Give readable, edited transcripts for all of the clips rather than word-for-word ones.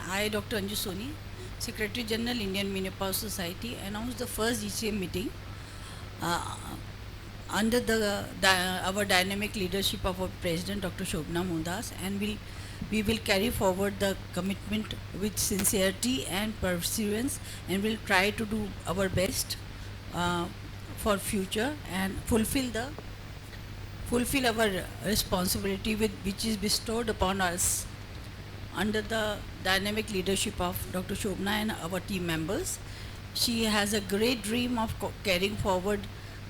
I, Dr. Anju Soni, Secretary General Indian Menopause Society, announced the first GCM meeting uh, under our dynamic leadership of our President, Dr. Shobna Mundas, and we will carry forward the commitment with sincerity and perseverance, and will try to do our best uh, for future and fulfill our responsibility which is bestowed upon us under the dynamic leadership of Dr. Shobna and our team members. She has a great dream of carrying forward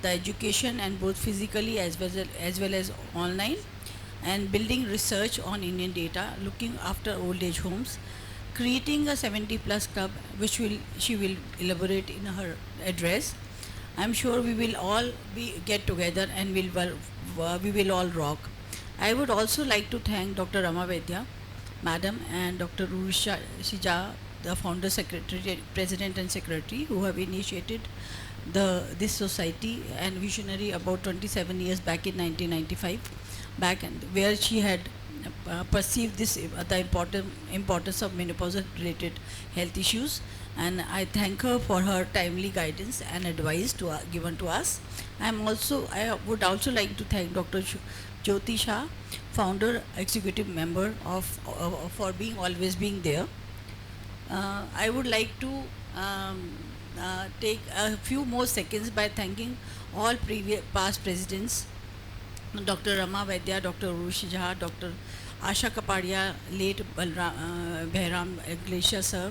the education, and both physically as well as online, and building research on Indian data, looking after old age homes, creating a 70 plus club, which she will elaborate in her address. I'm sure we will all get together and we will all rock. I would also like to thank Dr. Rama Vaidya, Madam, and Dr. Urusha Shija, the founder, secretary, president, and secretary, who have initiated this society and visionary about 27 years back in 1995, where she had perceived the importance of menopause related health issues, and I thank her for her timely guidance and advice given to us. I would also like to thank Dr. Jyoti Shah, founder, executive member for always being there. I would like to take a few more seconds by thanking all past presidents, Dr. Rama Vaidya, Dr. Urushi Jha, Dr. Asha Kapadia, late Behram Glacier sir,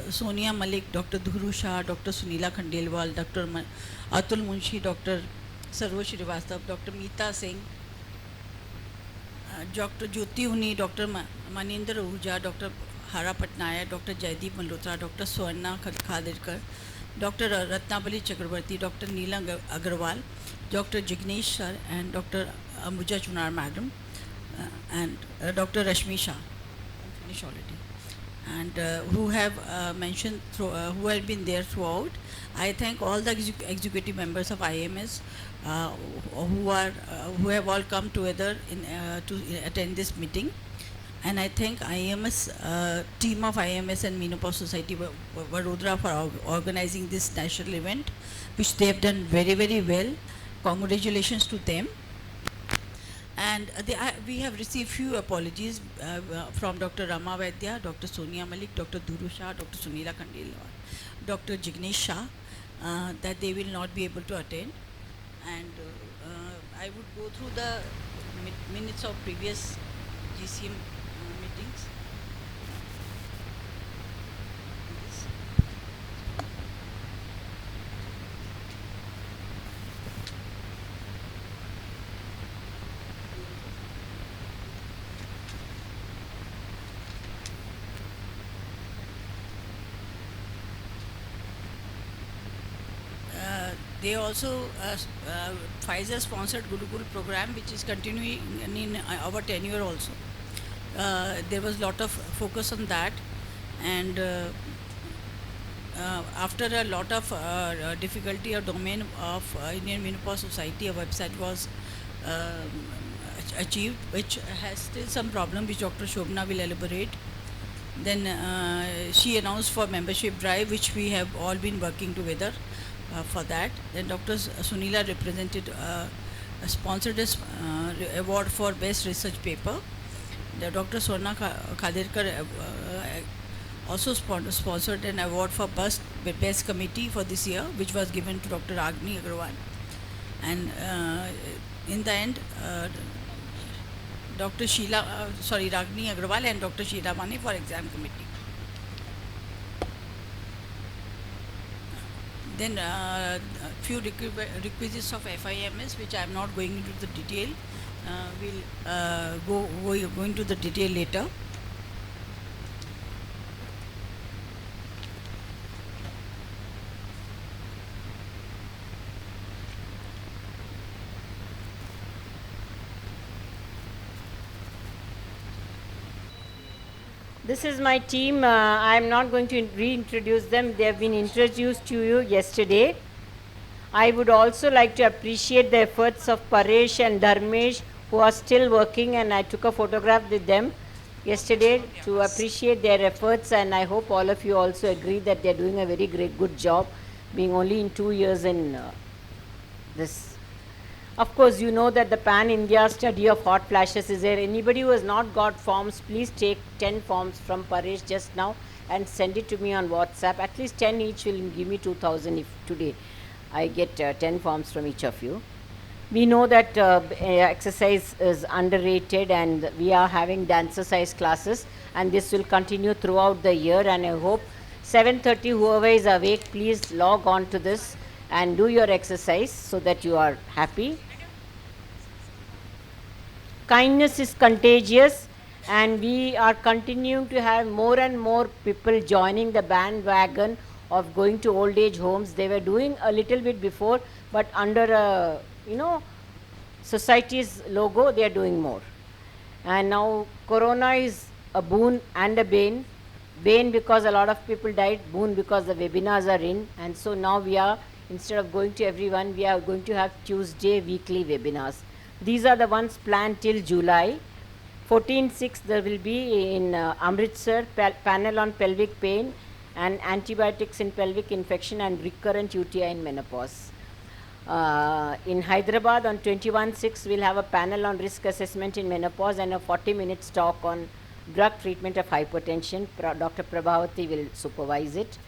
Sonia Malik, Dr. Dhuru Shah, Dr. Sunila Khandelwal, Dr. Atul Munshi, Dr. Sarvo Srivastava, Dr. Meeta Singh, Dr. Jyoti Uni, Dr. Maninder Ahuja, Dr. Hara Patnaik, Dr. Jaideep Malhotra, Dr. Swarna Khadirkar, Dr. Ratnabali Chakrabarti, Dr. Neela Agarwal, Dr. Jignesh sir, and Dr. Ambuja Chunar madam, and Dr. Rashmi Shah, finished already, and who have who have been there throughout. I thank all the executive members of IMS who have all come together to attend this meeting. And I thank IMS, team of IMS and Menopause Society Vadodara for organizing this national event, which they have done very, very well. Congratulations to them. And we have received few apologies from Dr. Rama Vaidya, Dr. Sonia Malik, Dr. Dhuru Shah, Dr. Sunila Khandelwal, Dr. Jignesh Shah, that they will not be able to attend. And I would go through the minutes of previous GCM meetings. They also, Pfizer sponsored Gurukul program, which is continuing in our tenure also. There was a lot of focus on that, and after a lot of difficulty or domain of Indian Menopause Society, a website was achieved, which has still some problem, which Dr. Shobna will elaborate. Then she announced for membership drive, which we have all been working together for that. Then Dr. Sunila sponsored a award for best research paper. The Dr. Swarna Khadirkar also sponsored an award for best committee for this year, which was given to Dr. Agni Agarwal. And in the end, Dr. Ragni Agarwal and Dr. Sheila Mane for exam committee. Then few requisites of FIMS, which I am not going into the detail. We'll go into the detail later. This is my team. I am not going to reintroduce them. They have been introduced to you yesterday. I would also like to appreciate the efforts of Paresh and Dharmesh, who are still working, and I took a photograph with them. yesterday to appreciate their efforts, and I hope all of you also agree that they're doing a very great, good job, being only in 2 years in this. Of course, you know that the Pan India study of hot flashes is there. Anybody who has not got forms, please take 10 forms from Paresh just now and send it to me on WhatsApp. At least 10 each will give me 2000 if today I get 10 forms from each of you. We know that exercise is underrated, and we are having dancercise classes, and this will continue throughout the year, and I hope 7:30 whoever is awake, please log on to this and do your exercise so that you are happy. Kindness is contagious, and we are continuing to have more and more people joining the bandwagon of going to old age homes. They were doing a little bit before, but under a society's logo, they are doing more. And now corona is a boon and a bane. Bane because a lot of people died, boon because the webinars are in, and so now we are, instead of going to everyone, we are going to have Tuesday weekly webinars. These are the ones planned till July. 14/6 there will be in Amritsar, panel on pelvic pain and antibiotics in pelvic infection and recurrent UTI in menopause. In Hyderabad on 21/6 we'll have a panel on risk assessment in menopause and a 40 minutes talk on drug treatment of hypertension. Dr. Prabhavati will supervise it.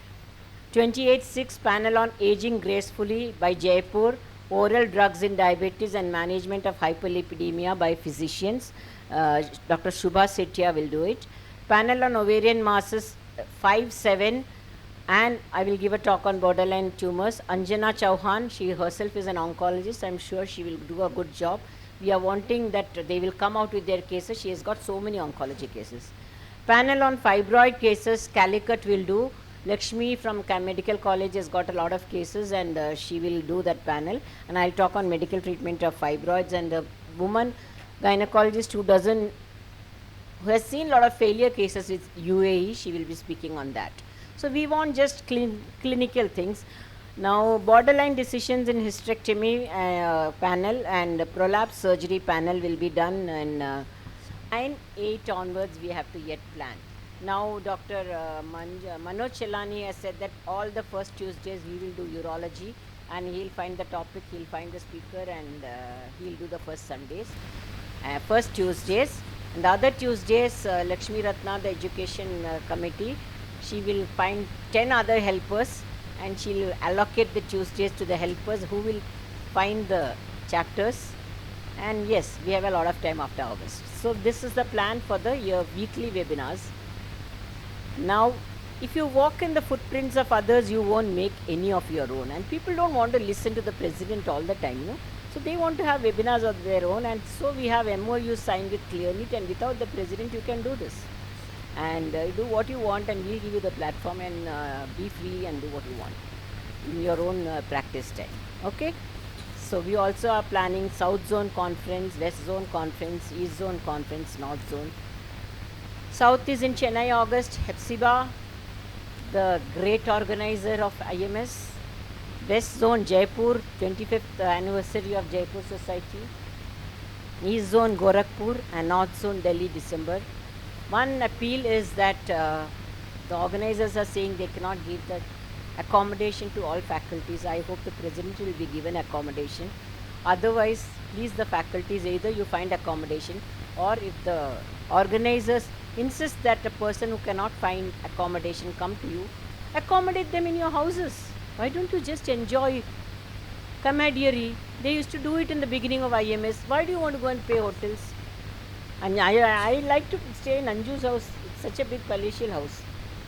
28/6 panel on aging gracefully by Jaipur, oral drugs in diabetes and management of hyperlipidemia by physicians. Dr. Shubha Setia will do it. Panel on ovarian masses 5/7, and I will give a talk on borderline tumors. Anjana Chauhan, she herself is an oncologist. I'm sure she will do a good job. We are wanting that they will come out with their cases. She has got so many oncology cases. Panel on fibroid cases, Calicut will do. Lakshmi from Medical College has got a lot of cases, and she will do that panel. And I'll talk on medical treatment of fibroids, and the woman gynecologist who has seen a lot of failure cases with UAE, she will be speaking on that. So we want just clinical things. Now borderline decisions in hysterectomy panel and prolapse surgery panel will be done in 9/8 onwards. We have to yet plan. Now Dr. Manoj Chelani has said that all the first Tuesdays we will do urology, and he'll find the topic, he'll find the speaker, and he'll do the first Sundays, first Tuesdays. And the other Tuesdays, Lakshmi Ratna, the education committee, she will find 10 other helpers, and she will allocate the Tuesdays to the helpers who will find the chapters. And yes, we have a lot of time after August. So this is the plan for the weekly webinars. Now, if you walk in the footprints of others, you won't make any of your own. And people don't want to listen to the president all the time, So they want to have webinars of their own, and so we have MOU signed with Clearlit, and without the president you can do this. And do what you want, and we'll give you the platform, and be free and do what you want in your own practice time. Okay? So we also are planning South Zone Conference, West Zone Conference, East Zone Conference, North Zone. South is in Chennai, August, Hepzibah, the great organizer of IMS. West Zone, Jaipur, 25th anniversary of Jaipur Society. East Zone, Gorakhpur, and North Zone, Delhi, December. One appeal is that the organizers are saying they cannot give the accommodation to all faculties. I hope the president will be given accommodation. Otherwise, please the faculties, either you find accommodation, or if the organizers insist that a person who cannot find accommodation come to you, accommodate them in your houses. Why don't you just enjoy camaraderie? They used to do it in the beginning of IMS. Why do you want to go and pay hotels? And I like to stay in Anju's house. It's such a big palatial house.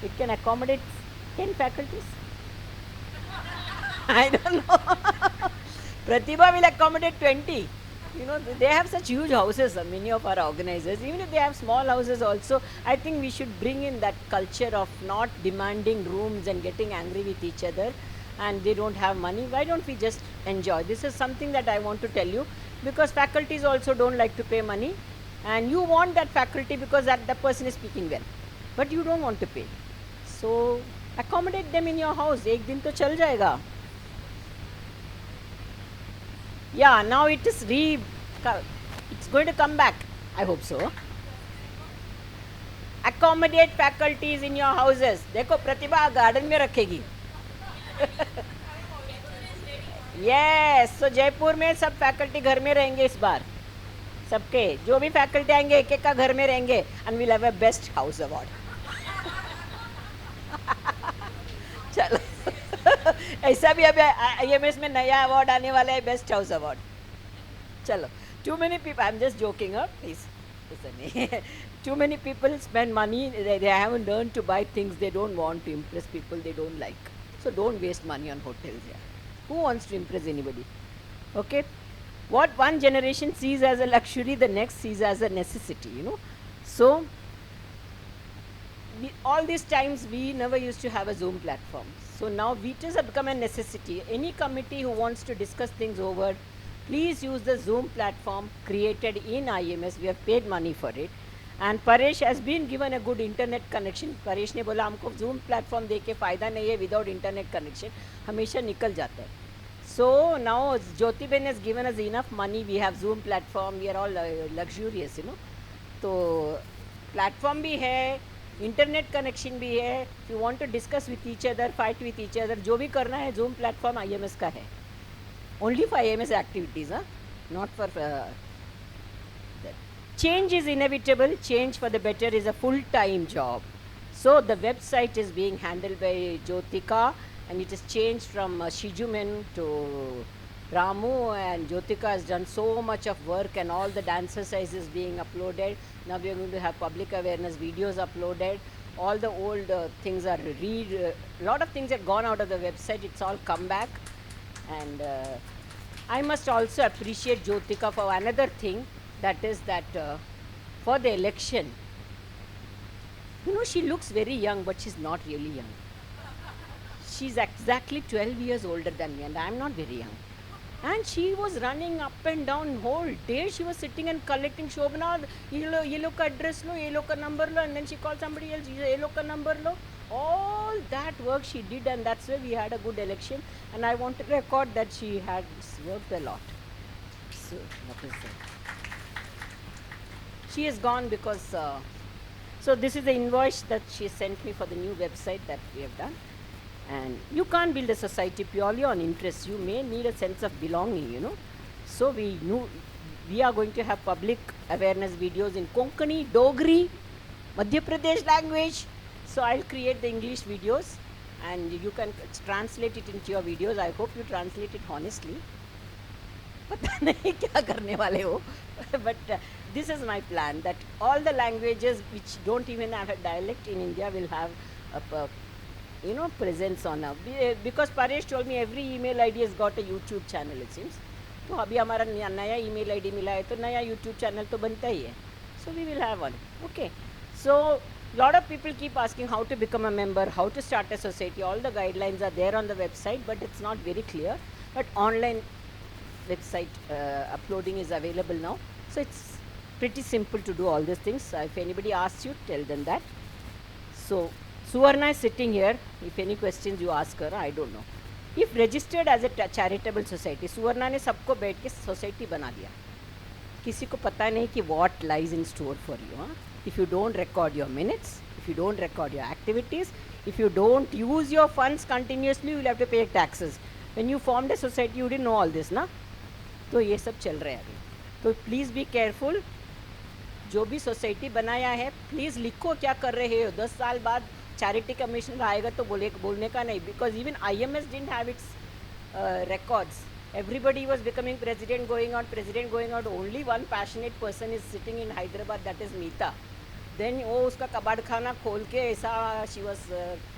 It can accommodate 10 faculties. I don't know. Pratibha will accommodate 20. They have such huge houses, many of our organizers. Even if they have small houses also, I think we should bring in that culture of not demanding rooms and getting angry with each other, and they don't have money. Why don't we just enjoy? This is something that I want to tell you, because faculties also don't like to pay money, and you want that faculty because that the person is speaking well, but you don't want to pay. So accommodate them in your house. Ek din to chal jayega. Yeah, now it's going to come back. I hope so. accommodate faculties in your houses. देखो प्रतिभा garden में रखेगी. Yes, so Jaipur में सब faculty घर में रहेंगे इस बार. सबके जो भी फैकल्टी आएंगे एक एक का घर में रहेंगे and we'll have a best house award. चलो ऐसा भी अभी IMS में नया अवार्ड आने वाला है, बेस्ट हाउस अवार्ड. चलो, too many people, I'm just joking, please listen. Too many people spend money, they haven't learned to buy things they don't want to impress people they don't like. So don't waste money on hotels. Yeah. Who wants to impress anybody? Okay. What one generation sees as a luxury, the next sees as a necessity, you know. So all these times we never used to have a Zoom platform. So now VTs have become a necessity. Any committee who wants to discuss things over, please use the Zoom platform created in IMS. We have paid money for it. And Paresh has been given a good internet connection. Paresh ने बोला हमको Zoom platform दे के फ़ायदा नहीं है, without internet connection हमेशा निकल जाता है. So now Jyoti Ben has given us enough money. We have Zoom platform. We are all luxurious, you know. तो platform भी है, internet connection भी है. If you want to discuss with each other, fight with each other, जो भी करना है Zoom platform IMS का है. Only for IMS activities, not for that. Change is inevitable. Change for the better is a full-time job. So the website is being handled by Jyotika, and it is changed from Shijumen to Ramu, and Jyotika has done so much of work, and all the dance exercises being uploaded. Now we are going to have public awareness videos uploaded. All the old things are lot of things have gone out of the website. It's all come back. And I must also appreciate Jyotika for another thing, that is that for the election, you know, she looks very young, but she's not really young. She's exactly 12 years older than me, and I'm not very young. And she was running up and down whole day. She was sitting and collecting. Shobana, ye log ka address lo, ye log ka number lo, and then she called somebody else, ye log ka number lo. All that work she did, and that's why we had a good election. And I want to record that she had worked a lot. So what is that? She is gone because so this is the invoice that she sent me for the new website that we have done. And you can't build a society purely on interest. You may need a sense of belonging, you know. So we are going to have public awareness videos in Konkani, Dogri, Madhya Pradesh language. So I'll create the English videos, and you can translate it into your videos. I hope you translate it honestly. पता नहीं क्या करने वाले हो, but this is my plan, that all the languages which don't even have a dialect in India will have a you know, presence on now. Because Paresh told me every email ID has got a YouTube channel, it seems. तो अभी हमारा नया email ID मिला है, तो नया YouTube channel तो बनता ही है. So we will have one. Okay. So lot of people keep asking how to become a member, how to start a society. All the guidelines are there on the website, but it's not very clear. But online website uploading is available now. So it's pretty simple to do all these things. If anybody asks you, tell them that. So Suvarna is sitting here. If any questions you ask her, I don't know. If registered as a charitable society, Suvarna ने सबको बैठ के society बना दिया. किसी को पता नहीं कि what lies in store for you. If you don't record your minutes, if you don't record your activities, if you don't use your funds continuously, you will have to pay taxes. When you formed a society, you didn't know all this, ना? तो ये सब चल रहा है अभी. तो please be careful. जो भी सोसाइटी बनाया है, प्लीज़ लिखो क्या कर रहे हो. 10 साल बाद चैरिटी कमिश्नर आएगा तो बोलने का नहीं. Because even IMS didn't have its records. Everybody was becoming president, going out. Only one passionate person is sitting in Hyderabad, that is Meeta. Then वो उसका कबाड़ खाना खोल के ऐसा she was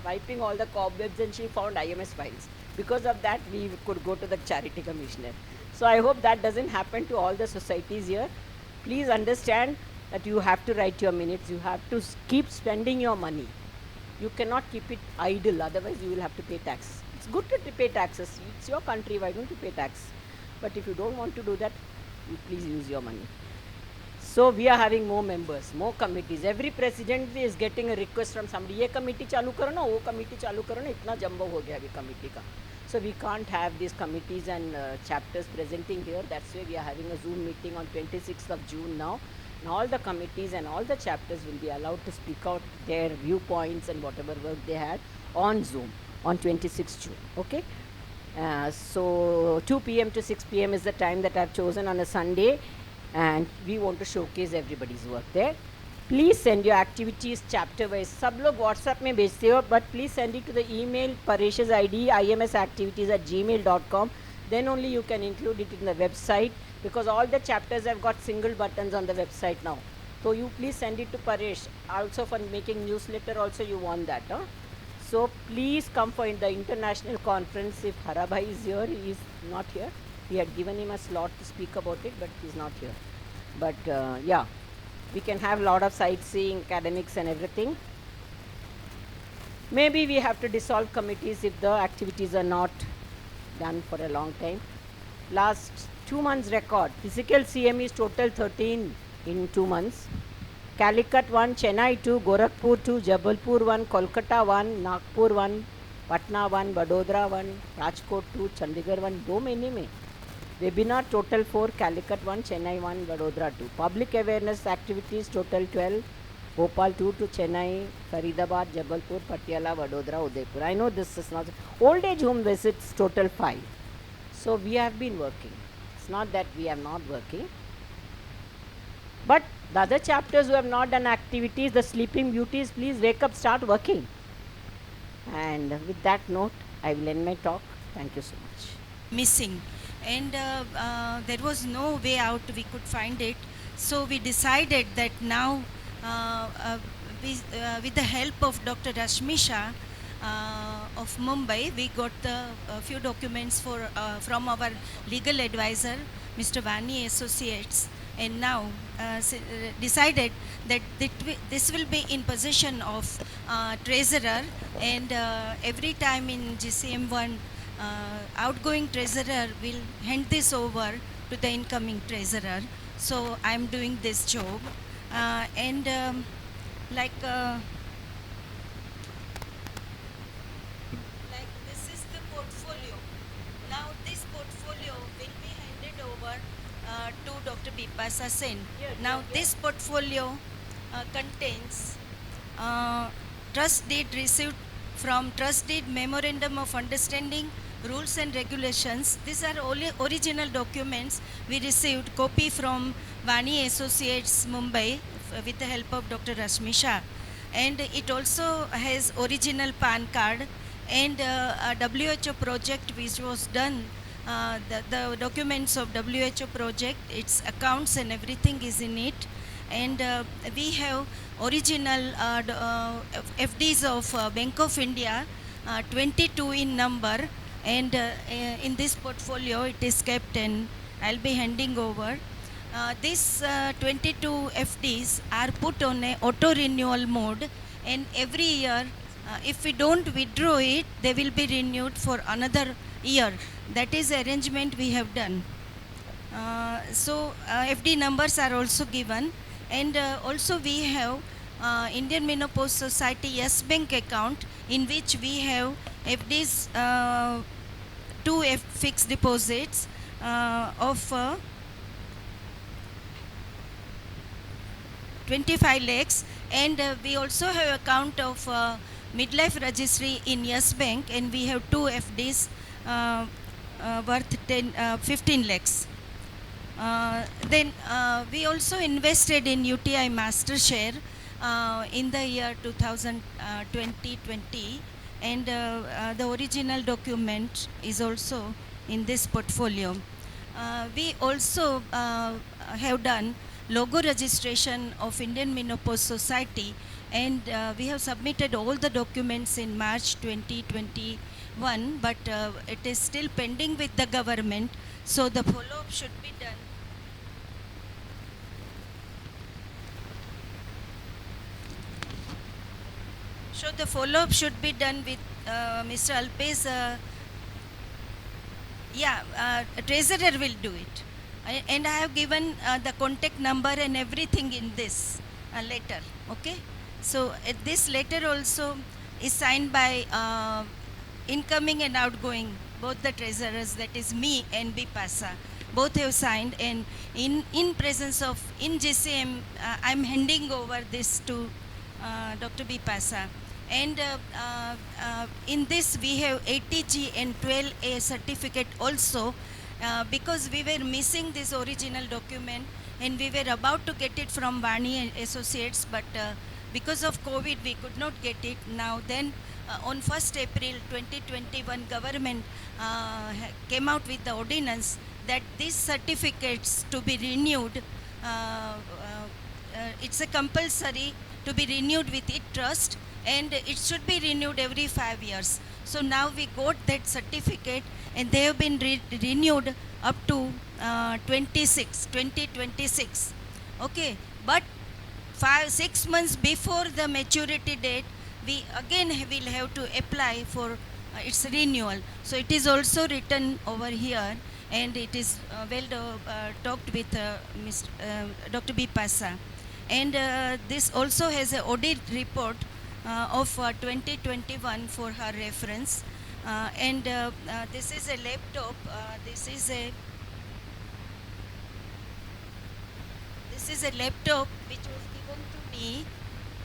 wiping all the cobwebs, and she found IMS files. Because of that, we could go to the charity commissioner. So I hope that doesn't happen to all the societies here. Please understand that you have to write your minutes. You have to keep spending your money. You cannot keep it idle, otherwise you will have to pay tax. It's good to pay taxes. It's your country, why don't you pay tax? But if you don't want to do that, you please use your money. So we are having more members, more committees. Every president is getting a request from somebody. ये committee चालू करो ना, वो committee चालू करो ना. इतना jumbo हो गया अभी committee का. So we can't have these committees and chapters presenting here. That's why we are having a Zoom meeting on 26th of June now. And all the committees and all the chapters will be allowed to speak out their viewpoints and whatever work they had on Zoom on 26th June. Okay. So 2 p.m. to 6 p.m. is the time that I've chosen on a Sunday, and we want to showcase everybody's work there. Please send your activities chapter wise. सब लोग WhatsApp में भेजते हो, but please send it to the email Paresh's ID imsactivities@gmail.com. Then only you can include it in the website, because all the chapters have got single buttons on the website now. So you please send it to Paresh. Also for making newsletter also you want that. Huh? So please come for the international conference. If Harabhai is here, he is not here. We had given him a slot to speak about it, but he's not here. But yeah, we can have a lot of sightseeing, academics and everything. Maybe we have to dissolve committees if the activities are not done for a long time. Last 2 months record, physical CM is total 13 in 2 months. Calicut 1, Chennai 2, Gorakhpur 2, Jabalpur 1, Kolkata 1, Nagpur 1, Patna 1, Vadodara 1, Rajkot 2, Chandigarh 1, 2 महीने में. Webinar total 4, Calicut 1, Chennai 1, Vadodara 2. Public awareness activities total 12, Bhopal 2 to Chennai, Faridabad, Jabalpur, Patiala, Vadodara, Udaipur. I know this is not. Old age home visits total 5. So we have been working. It's not that we are not working. But the other chapters who have not done activities, the sleeping beauties, please wake up, start working. And with that note, I will end my talk. Thank you so much. Missing, and there was no way out, we could find it, so we decided that now with the help of Dr. Rashmisha of Mumbai, we got the few documents from our legal advisor Mr. Vani Associates, and now decided that this will be in possession of treasurer, and every time in GCM1 outgoing treasurer will hand this over to the incoming treasurer. So I am doing this job, and like this is the portfolio. Now this portfolio will be handed over to Dr. Bipasa Sen. Now this portfolio contains trust deed received from trust deed, memorandum of understanding, rules and regulations. These are all original documents we received copy from Vani Associates Mumbai with the help of Dr. Rashmisha, and it also has original PAN card and a WHO project which was done. The documents of WHO project, its accounts and everything is in it, and we have original FDs of Bank of India, 22 in number, and in this portfolio it is kept, and I'll be handing over. These 22 FDs are put on a auto renewal mode, and every year if we don't withdraw it, they will be renewed for another year. That is the arrangement we have done. So FD numbers are also given, and also we have Indian Menopause Society Yes Bank account, in which we have FDs, 2 fixed deposits of 25 lakhs, and we also have account of midlife registry in Yes Bank, and we have 2 FDs worth 15 lakhs. Then we also invested in UTI Master Share in the year 2020, and the original document is also in this portfolio. We also have done logo registration of Indian Menopause Society, and we have submitted all the documents in March 2021, but it is still pending with the government, so the follow-up should be done. So the follow-up should be done with Mr. Alpe's, treasurer will do it. And I have given the contact number and everything in this letter, okay? So this letter also is signed by incoming and outgoing, both the treasurers, that is me and Bipasa. both have signed, and in presence of in GCM, I'm handing over this to Dr. Bipasa. And in this we have 80G and 12A certificate also, because we were missing this original document and we were about to get it from Vani and Associates, but because of COVID we could not get it. Now then on 1st April 2021 government came out with the ordinance that these certificates to be renewed, it's a compulsory to be renewed with it trust, and it should be renewed every 5 years. So now we got that certificate and they have been renewed up to 2026. Okay, but 6 months before the maturity date, we again will have to apply for its renewal. So it is also written over here, and it is talked with Dr. Bipasa. And this also has an audit report of 2021 for her reference. And this is a laptop. This is a laptop which was given to me,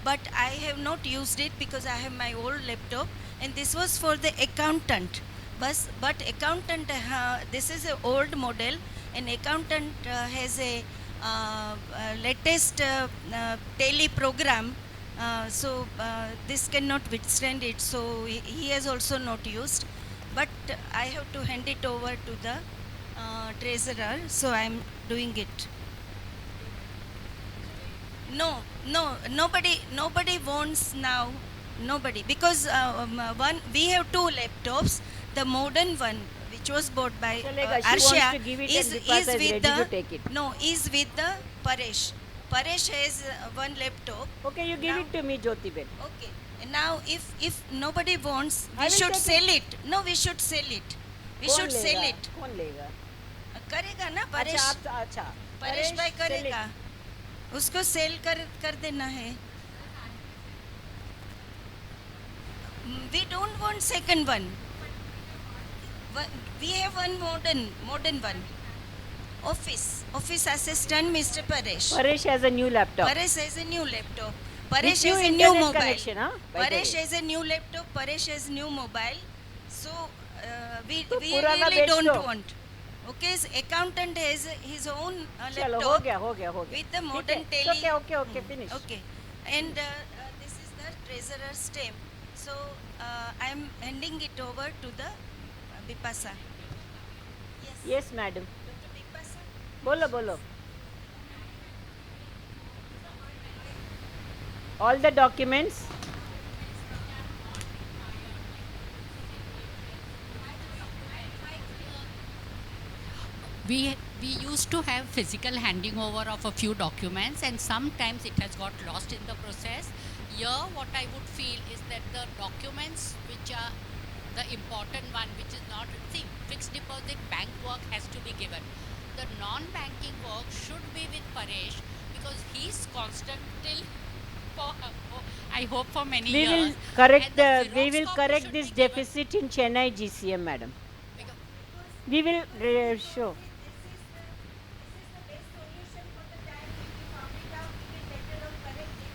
but I have not used it because I have my old laptop, and this was for the accountant. But accountant, this is an old model, and accountant has a latest tele program, so this cannot withstand it, so he has also not used, but I have to hand it over to the treasurer, so I am doing it. Nobody wants now, nobody, because we have two laptops. The modern one, which was bought by Arshia, is with the Paresh. Paresh has one laptop. Okay, you give Now- it to me, Jyoti Ben. Okay. Now, if nobody wants, we should sell it. No, we should sell it. We कौन should sell लेगा? it. कौन लेगा? करेगा ना अच्छा परेश? अच्छा परेश भाई sell it. करेगा. उसको सेल कर देना है. We don't want second one. We have one modern one. Office assistant, Mr. Paresh. Paresh has a new laptop. Paresh has a new laptop. Paresh With new has a new internet mobile. connection, huh? By the Paresh way. has a new laptop. Paresh has new mobile. So we तो पुराना really बेच don't दो. want. Okay, his accountant has his own चलो laptop हो गया with the ठीक modern है. tele. Okay, finish. Okay, and this is the treasurer's stamp. So I am handing it over to the Bipasa. Yes, madam. Dr. Bipasa. बोलो all the documents. We used to have physical handing over of a few documents, and sometimes it has got lost in the process. Here what I would feel is that the documents which are the important one, which is not, see, fixed deposit bank work has to be given. The non-banking work should be with Paresh, because he's constant till I hope for many We years. will correct And the we Xerox will copy correct should this be given. deficit in Chennai GCM, madam. Because We will show.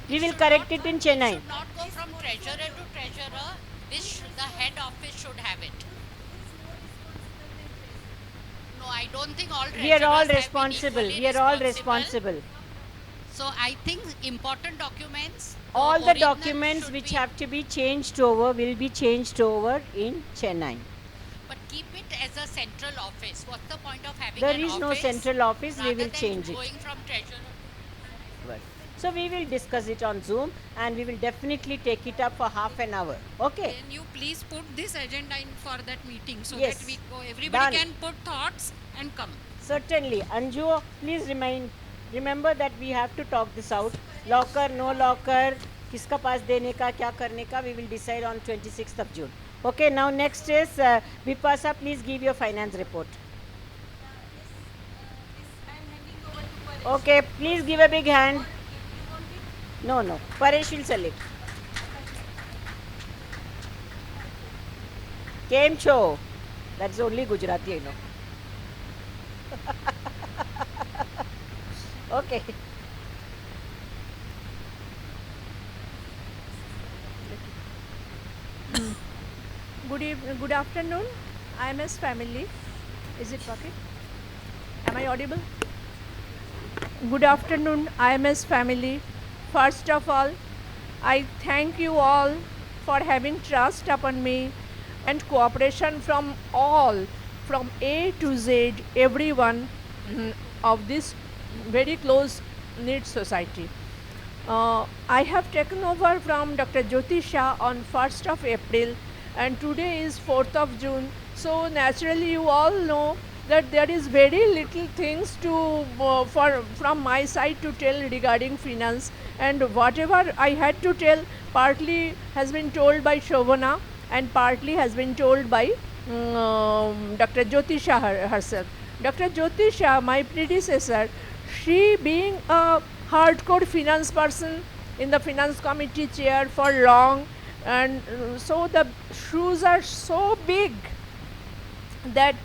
We will correct it in Chennai. should not go from treasurer to treasurer. The head office should have it. No, I don't think all treasurers We are all have been responsible. equally We are all responsible. So I think important documents. All the original documents should which be- have to be changed over will be changed over in Chennai. But keep it as a central office. What's the point of having There an is no office central office. We rather will than change it. going from treasurer? So we will discuss it on Zoom, and we will definitely take it up for half an hour. Okay. Can you please put this agenda in for that meeting so Yes. that we go, everybody Done. can put thoughts and come. Certainly. Anju, please remember that we have to talk this out. Locker, no locker, किसका पास देने का, क्या करने का, we will decide on 26th of June. Okay, now next is Vipasa, please give your finance report. Okay, please give a big hand. No, Paresh will sell it. Came cho. That's only Gujarati, I know. Okay. Good afternoon, IMS family. Is it working? Am I audible? Good afternoon, IMS family. First of all, I thank you all for having trust upon me and cooperation from all, from A to Z, everyone of this very close knit society. I have taken over from Dr. Jyoti Shah on 1st of April, and today is 4th of June. So naturally you all know that there is very little things to from my side to tell regarding finance, and whatever I had to tell partly has been told by Shobana and partly has been told by Dr. Jyoti Shah herself. Dr. Jyoti Shah, my predecessor, she being a hardcore finance person in the finance committee chair for long, and so the shoes are so big that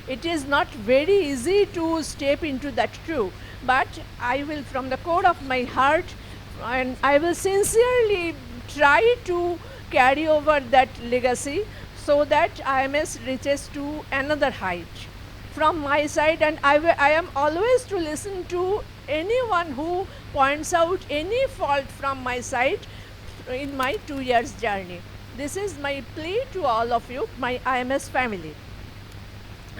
it is not very easy to step into that shoe. But I will, from the core of my heart, and I will sincerely try to carry over that legacy so that IMS reaches to another height from my side. And I am always to listen to anyone who points out any fault from my side in my 2 years journey. This is my plea to all of you, my IMS family.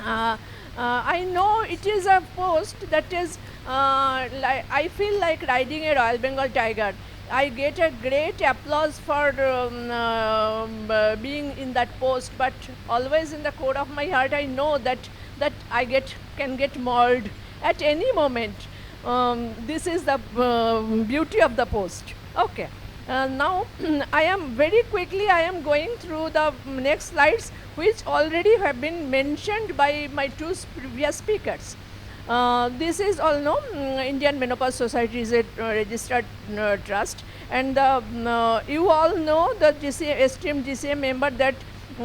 I know it is a post that is, I feel like riding a Royal Bengal tiger. I get a great applause for being in that post, but always in the core of my heart I know that I can get mauled at any moment. This is the beauty of the post. Okay. Now I am very quickly going through the next slides, which already have been mentioned by my two previous speakers. This is all know Indian Menopause Society is a registered trust, and you all know the esteemed GCA member that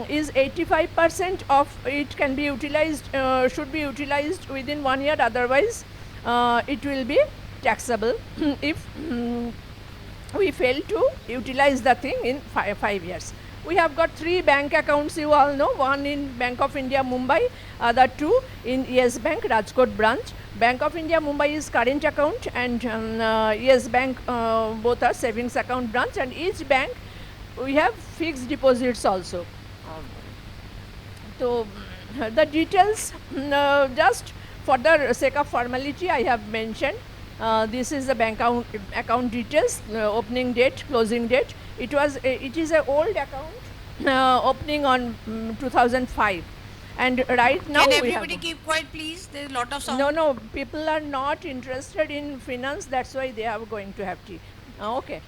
is 85% of it can be utilized, should be utilized within 1 year, otherwise it will be taxable if we fail to utilize the thing in 5 years. We have got 3 bank accounts, you all know, one in Bank of India Mumbai, other 2 in Yes Bank Rajkot branch. Bank of India Mumbai is current account, and Yes Bank both are savings account branch, and each bank we have fixed deposits also. So the details, just for the sake of formality, I have mentioned. This is the bank account details, opening date, closing date. It is an old account, opening on 2005, and right now Can we everybody have, keep quiet, please? There's a lot of sound. no, people are not interested in finance. That's why they are going to have tea. Okay.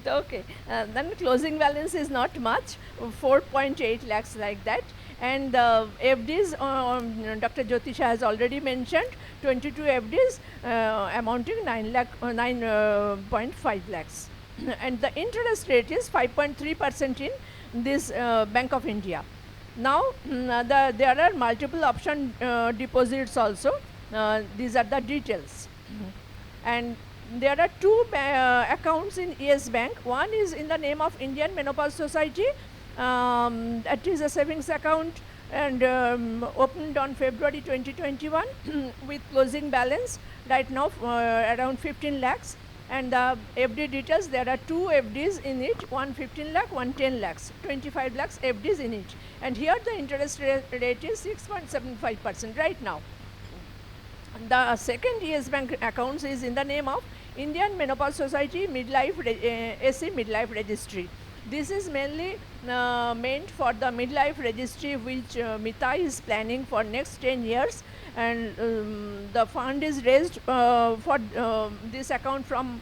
Okay. Then closing balance is not much, 4.8 lakhs like that. And FDs, Dr. Jyotisha has already mentioned 22 FDs amounting 9.5 lakhs. And the interest rate is 5.3% in this Bank of India. Now there are multiple option deposits also. These are the details. And there are 2 accounts in Yes Bank. One is in the name of Indian Menopause Society. That is a savings account, and opened on February 2021 with closing balance right now around 15 lakhs. And the FD details, there are 2 FDs in it, one 15 lakh, one 10 lakhs, 25 lakhs FDs in it. And here the interest rate is 6.75% right now. The second Yes Bank accounts is in the name of Indian Menopause Society SC Midlife Registry. This is mainly meant for the midlife registry, which Mita is planning for next 10 years, and the fund is raised for this account from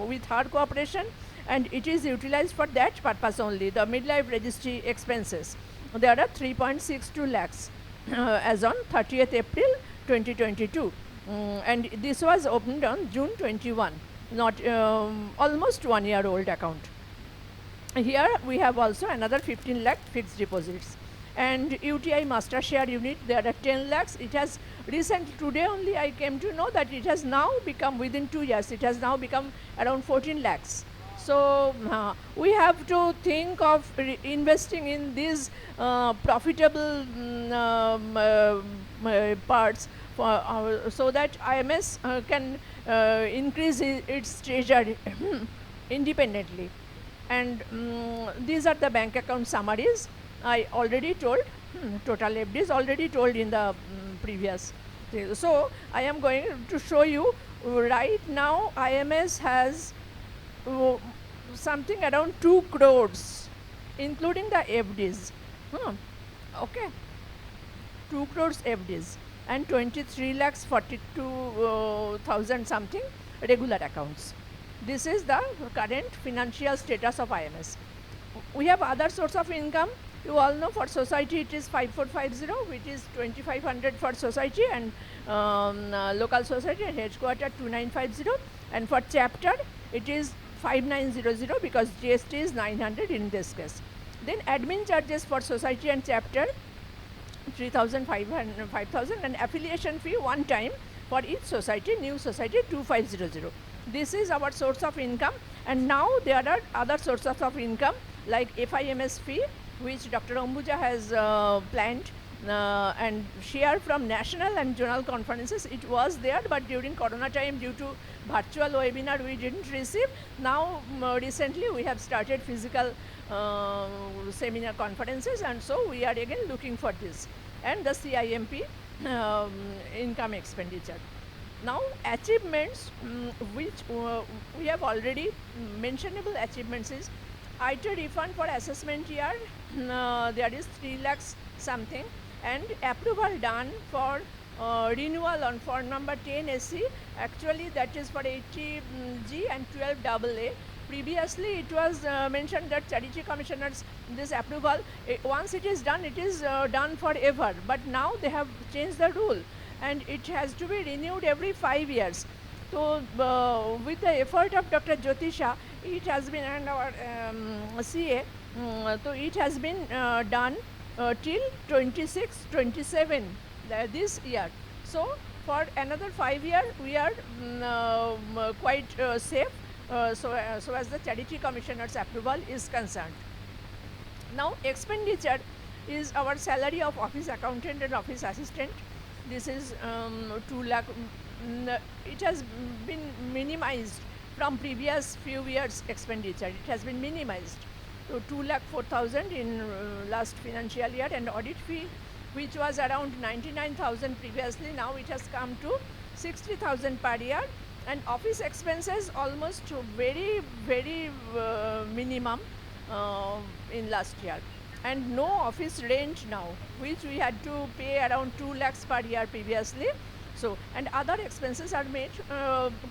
with her cooperation, and it is utilized for that purpose only, the midlife registry expenses. There are 3.62 lakhs as on 30th April 2022, and this was opened on June 21, not almost 1 year old account. Here we have also another 15 lakh fixed deposits. and UTI master share unit, there are 10 lakhs. It has today only I came to know that it has now become, within 2 years, it has now become around 14 lakhs. So we have to think of investing in these profitable parts for so that IMS can increase its treasury independently. And these are the bank account summaries. I already told, total FDs already told in the previous thing. So I am going to show you right now IMS has something around 2 crores, including the FDs. Okay, 2 crores FDs and 23 lakhs 42,000 something regular accounts. This is the current financial status of IMS. We have other source of income. You all know for society it is 5450, which is 2500 for society and local society, and headquarter 2950, and for chapter it is 5900 because GST is 900 in this case. Then admin charges for society and chapter 3,500, 5,000, and affiliation fee one time for each society, new society 2500. This is our source of income, and now there are other sources of income like FIMS fee, which Dr. Ambuja has planned, and share from national and journal conferences. It was there, but during Corona time, due to virtual webinar, we didn't receive. Now recently we have started physical seminar conferences, and so we are again looking for this, and the CIMP income expenditure. Now achievements, which we have already mentionable achievements is ITA refund for assessment year, there is 3 lakhs something, and approval done for renewal on form number 10 SC, actually that is for 80G and 12 AA. Previously it was mentioned that charity commissioners, this approval, once it is done done forever, but now they have changed the rule and it has to be renewed every 5 years. So with the effort of Dr. Jyotisha, it has been, and our CA, so it has been done till 26-27 this year. So for another 5 years we are quite safe, so as the charity commissioner's approval is concerned. Now expenditure is our salary of office accountant and office assistant. This is 2 lakh. It has been minimized from previous few years expenditure. It has been minimized to 2,04,000 in last financial year, and audit fee, which was around 99,000 previously, now it has come to 60,000 per year, and office expenses almost very minimum in last year, and no office rent now, which we had to pay around 2 lakhs per year previously. So, and other expenses are made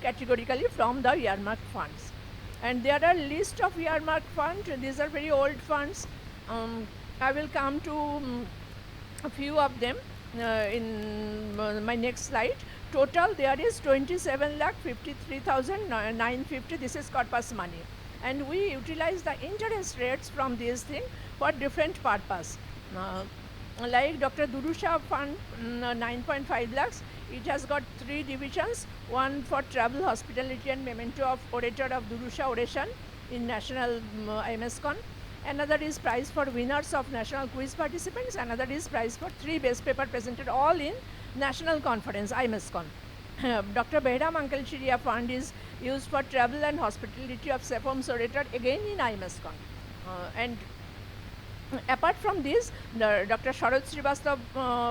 categorically from the earmark funds. And there are list of earmark funds. These are very old funds. I will come to a few of them in my next slide. Total there is 27,53,950. This is corpus money, and we utilize the interest rates from these things for different purpose. Like Dr. Durusha fund, 9.5 lakhs. It has got 3 divisions, one for travel, hospitality and memento of orator of Durusha oration in national Imscom. Another is prize for winners of national quiz participants. Another is prize for 3 best paper presented all in national conference Imscom. Dr. Behram Uncle Chiria fund is used for travel and hospitality of Sefom's orator again in Imscom. And apart from this, the Dr. Sharad Srivastav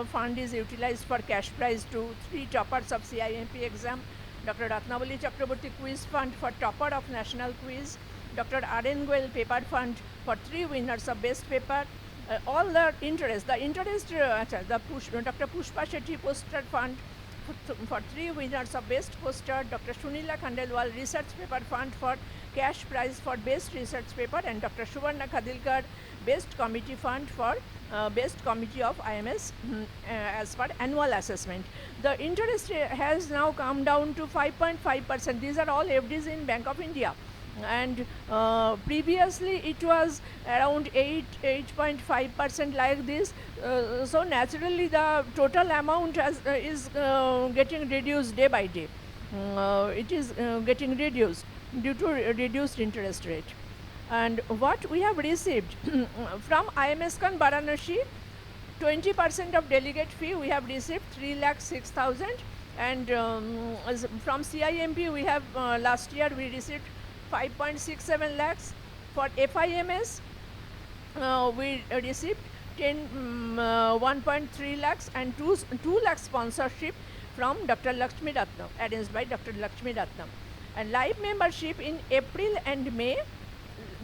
fund is utilized for cash prize to 3 toppers of CIMP exam. Dr. Ratnavali Chakraborty quiz fund for topper of national quiz. Dr. R.N. Goel paper fund for 3 winners of best paper. All the interest, Dr. Pushpa Shetty poster fund for 3 winners of best poster. Dr. Sunila Khandelwal research paper fund for cash prize for best research paper, and Dr. Suvarna Khadilkar best committee fund for best committee of IMS as per annual assessment. The interest has now come down to 5.5%. These are all FDs in Bank of India. and previously it was around 8.5% like this. So naturally the total amount is getting reduced day by day. It is getting reduced due to reduced interest rate. And what we have received from Imscom Varanasi, 20% of delegate fee we have received 3,06,000, and from CIMP we have last year we received 5.67 lakhs. For FIMS we received 1.3 lakhs and 2 lakh sponsorship from Dr. Lakshmi Ratnam, arranged by Dr. Lakshmi Ratnam. And live membership in April and May,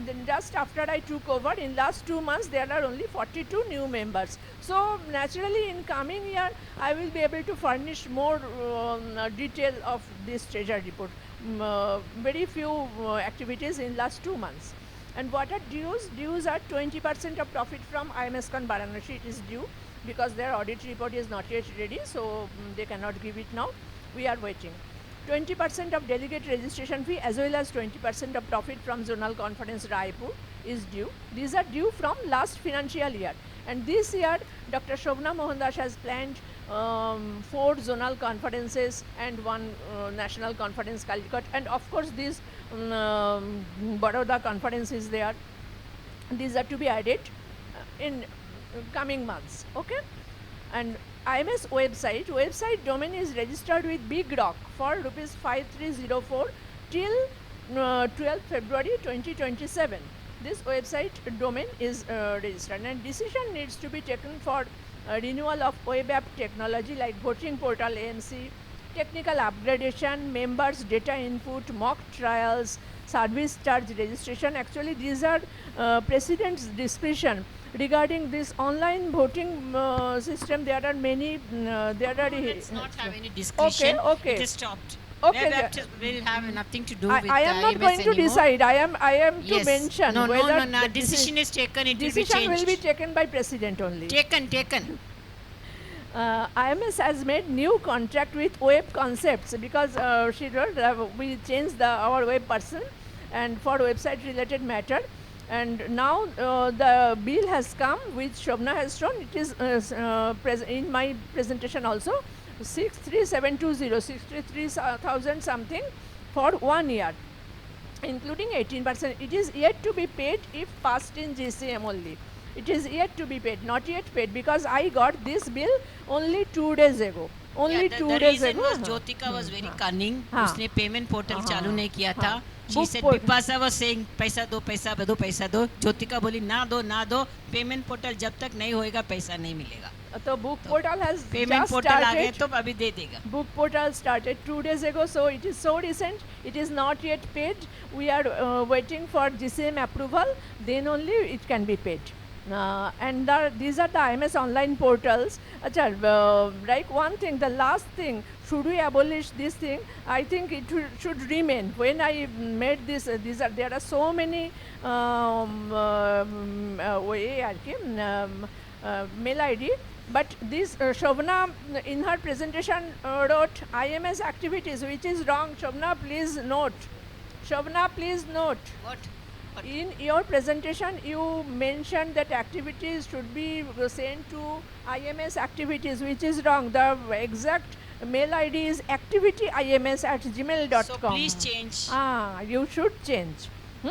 then just after I took over, in last 2 months there are only 42 new members. So naturally in coming year I will be able to furnish more detail of this treasure report. Very few activities in last 2 months. And what are dues? Dues are 20% of profit from Imscom Varanasi. It is due because their audit report is not yet ready, so they cannot give it now. We are waiting. 20% of delegate registration fee as well as 20% of profit from zonal conference Raipur is due. These are due from last financial year. And this year Dr. Shobna Mohandas has planned 4 zonal conferences and 1 national conference Calicut, and of course this Baroda conference is there. These are to be added in coming months. Okay. And IMS website domain is registered with Big Rock for rupees 5304 till 12th February 2027. This website domain is registered, and decision needs to be taken for renewal of web app technology like voting portal AMC, technical upgradation, members data input, mock trials, service charge registration. Actually these are President's discretion. Regarding this online voting system, there are many. Let's not have any discussion. Okay. It is stopped. Okay. Web will have nothing to do with I am not IMS going to anymore. decide. I am Yes. to mention No, whether no. the Decision is taken. It will be decision changed. will be taken by President only. Taken. IMS has made new contract with Web Concepts because she told we changed our web person and for website related matter. And now the bill has come which Shobna has shown. It is in my presentation also, 63720, 63,000 something for 1 year, including 18%. It is yet to be paid if passed in GCM only. It is yet to be paid, not yet paid, because I got this bill only 2 days ago. Only 2 days ago. The reason was Jyotika was very cunning. उसने payment portal चालू नहीं किया था. She Book said portal. Bipasa was saying पैसा दो. Jyotika बोली ना दो. Payment portal जब तक नहीं होएगा पैसा नहीं मिलेगा. So book portal has Payment just portal आ गए started. तो अभी दे देगा. Book portal started 2 days ago, so it is so recent. It is not yet paid. We are waiting for GCM approval. Then only it can be paid. And these are the IMS online portals. Like one thing, the last thing, should we abolish this thing? I think it should remain. When I made this, there are so many mail ID. But this Shobna in her presentation wrote IMS activities, which is wrong. Shobna, please note. What? In your presentation, you mentioned that activities should be sent to IMS activities, which is wrong. The exact mail ID is activityims@gmail.com. So please change. You should change.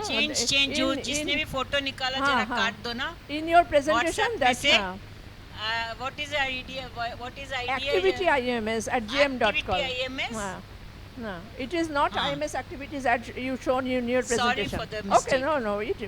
Change. जो जिसने भी photo निकाला जरा काट दो ना. In your presentation, WhatsApp that's पे से, what is the idea? activityims@gm.com. Activity No, it is not IMS activities as you shown in your Sorry presentation. for the Okay, mistake. no, it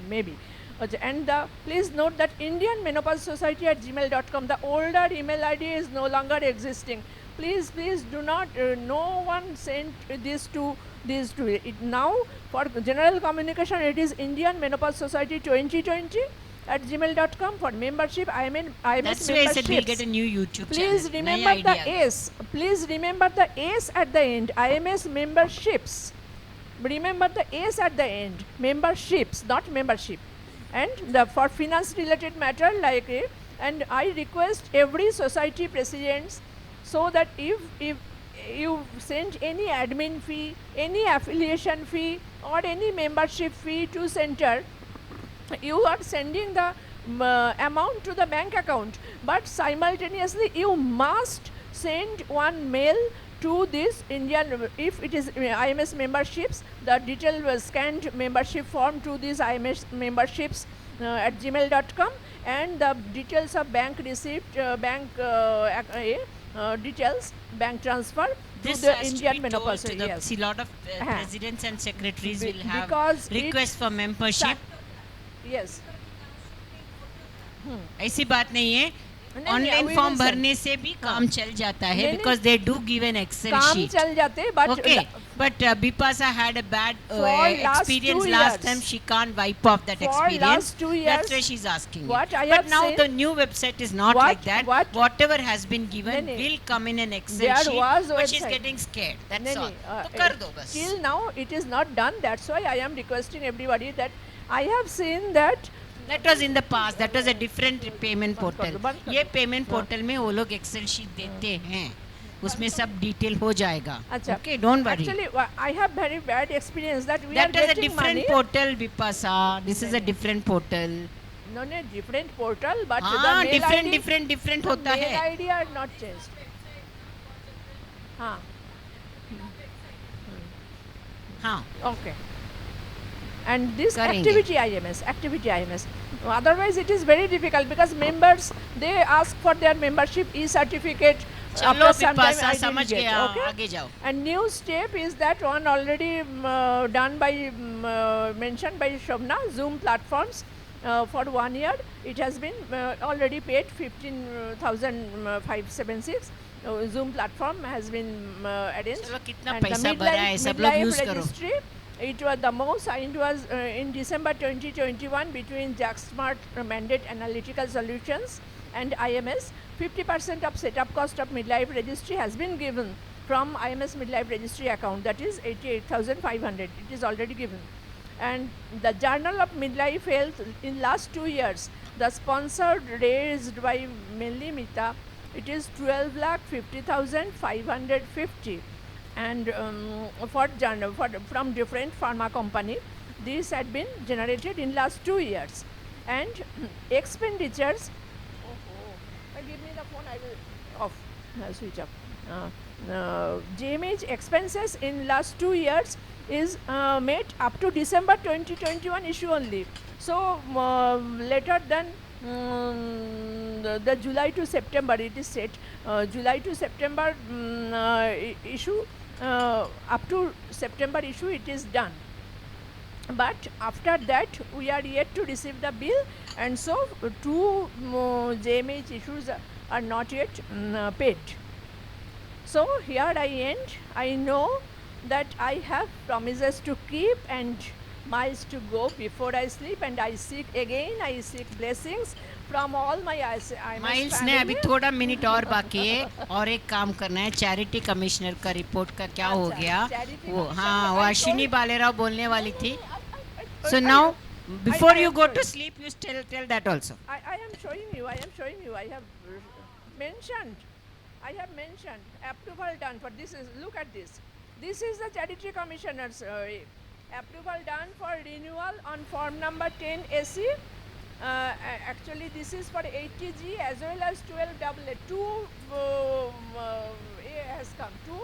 may be. Okay, and please note that Indian Menopause Society @gmail.com, the older email ID is no longer existing. Please do not, no one sent this to these two. It now for general communication it is Indian Menopause Society 2020 @gmail.com. For membership, IMS That's why I said we'll memberships. get a new YouTube Please channel. remember नया the idea. S. Please remember the S at the end. IMS memberships. Remember the S at the end. Memberships, not membership. And for finance related matter like and I request every society presidents so that if you send any admin fee, any affiliation fee or any membership fee to center, you are sending the amount to the bank account, but simultaneously you must send one mail to this Indian, if it is IMS memberships, the detailed scanned membership form to these IMS memberships at gmail.com, and the details of bank receipt, bank details, bank transfer This to the has Indian to be told menopause. to the, Yes. see, lot of Uh-huh. presidents and secretaries Be- will have because it request for membership. Yes. ऐसी बात नहीं है, नहीं, online we form will send. भरने से भी काम चल जाता है, नहीं, because they do give an Excel काम sheet. चल जाते, but Okay, but Bipasa had a bad For last experience 2 last years. time. She can't wipe off that For experience. last 2 years, That's why she's asking. what it. I But have now seen- the new website is not What- like that. what- Whatever has been given नहीं, नहीं. will come in an Excel There sheet. was But she's website. getting scared. That's नहीं, all. नहीं, तो कर दो बस. till now it is not done. That's why I am requesting everybody that I have seen that That was in the past. That was a different payment portal. बंद कर ये दो। पेमेंट पोर्टल में वो लोग एक्सेल शीट देते हैं, उसमें सब डिटेल हो जाएगा. अच्छा, Okay, don't worry. actually I have very bad experience that we That are is a getting different money. portal, Vipasa. This is a different portal. No, different portal, but the हाँ, mail different ID, different the होता mail है. ID are not changed. हाँ, हाँ. okay. And this करेंगे. activity IMS. Otherwise it is very difficult because members, they ask for their membership e-certificate. चलो After some time Vipasa, I didn't समझ get, गया. okay? आगे जाओ. And new step is that one already done by mentioned by Shobna, Zoom platforms for 1 year. It has been already paid 15,576. Zoom platform has been arranged. चलो कितना And the पैसा भरा है, सब लोग midlife use करो. registry, it was the most signed was in December 2021 between JackSmart Mandate Analytical Solutions and IMS. 50% of setup cost of midlife registry has been given from IMS midlife registry account, that is 88,500. It is already given. And the Journal of Midlife Health in last 2 years, the sponsored raised by mainly Mita, it is 12,50,550. And for journal from different pharma company, these had been generated in last 2 years. And expenditures, give me the phone, I will off, switch off. GMH expenses in last 2 years is made up to December 2021 issue only. So later than the July to September, it is set July to September issue, up to September issue it is done. But after that we are yet to receive the bill, and so 2 JMH issues are not yet paid. So here I end. I know that I have promises to keep and miles to go before I sleep, and I seek blessings from all my IMS miles ने अभी family. थोड़ा minute और बाकी है, और एक काम करना है. चैरिटी कमिश्नर का रिपोर्ट का क्या हो अच्छा, गया charity वो? commissioner, हाँ, वो I अश्विनी told- बालेराव बोलने वाली थी. So I- now I- before I you am go sorry. to sleep, you tell that also. I am showing you. I have mentioned. I have mentioned approval done for this. Look at this. This is the charity commissioner's approval done for renewal on form number 10 AC. Actually, this is for 80G as well as 12AA. Two has come. Two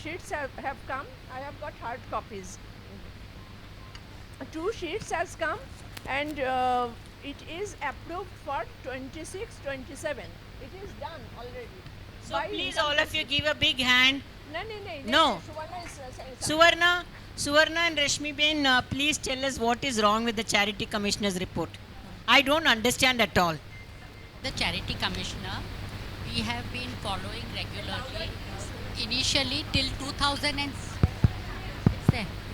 sheets have come. I have got hard copies. 2 sheets has come, and it is approved for 26-27. It is done already. So By please income all of tax. you give a big hand. No. No. Suvarna and Rashmi Ben, please tell us what is wrong with the charity commissioner's report. I don't understand at all. The charity commissioner, we have been following regularly. Initially till 2000 and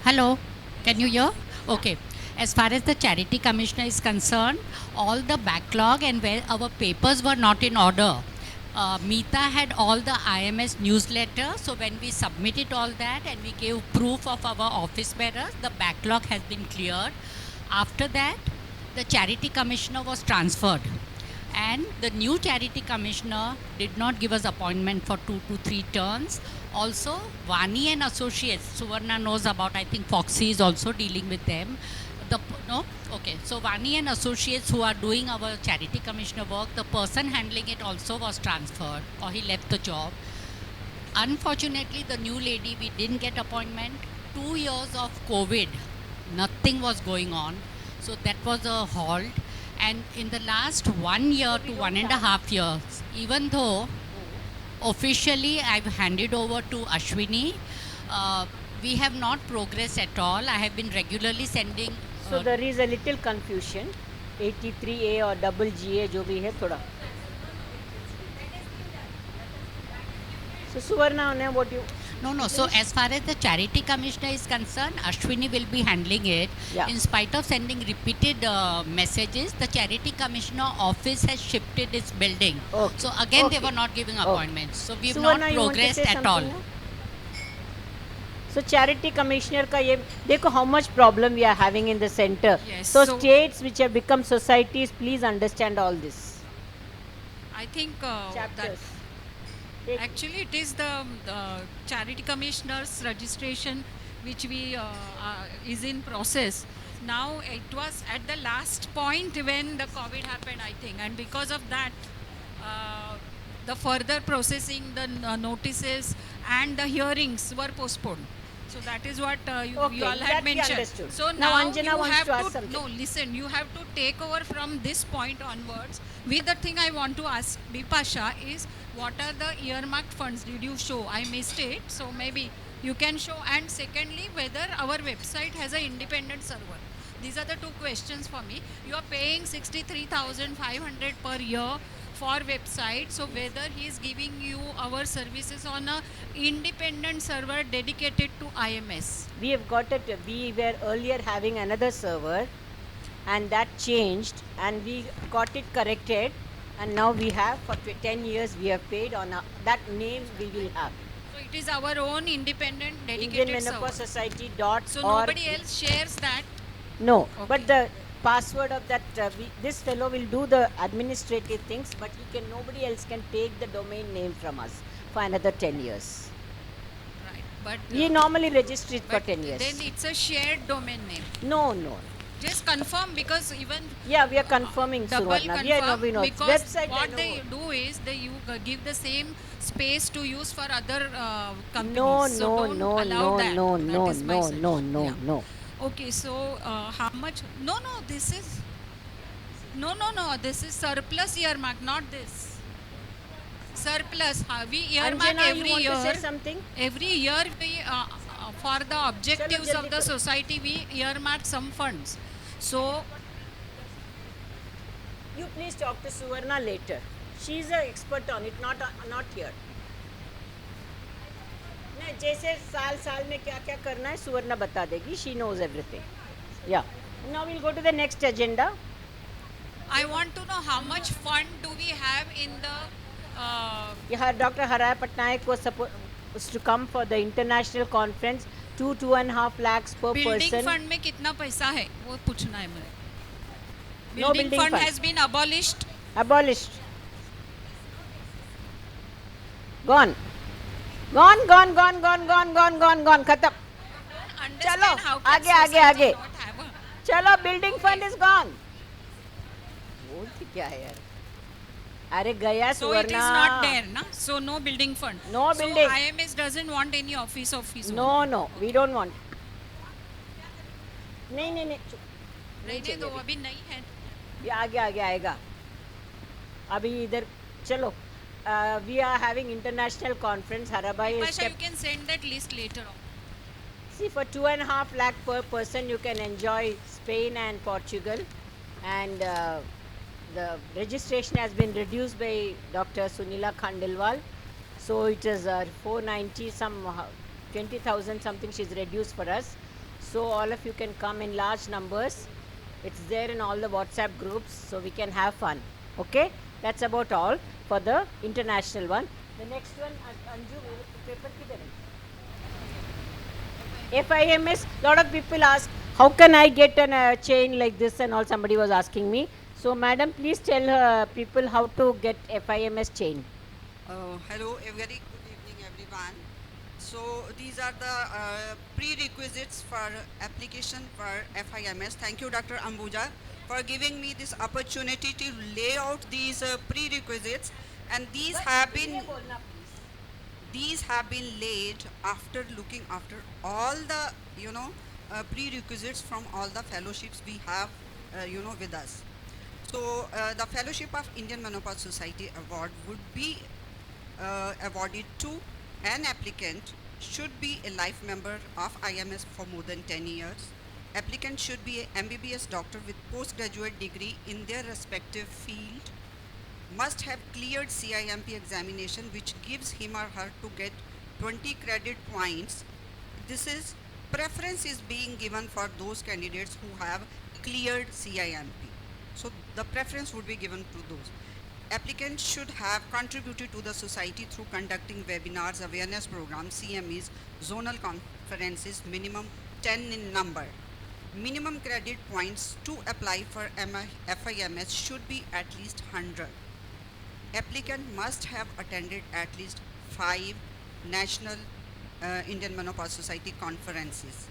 hello, can you hear? Okay. As far as the charity commissioner is concerned, all the backlog and where our papers were not in order. Mita had all the IMS newsletter, so when we submitted all that and we gave proof of our office bearers, the backlog has been cleared. After that, the charity commissioner was transferred, And the new charity commissioner did not give us appointment for 2 to 3 turns. Also, Vani and Associates, Suvarna knows about, I think Foxy is also dealing with them. No? Okay, so Vani and Associates who are doing our charity commissioner work, the person handling it also was transferred or he left the job. Unfortunately, the new lady, we didn't get appointment. 2 years of COVID, nothing was going on. So that was a halt. And in the last 1 year to 1.5 years, even though officially I've handed over to Ashwini, we have not progressed at all. I have been regularly sending. So there is a little confusion. 83A or double GA जो भी है थोड़ा. So Suvarna, what you? No. So as far as the charity commissioner is concerned, Ashwini will be handling it. Yeah. In spite of sending repeated messages, the charity commissioner office has shifted its building. Okay. So again, they Okay. were not giving Okay. appointments. So we've Suvarna, not you want to progressed say at all. something now? So charity commissioner का ये देखो how much problem we are having in the center. Yes, So so- states which have become societies, please understand all this. I think that Chapters. Take- actually it is the charity commissioners registration which we is in process. Now it was at the last point when the COVID happened, I think, and because of that, the further processing, the notices and the hearings were postponed. So that is what Okay, you all that had we mentioned. understood. So Now now Anjana you wants have to ask to something. no listen. You have to take over from this point onwards. With the thing I want to ask Bipasha is what are the earmarked funds? Did you show? I missed it. So maybe you can show. And secondly, whether our website has an independent server. These are the two questions for me. You are paying 63,500 per year for website. So whether he is giving you our services on a independent server dedicated to IMS. We have got it. We were earlier having another server, and that changed, and we got it corrected, and now we have for 10 years we have paid on that name we will have. So it is our own independent Indian dedicated Menopause server. Society dot So org. nobody else shares that. No, but Okay. the password of that this fellow will do the administrative things, but nobody else can take the domain name from us for another 10 years. Right. But We normally register it for but 10 years. then it's a shared domain name. No. Just confirm because even Yeah, we are confirming double Suvarna. We are confirm we know. because Website I what know. they do is they give the same space to use for other companies. No, so no, don't no, allow no, that. no, That no, is my no, suggestion. no, Yeah. no. Okay, so how much? No, this is no. This is surplus earmark, not this. Surplus. We earmark Anjana, you every want year. to say something? Every year we for the objectives jaldi of the karo. society we earmark some funds. So You please talk to Suvarna later. She is an expert on it, not here. नहीं जैसे साल में क्या करना है सुवर्णा बता देगी. She knows everything. Yeah. Now we'll go to the next agenda. I want to know how much fund do we have in the Yeah, Dr. Haraya Patnaik was to come for the international conference. 2.5 lakhs per building person. fund में कितना पैसा है वो पूछना है मुझे. No Building building fund fund. has been abolished. Abolished. Gone. Gone. Khatam. Understand चलो, how can आगे, society आगे. not have a चलो building fund is gone. बोलती क्या है यार? अरे गया So it is Suvarna. not there, na? So no building fund. No so building. IMS doesn't want any office of his own. No, we don't want. नहीं. रहने दो अभी नहीं है. ये आगे आएगा. अभी इधर चलो. We are having international conference. Harabai is Pasha, you kept. can send that list later on. See, for 2.5 lakh per person, you can enjoy Spain and Portugal, and the registration has been reduced by Dr. Sunila Khandelwal. So it is 490 20,000 something she's reduced for us. So all of you can come in large numbers. It's there in all the WhatsApp groups, so we can have fun. Okay, that's about all for the international one. The next one, Anju, paper kidhar hai? FIMS, lot of people ask how can I get a chain like this and all, somebody was asking me. So madam, please tell people how to get FIMS chain. Hello, a very good evening, everyone. So these are the prerequisites for application for FIMS. Thank you, Dr. Ambuja, for giving me this opportunity to lay out these prerequisites, and these have been laid after looking after all the prerequisites from all the fellowships we have with us. So the Fellowship of Indian Menopause Society Award would be awarded to an applicant should be a life member of IMS for more than 10 years. Applicant should be a MBBS doctor with postgraduate degree in their respective field, must have cleared CIMP examination which gives him or her to get 20 credit points. This is preference is being given for those candidates who have cleared CIMP. So the preference would be given to those. Applicants should have contributed to the society through conducting webinars, awareness programs, CMEs, zonal conferences, minimum 10 in number. Minimum credit points to apply for FIMS should be at least 100. Applicant must have attended at least 5 National Indian Menopause Society conferences.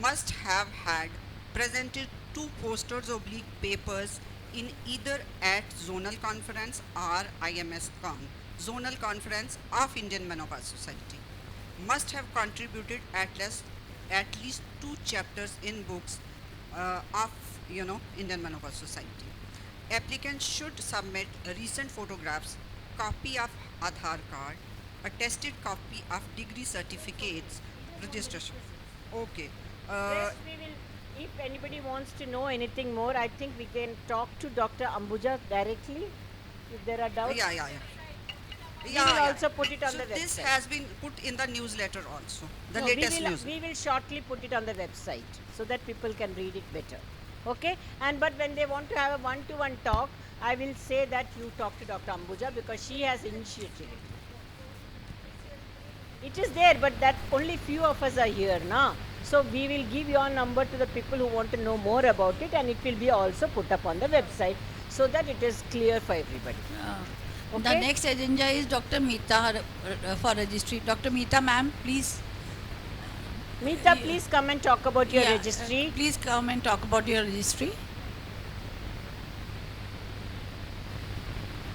Must have had presented 2 posters oblique papers in either at zonal conference or Imscom, zonal conference of Indian Menopause Society. Must have contributed at least 2 chapters in books of Indian Menopause Society. Applicants should submit recent photographs, copy of Aadhaar card, attested copy of degree certificates, registration. Okay. Yes, we will. If anybody wants to know anything more, I think we can talk to Dr. Ambuja directly if there are doubts. Yeah. We will also put it on so the website. This has been put in the newsletter also, the No, latest we will, news. we will shortly put it on the website so that people can read it better. Okay? And but when they want to have a one-to-one talk, I will say that you talk to Dr. Ambuja because she has initiated it. It is there, but that only few of us are here now. So we will give your number to the people who want to know more about it, and it will be also put up on the website so that it is clear for everybody. The Okay? next agenda is Dr. Meeta for registry. Dr. Meeta, ma'am, please. Meeta, please come and talk about your registry. Please come and talk about your registry.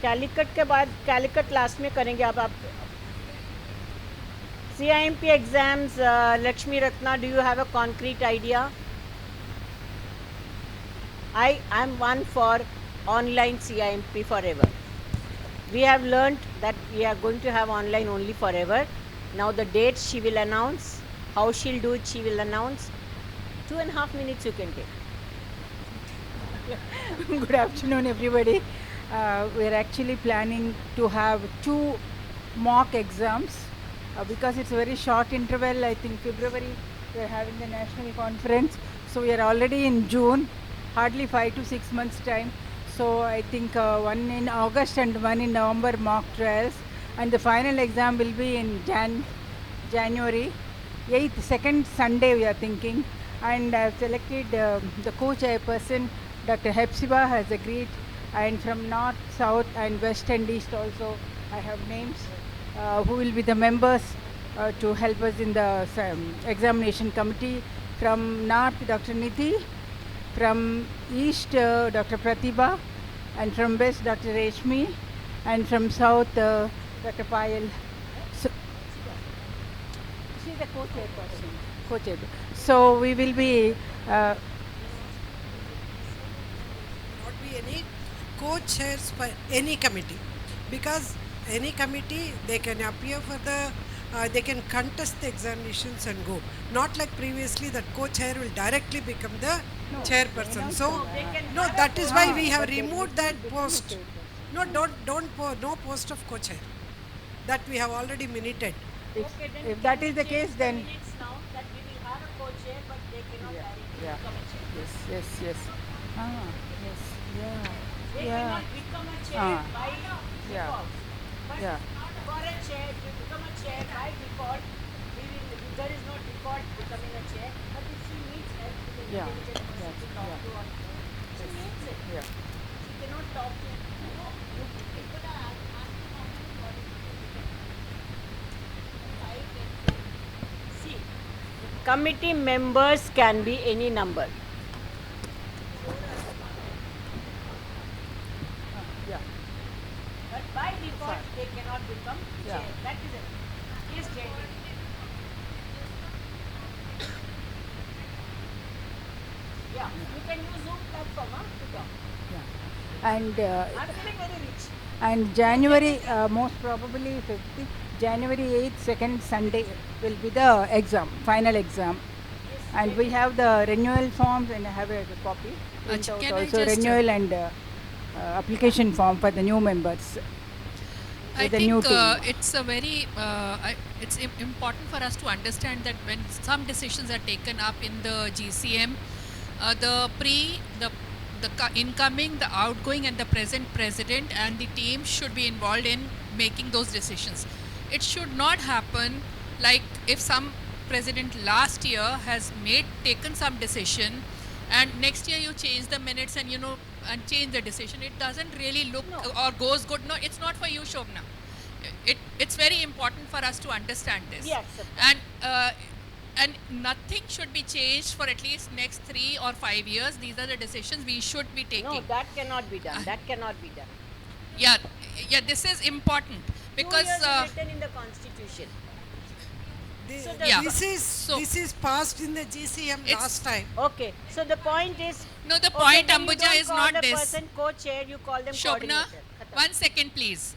Calicut के बाद Calicut last में करेंगे अब आप CIMP exams, Lakshmi Ratna, do you have a concrete idea? I am one for online CIMP forever. We have learnt that we are going to have online only forever. Now the date she will announce, how she'll do it she will announce. 2.5 minutes you can take. Good afternoon, everybody. We're actually planning to have 2 mock exams because it's a very short interval. I think February we're having the national conference, so we are already in June, hardly 5 to 6 months time. So I think one in August and one in November mock trials, and the final exam will be in January 8th, second Sunday we are thinking. And I have selected the co-chairperson, Dr. Hepzibah has agreed, and from north, south and west and east also I have names who will be the members to help us in the examination committee. From north, Dr. Nidhi, from east, Dr. Pratibha, and from west, Dr. Reshmi, and from south, Dr. Payal. So, she is the co-chairperson. So we will be not be any co-chairs for any committee, because any committee they can appear for the they can contest the examinations and go, not like previously that co-chair will directly become the chairperson. So no, that is why we have removed that post. No, no post of co-chair, that we have already minuted. If that is the case, then Now that we will have a co-chair, but they cannot directly yeah. become a chair. Yes. Yes. Yeah. They Yeah. cannot become a chair Ah. by Yeah. default. But Yeah. for a chair, to become a chair by default, we will there is no default becoming a chair, but if she needs help with an Yeah, intelligent person yes, to talk yeah. to or she needs it. Yeah. She cannot talk to people are asking how many bodies see, committee members can be any number. Yeah. But by default, they cannot become Yeah. chair. That is it. Yes, chair. Yeah, you can use Zoom platform to talk. And I'm feeling very rich. and January, most probably 5th, January 8th, second Sunday will be the exam, final exam. And we have the renewal forms, and I have a copy. Print out can I also just, renewal and application form for the new members. I with the new think team. it's a very important for us to understand that when some decisions are taken up in the GCM, the incoming, the outgoing, and the present president and the team should be involved in making those decisions. It should not happen like if some president last year has taken some decision, and next year you change the minutes and and change the decision. It doesn't really look or goes good. No, it's not for you, Shobna. It's very important for us to understand this. We accept And nothing should be changed for at least next 3 or 5 years. These are the decisions we should be taking. No, that cannot be done. That cannot be done. Yeah, this is important because 2 years is written in the constitution. So the Yeah. This is passed in the GCM last time. Okay, so the point is. No, the okay, point, then you Ambuja, don't is call not the this. person co-chair, you call them Shobna, coordinator. 1 second please.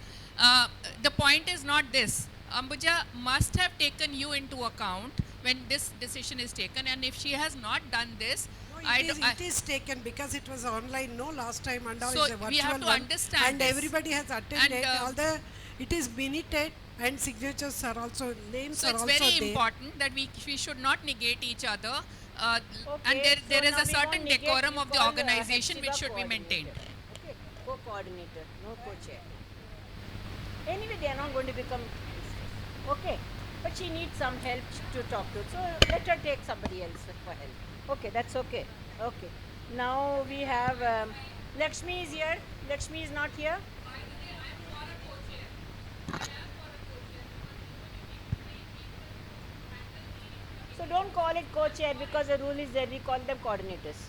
The point is not this. Ambuja must have taken you into account when this decision is taken, and if she has not done this, It is taken because it was online last time, and now So it's a virtual we have to one, understand and this. everybody has attended. And, It is minuted and signatures are also names so are it's also very there. important that we should not negate each other, Okay, and there so is now a we certain won't negate, decorum we of the call, organization which Hepzibah should be maintained. coordinator. Okay, co-coordinator, no co-chair. Anyway, they are not going to become. Okay, but she needs some help to talk to. So let her take somebody else for help. Okay, that's okay. Okay. Now we have Lakshmi is here. Lakshmi is not here. So don't call it co-chair because the rule is that we call them coordinators.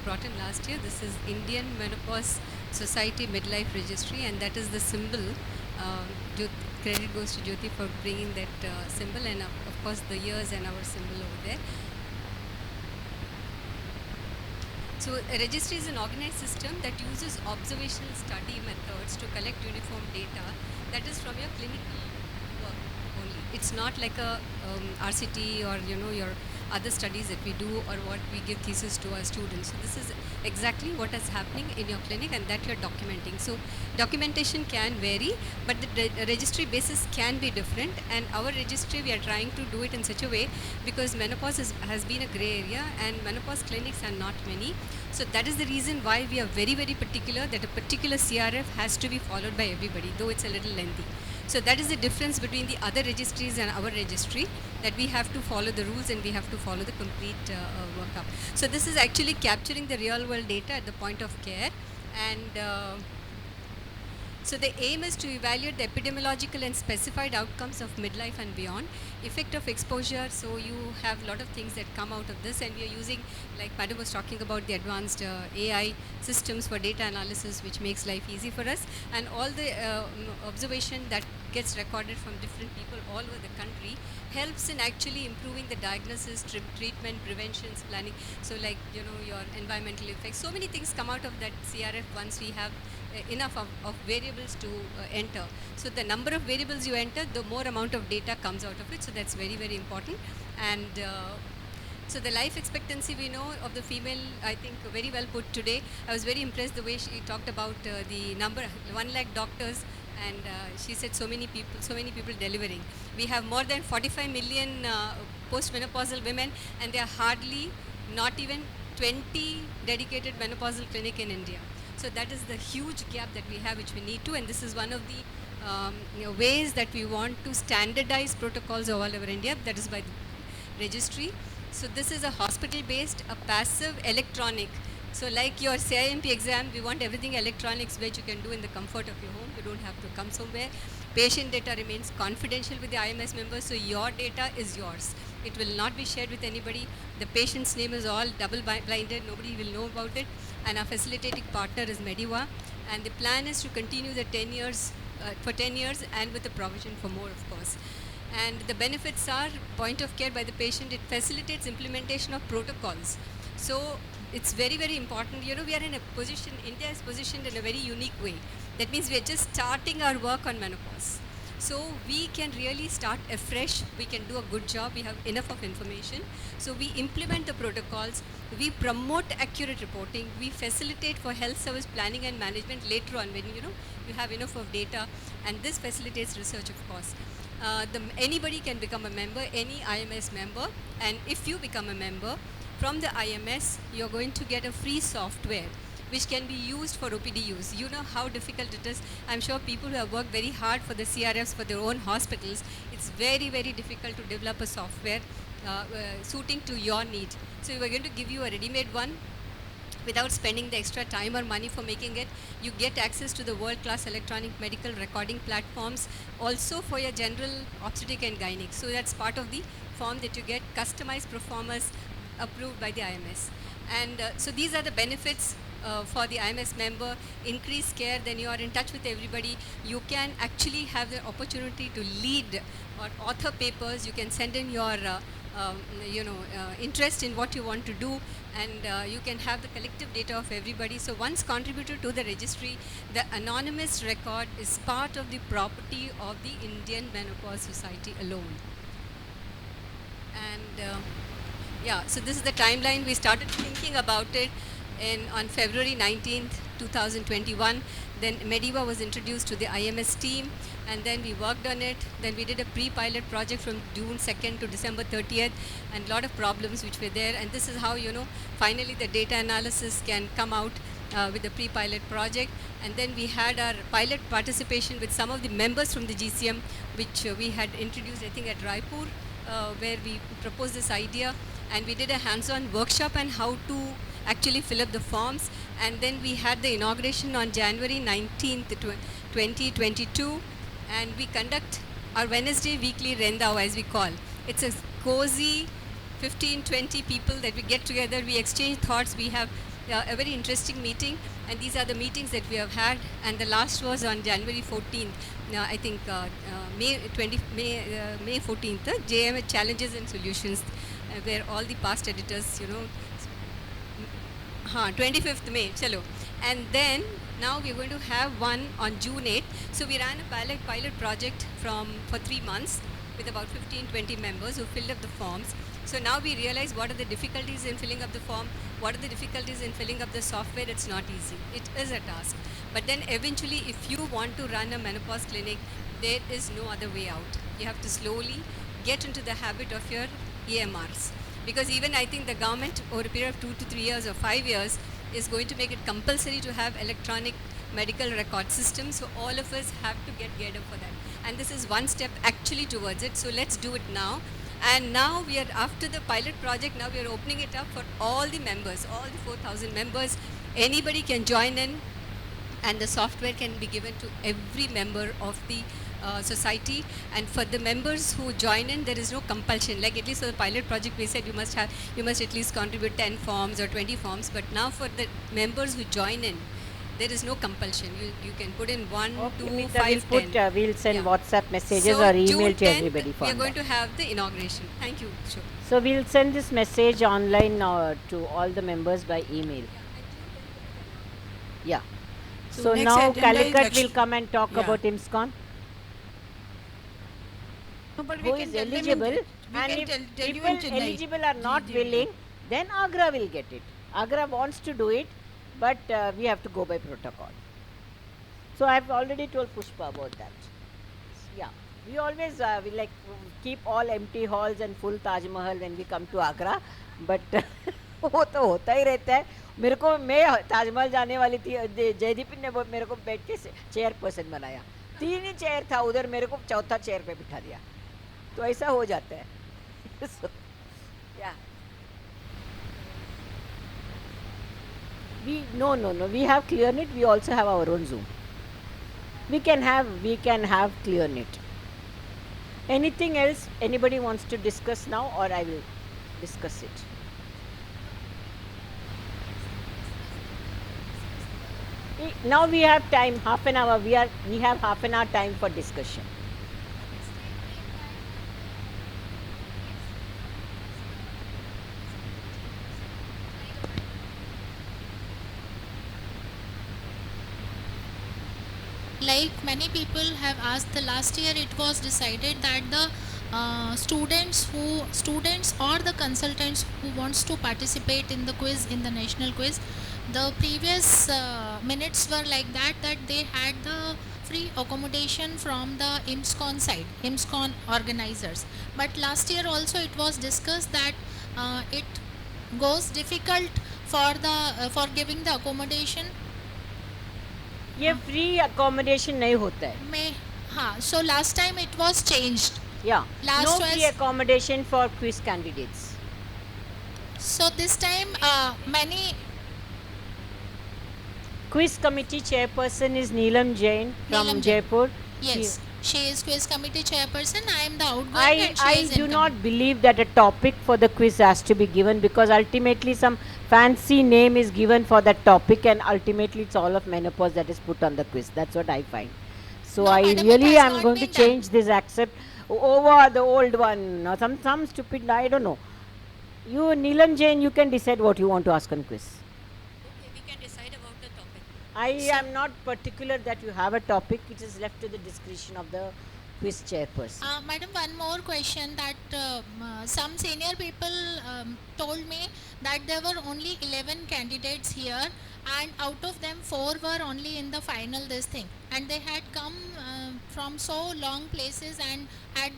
Brought in last year. This is Indian Menopause Society Midlife Registry, and that is the symbol. Credit goes to Jyoti for bringing that symbol, and of course the years and our symbol over there. So a registry is an organized system that uses observational study methods to collect uniform data that is from your clinical work only. It's not like a RCT or your other studies that we do or what we give thesis to our students. So this is exactly what is happening in your clinic and that you're documenting. So documentation can vary, but the registry basis can be different, and our registry we are trying to do it in such a way because menopause has been a gray area and menopause clinics are not many. So that is the reason why we are very, very particular that a particular CRF has to be followed by everybody, though it's a little lengthy. So that is the difference between the other registries and our registry, that we have to follow the rules and we have to follow the complete workup. So this is actually capturing the real world data at the point of care, and so the aim is to evaluate the epidemiological and specified outcomes of midlife and beyond, effect of exposure. So you have a lot of things that come out of this, and we are using, like Madam was talking about, the advanced AI systems for data analysis, which makes life easy for us, and all the observation that gets recorded from different people all over the country helps in actually improving the diagnosis, treatment, preventions, planning. So like, your environmental effects, so many things come out of that CRF once we have enough of variables to enter. So the number of variables you enter, the more amount of data comes out of it. So that's very, very important. And so the life expectancy we know of the female, I think very well put today. I was very impressed the way she talked about the number, 1 lakh doctors, and she said so many people delivering. We have more than 45 million postmenopausal women, and there are hardly not even 20 dedicated menopausal clinic in India. So that is the huge gap that we have, which we need to, and this is one of the ways that we want to standardize protocols all over India. That is by registry. So this is a hospital-based, a passive electronic. So like your CIMP exam, we want everything electronics which you can do in the comfort of your home. You don't have to come somewhere. Patient data remains confidential with the IMS members, so your data is yours. It will not be shared with anybody. The patient's name is all double-blinded. Nobody will know about it. And our facilitating partner is Mediva. And the plan is to continue the 10 years, for 10 years and with the provision for more, of course. And the benefits are point of care by the patient. It facilitates implementation of protocols. So it's very, very important. You know, we are in a position, India is positioned in a very unique way. That means we are just starting our work on menopause. So we can really start afresh. We can do a good job. We have enough of information. So we implement the protocols. We promote accurate reporting. We facilitate for health service planning and management later on when you have enough of data. And this facilitates research, of course. Anybody can become a member, any IMS member. And if you become a member, from the IMS, you're going to get a free software which can be used for OPD use. You know how difficult it is. I'm sure people who have worked very hard for the CRFs for their own hospitals, it's very, very difficult to develop a software suiting to your need. So we're going to give you a ready-made one without spending the extra time or money for making it. You get access to the world-class electronic medical recording platforms, also for your general obstetric and gynec. So that's part of the form that you get, customized performers approved by the IMS. And so these are the benefits for the IMS member. Increased care, then you are in touch with everybody. You can actually have the opportunity to lead or author papers. You can send in your interest in what you want to do, and you can have the collective data of everybody. So once contributed to the registry, the anonymous record is part of the property of the Indian Menopause Society alone. And yeah, so this is the timeline. We started thinking about it on February 19th, 2021. Then Mediva was introduced to the IMS team, and then we worked on it. Then we did a pre-pilot project from June 2nd to December 30th, and a lot of problems which were there. And this is how, finally the data analysis can come out with the pre-pilot project. And then we had our pilot participation with some of the members from the GCM, which we had introduced, I think, at Raipur, where we proposed this idea. And we did a hands-on workshop on how to actually fill up the forms. And then we had the inauguration on January 19th, 2022. And we conduct our Wednesday weekly Rendao, as we call. It's a cozy 15-20 people that we get together. We exchange thoughts. We have a very interesting meeting. And these are the meetings that we have had. And the last was on January 14th. I think May 14th, JMH Challenges and Solutions, where all the past editors, 25th May, chalo. And then now we're going to have one on June 8th. So we ran a pilot project for 3 months with about 15-20 members who filled up the forms. So now we realize what are the difficulties in filling up the form, what are the difficulties in filling up the software. It's not easy. It is a task. But then eventually, if you want to run a menopause clinic, there is no other way out. You have to slowly get into the habit of your EMRs. Because even I think the government over a period of 2 to 3 years or 5 years is going to make it compulsory to have electronic medical record systems. So all of us have to get geared up for that. And this is one step actually towards it. So let's do it now. And now we are, after the pilot project, now we are opening it up for all the members, all the 4,000 members. Anybody can join in, and the software can be given to every member of the society. And for the members who join in, there is no compulsion. Like at least for the pilot project, we said you must at least contribute 10 forms or 20 forms. But now for the members who join in, there is no compulsion. You can put in 1, 2, 5, 10. We'll send WhatsApp messages or email to everybody for we are going to have the inauguration. Thank you. Sure. So we'll send this message online to all the members by email. Yeah. So now Calicut will come and talk about Imscom. No, but Who is eligible, and if people eligible are not willing, then Agra will get it. Agra wants to do it, but we have to go by protocol. So I have already told Pushpa about that. Yeah, we always we like keep all empty halls and full Taj Mahal when we come to Agra, but वो तो होता ही रहता है. मेरे को मैं ताजमहल जाने वाली थी, जयदीप ने मेरे को बैठ के चेयर पर्सन बनाया. 3 ही चेयर था उधर, मेरे को चौथा चेयर पे बिठा दिया. तो ऐसा हो जाता है. Yeah. No. We have ClearNet. We also have our own Zoom. We can have ClearNet. Anything else anybody wants to discuss now, or I will discuss it? Now we have time, half an hour. We have half an hour time for discussion. Like many people have asked, the last year it was decided that the students or the consultants who wants to participate in the quiz, in the national quiz, the previous minutes were like that they had the free accommodation from the Imscom side, Imscom organizers. But last year also it was discussed that it goes difficult for the for giving the accommodation. ये free accommodation नहीं होता है. में हाँ, so last time it was changed. Yeah. Last No was free accommodation for quiz candidates. so this time many Quiz committee chairperson is Neelam Jain from Neelam Jain. Jaipur. yes, she is quiz committee chairperson. I am the outgoing and she I is do incoming. not believe that a topic for the quiz has to be given, because ultimately some fancy name is given for that topic, and ultimately it's all of menopause that is put on the quiz. That's what I find. So No, I madam, it really has am not going to been done. change this accept over the old one. Or some stupid, I don't know. You, Neelam Jain, you can decide what you want to ask on quiz. Okay, we can decide about the topic. I am not particular that you have a topic. It is left to the discretion of the quiz chairperson. Madam, one more question that some senior people told me that there were only 11 candidates here, and out of them 4 were only in the final this thing, and they had come from so long places and had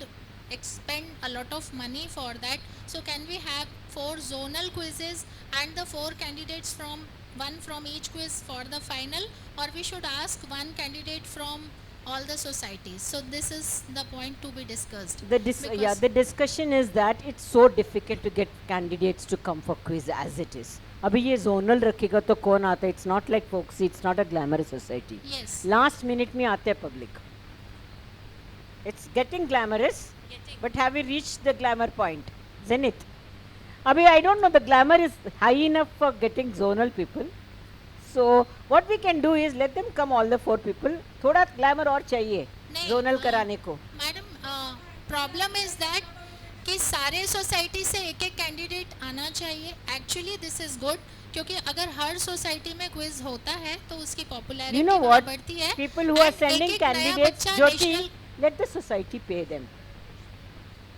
expend a lot of money for that. So can we have 4 zonal quizzes and the 4 candidates from one from each quiz for the final, or we should ask one candidate from all the societies? So this is the point to be discussed. The Because- the discussion is that it's so difficult to get candidates to come for quiz as it is. अभी ये zonal रखेगा तो कौन आता है? It's not like folksy. It's not a glamorous society. Yes. Last minute में आते हैं public. It's getting glamorous, but have we reached the glamour point? Zenith. अभी I don't know, the glamour is high enough for getting zonal people. So what we can do is let them come, all the 4 people. थोड़ा glamour और चाहिए zonal कराने को. Madam problem is that कि सारे society से एक एक कैंडिडेट आना चाहिए. एक्चुअली दिस इज गुड, क्योंकि अगर हर सोसाइटी में क्विज होता है तो उसकी पॉपुलैरिटी You know what? बढ़ती है. People who are And sending एक-एक नया candidates, बच्चा Jyoti, national- let the society pay them.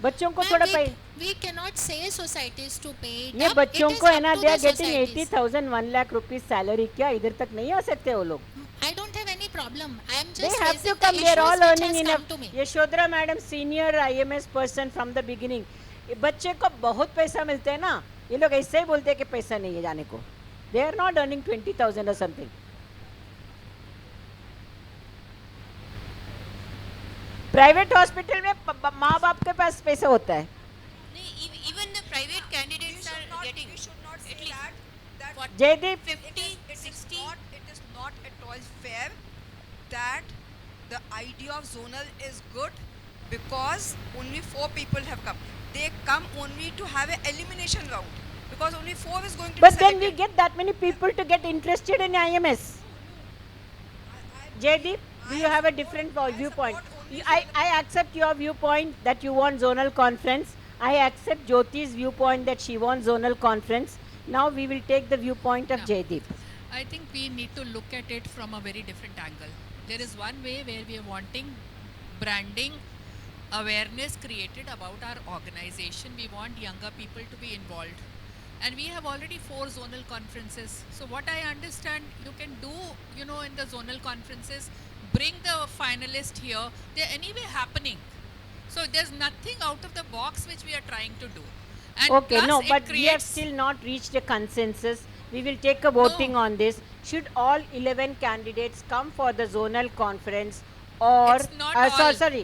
बच्चों को Ma'am, थोड़ा we cannot say societies to pay it ये up. बच्चों It is को है up ना, to they are the getting societies. 80,000 1 lakh rupees salary. क्या इधर तक नहीं आ सकते वो लोग? I don't have any problem. I am They just have raising to come. the They are all issues which earning has enough. come to me. Yashodhara madam senior IMS person from the beginning. ये बच्चे को बहुत पैसा मिलते हैं ना, ये लोग ऐसे ही बोलते हैं कि पैसा नहीं है जाने को. They are not earning 20,000 or something. Private hospital में माँ बाप के पास पैसा होता है. Even the private candidates are getting. We should not say that Jaideep, 50, it 60. is not at all fair that the idea of zonal is good because only 4 people have come. They come only to have an elimination round because only 4 is going to but be then we selected. get that many people to get interested in IMS. Jaydeep, do you have a different viewpoint? I accept your viewpoint that you want zonal conference. I accept Jyoti's viewpoint that she wants zonal conference. Now we will take the viewpoint of Jaydeep. I think we need to look at it from a very different angle. There is one way where we are wanting branding, awareness created about our organization. We want younger people to be involved. And we have already 4 zonal conferences. So what I understand you can do, in the zonal conferences, bring the finalist here. They're anyway happening. So there's nothing out of the box which we are trying to do. And Okay, plus no, it but we have creates- still not reached a consensus. We will take a voting No. on this. Should all 11 candidates come for the zonal conference, or It's not all. sorry,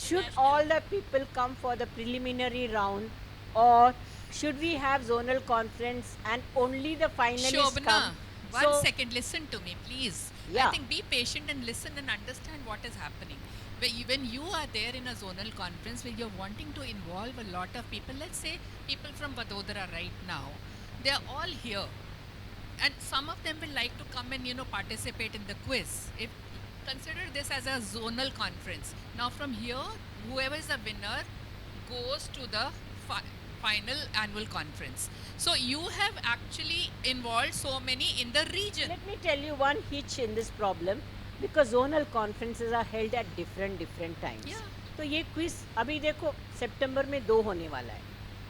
should all the people come for the preliminary round, or should we have zonal conference and only the finalists Shobna, come? one second, listen to me, please. Yeah. I think be patient and listen and understand what is happening. When you are there in a zonal conference where you're wanting to involve a lot of people, let's say people from Vadodara right now, they're all here. And some of them will like to come and, participate in the quiz. If consider this as a zonal conference. Now from here, whoever is the winner goes to the final annual conference. So you have actually involved so many in the region. Let me tell you one hitch in this problem, because zonal conferences are held at different times. Yeah. तो ये quiz अभी देखो सितंबर में 2 होने वाला है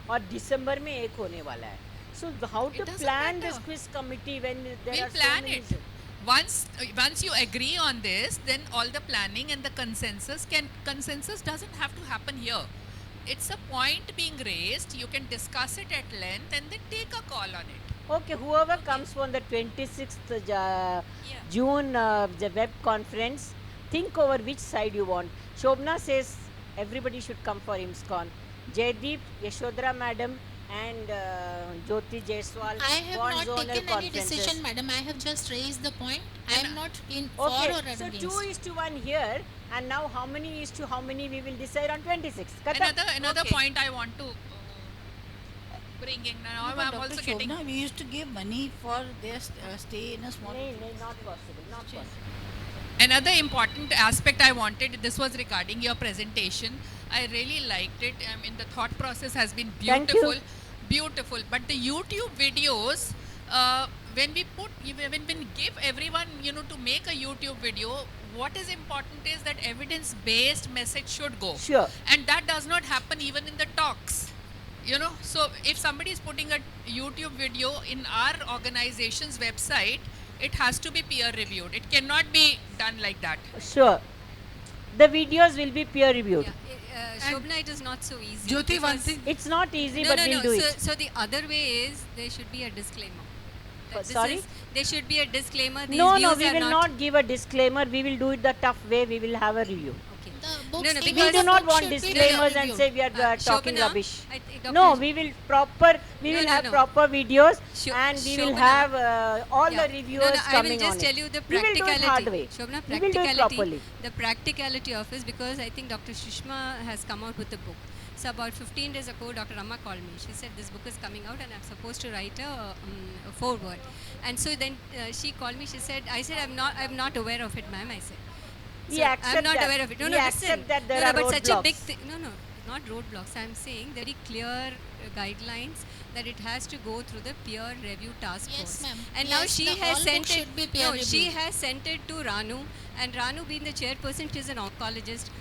और दिसंबर में 1 होने वाला है. So how to plan this quiz committee when there We'll are so plan many? it. Once you agree on this, then all the planning and the consensus doesn't have to happen here. It's a point being raised. You can discuss it at length and then take a call on it. Okay, whoever comes on the 26th June, the web conference, think over which side you want. Shobna says everybody should come for Imscom. Jaideep, Yashodhara madam and Jyoti Jaiswal I have want not zonal taken any conferences. decision, madam. I have just raised the point. I am not in for Okay, or so against. 2:1 here, and now how many we will decide on 26th. Khatam. Another Okay. point I want to bring in now. No, but I'm Dr. also getting. Shobna, we used to give money for their stay in a small. Not possible. Not possible. Another important aspect I wanted, this was regarding your presentation. I really liked it. I mean, the thought process has been Thank you. beautiful. Beautiful. But the YouTube videos, when we give everyone, to make a YouTube video, what is important is that evidence-based message should go. Sure. And that does not happen even in the talks. So if somebody is putting a YouTube video in our organization's website, it has to be peer reviewed. It cannot be done like that. Sure. The videos will be peer reviewed. Shobna, it is not so easy. Jyoti, one because- thing. It's not easy, No, but no, we'll no. do So, it. so the other way is there should be a disclaimer. This Sorry? there should be a disclaimer. These No, views we are will not give a disclaimer. We will do it the tough way. We will have a review. The No, books, no, even We because do the not book want should be disclaimers and reviewed. say we are talking Shobana, rubbish. Dr. No, Shish- we will have no. proper videos Sho- and we will Shobana. have all Yeah. the reviewers I will coming just on tell it. you the We will do it practicality. hard way. Shobana, We will do it properly. the practicality of it, because I think Dr. Shishma has come out with a book. So about 15 days ago, Dr. Rama called me. She said this book is coming out and I'm supposed to write a foreword. And so then she called me. She said, I said I'm not aware of it, ma'am. I said. We So accept I'm not that. aware of it. No, We no, accept listen. that there no, are no, but such a big roadblocks. thing. No, not roadblocks. I'm saying very clear guidelines that it has to go through the peer review task Yes, force. ma'am. And Yes, now she the has all sent books it. should be peer No, she reviewed. has sent it to Ranu, and Ranu, being the chairperson, she is an oncologist.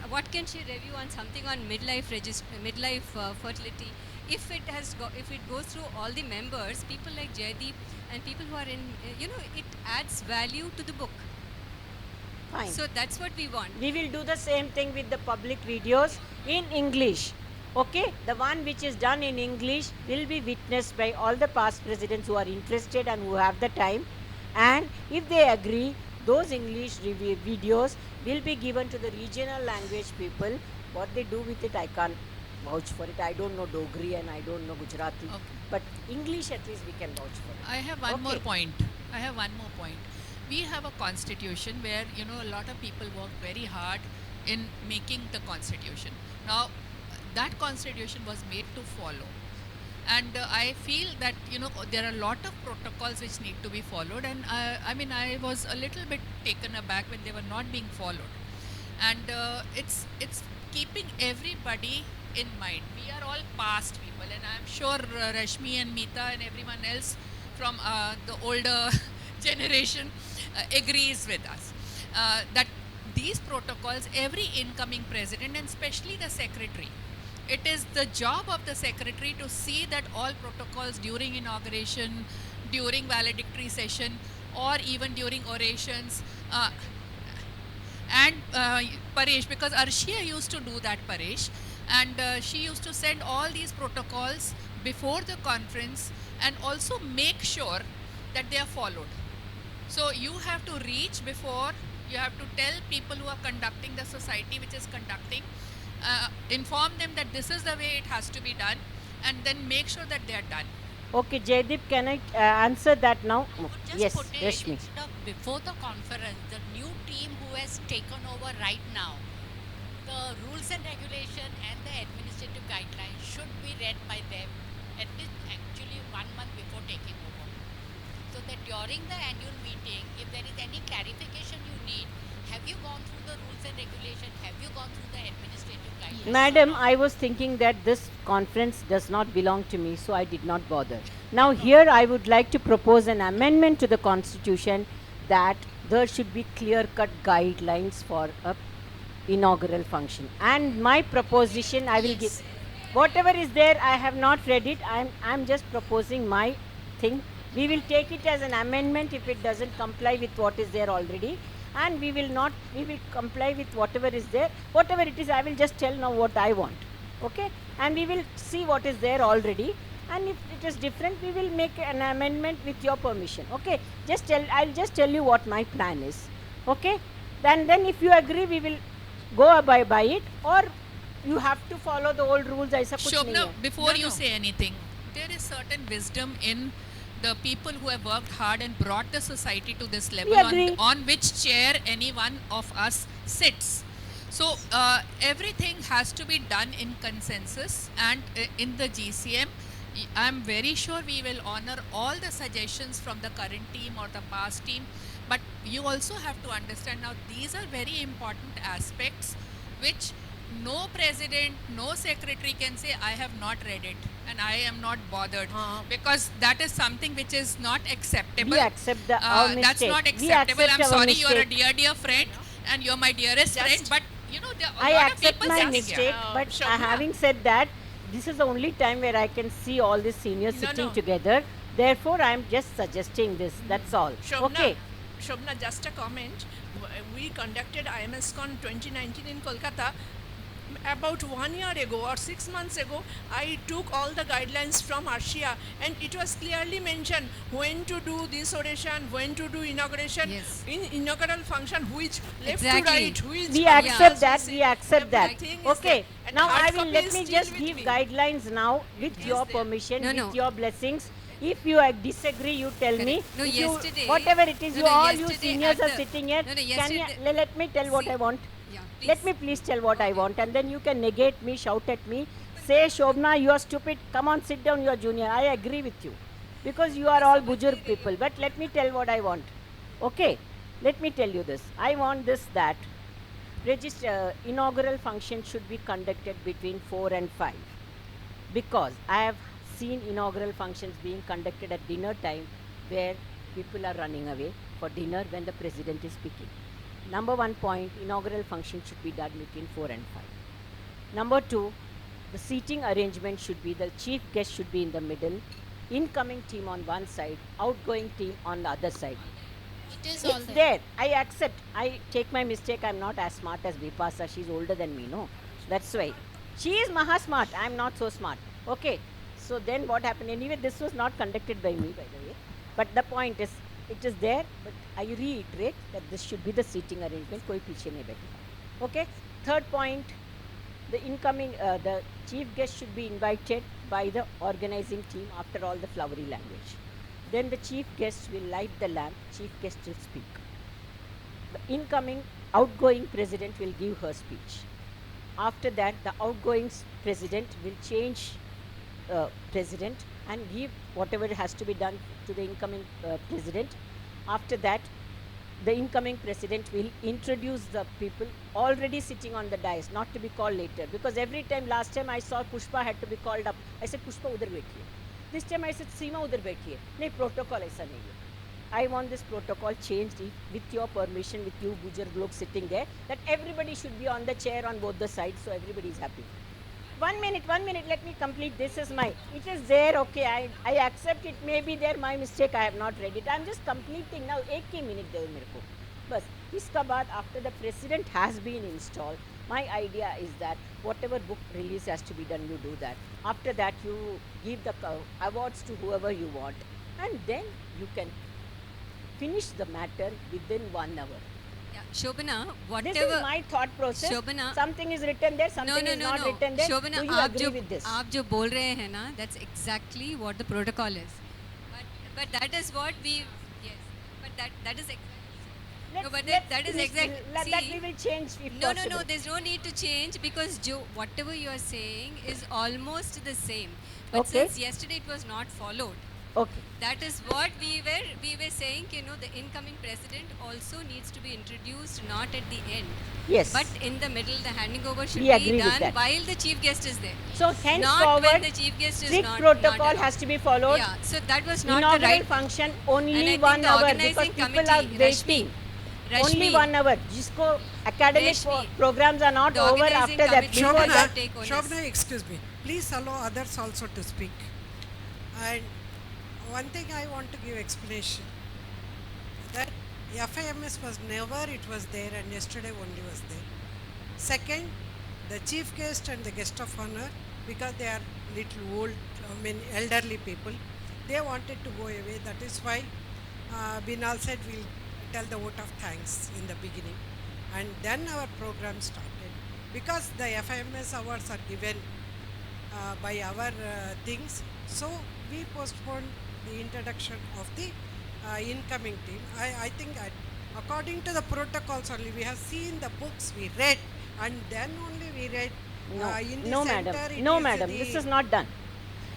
What can she review on something on midlife fertility? If it goes through all the members, people like Jaideep and people who are in, it adds value to the book. Fine. So that's what we want. We will do the same thing with the public videos in English. Okay, the one which is done in English will be witnessed by all the past presidents who are interested and who have the time. And if they agree, those English videos will be given to the regional language people. What they do with it, I can't vouch for it. I don't know Dogri and I don't know Gujarati. Okay. But English at least we can vouch for it. I have one more Okay. point. We have a constitution where, a lot of people work very hard in making the constitution. Now, that constitution was made to follow. And I feel that, there are a lot of protocols which need to be followed. And I was a little bit taken aback when they were not being followed. And it's keeping everybody in mind. We are all past people. And I'm sure Rashmi and Meeta and everyone else from the older generation agrees with us that these protocols, every incoming president and especially the secretary, it is the job of the secretary to see that all protocols during inauguration, during valedictory session, or even during orations, and Paresh, because Arshia used to do that, Paresh, and she used to send all these protocols before the conference and also make sure that they are followed. So you have to reach before, you have to tell people who are conducting the society which is conducting, inform them that this is the way it has to be done, and then make sure that they are done. Okay, Jaydeep, can I answer that now? Just Yes, put it Rashmi. instead of before the conference, the new team who has taken over right now, the rules and regulation and the administrative guidelines should be read by them at least actually 1 month before taking over. So that during the annual meeting, if there is any clarification you need, have you gone through the rules and regulation? Have you gone through the administrative guidelines? Madam, I was thinking that this conference does not belong to me, so I did not bother. Now, here I would like to propose an amendment to the constitution that there should be clear-cut guidelines for a inaugural function. And my proposition, I will give. Whatever is there, I have not read it. I'm just proposing my thing. We will take it as an amendment if it doesn't comply with what is there already. And we will comply with whatever is there. Whatever it is, I will just tell now what I want. Okay? And we will see what is there already. And if it is different, we will make an amendment with your permission. Okay? I'll just tell you what my plan is. Okay? Then if you agree, we will go by it, or you have to follow the old rules. ऐसा कुछ नहीं Shobna, है. before you say anything, there is certain wisdom in the people who have worked hard and brought the society to this level on which chair any one of us sits. So everything has to be done in consensus, and in the GCM, I am very sure we will honor all the suggestions from the current team or the past team. But you also have to understand now, these are very important aspects which no president, no secretary can say, I have not read it and I am not bothered, because that is something which is not acceptable. We accept our mistake. That's not acceptable. I'm sorry, you are a dear friend and you're my dearest friend, but you know, there are a I lot of accept people my just- mistake, but having said that, this is the only time where I can see all the seniors sitting together. Therefore, I am just suggesting this. That's all. Shobna, Okay. Shobna, just a comment. We conducted IMSCon 2019 in Kolkata. About 1 year ago or 6 months ago, I took all the guidelines from Arshia, and it was clearly mentioned when to do this oration, when to do inauguration, in inaugural function, which left to right, which We accept that. We accept that. everything is Okay. there. And Now hard I will copy let is me still just with give me. guidelines now with your permission, No, with no. your blessings. If you disagree, you tell me. No, If you- yesterday- whatever it is, no, you no, all you yesterday seniors at are the- sitting here. no, no, Can yesterday- you let me tell what I want? Let me please tell what I want, and then you can negate me, shout at me, say, Shobna, you are stupid, come on, sit down, you are junior. I agree with you, because you are all Bujurg people. But let me tell what I want. Okay, let me tell you this. I want this, that inaugural function should be conducted between 4 and 5, because I have seen inaugural functions being conducted at dinner time where people are running away for dinner when the president is speaking. Number one point, inaugural function should be done between 4 and 5. Number two, the seating arrangement should be, the chief guest should be in the middle, incoming team on one side, outgoing team on the other side. It is It's all there. I accept. I take my mistake. I'm not as smart as Vipasa. She's older than me, no? That's why. She is maha smart. I'm not so smart. Okay. So then what happened? Anyway, this was not conducted by me, by the way. But the point is, it is there. But I reiterate that this should be the seating arrangement. Koi piche nahi baitha. Okay. Third point, the chief guest should be invited by the organizing team after all the flowery language. Then the chief guest will light the lamp. Chief guest will speak. The outgoing president will give her speech. After that, the outgoing president will change president and give whatever has to be done to the incoming president. After that, the incoming president will introduce the people already sitting on the dais, not to be called later. Because every time, last time I saw Pushpa had to be called up. I said, Pushpa, udhar baithiye. This time I said, Seema, udhar baithiye. Nahi, protocol aisa nahi hai. I want this protocol changed with your permission, with you Bujurg log sitting there, that everybody should be on the chair on both the sides, so everybody is happy. 1 minute, let me complete. This is it is there, okay, I accept it. May be there, my mistake, I have not read it. I am just completing now. 1 minute do mere ko. Bas, iska baad, after the president has been installed, my idea is that whatever book release has to be done, you do that. After that, you give the awards to whoever you want, and then you can finish the matter within 1 hour. Yeah, Shobana, This whatever. is my thought process. Shobana, Something is written there, something is not written there. Shobana, Do you आप agree जो with this? आप जो बोल रहे हैं ना, that's exactly what the protocol is. But that is what we, yes. But that is no, but that is exactly. That we will change if No, possible. there's no need to change because whatever you are saying is almost the same. But Okay. since yesterday it was not followed, Okay. that is what we were saying. The incoming president also needs to be introduced not at the end. Yes. But in the middle, the handing over should We be agree with done that. while the chief guest is there. So not henceforward, when the chief guest is strict not protocol allowed. has to be followed. Yeah. So that was not the Inaugural right function And I only think 1 the hour organizing because people committee, are waiting. Only 1 hour. जिसको academic Rashmi, programs are not the over organizing after that. committee Before has that, to take onus. Shobna, excuse me. Please allow others also to speak. And one thing I want to give explanation that FIMS was never, it was there, and yesterday only was there. Second, the chief guest and the guest of honor, because they are little old, elderly people, they wanted to go away. That is why Binal said we'll tell the vote of thanks in the beginning, and then our program started. Because the FIMS awards are given by our things, so we postponed the introduction of the incoming team. I think according to the protocols only, we have seen the books, we read, and then only we read in the no, center. madam. it No, is madam. the- This is not done.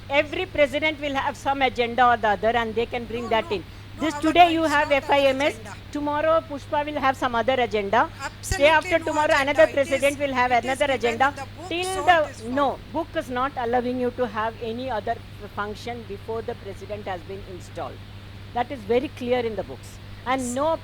Every president will have some agenda or the other, and they can bring that in. This our today you it's have not our FIMS. agenda. Tomorrow Pushpa will have some other agenda. Absolutely Day after no tomorrow agenda. another It president is- will have it is another given agenda. in the book, Till so the it is no book is not allowing you to have any other function before the president has been installed. That is very clear in the books. And no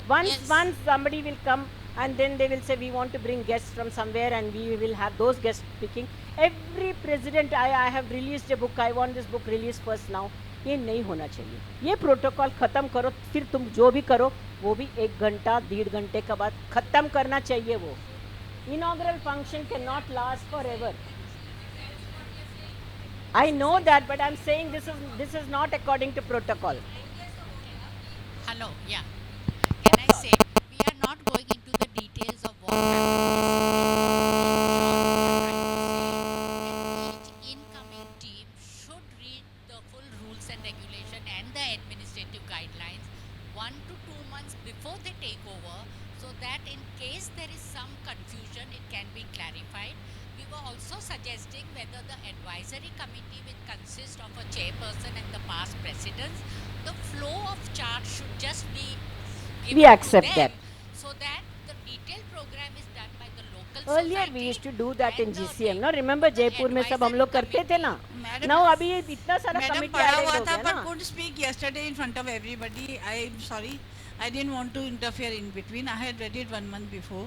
once somebody will come and then they will say we want to bring guests from somewhere and we will have those guests speaking. Every president, I have released a book, I want this book released first now. ये नहीं होना चाहिए. ये protocol ख़त्म करो, फिर तुम जो भी करो वो भी 1 घंटा 1.5 घंटे के बाद ख़त्म करना चाहिए. वो inaugural function cannot last forever. I know that, but I'm saying this is not according to protocol. Hello, yeah. Can I say, we are not going into the details of what happened. Each incoming team should read the full rules and regulation and the administrative guidelines 1 to 2 months before they take over, so that in case there is some confusion, it can be clarified. We were also suggesting whether the advisory committee will consist of a chairperson and the past presidents. The flow of charge should just be given We accept to them, that. so that the detailed program is done by the local Earlier we used to do that in GCM. No, remember Jaipur में सब हम लोग करते थे ना. Now अभी इतना सारा मैडम committee पढ़ा added हुआ हो था गया but ना. couldn't speak yesterday in front of everybody. I am sorry. I didn't want to interfere in between. I had read it 1 month before.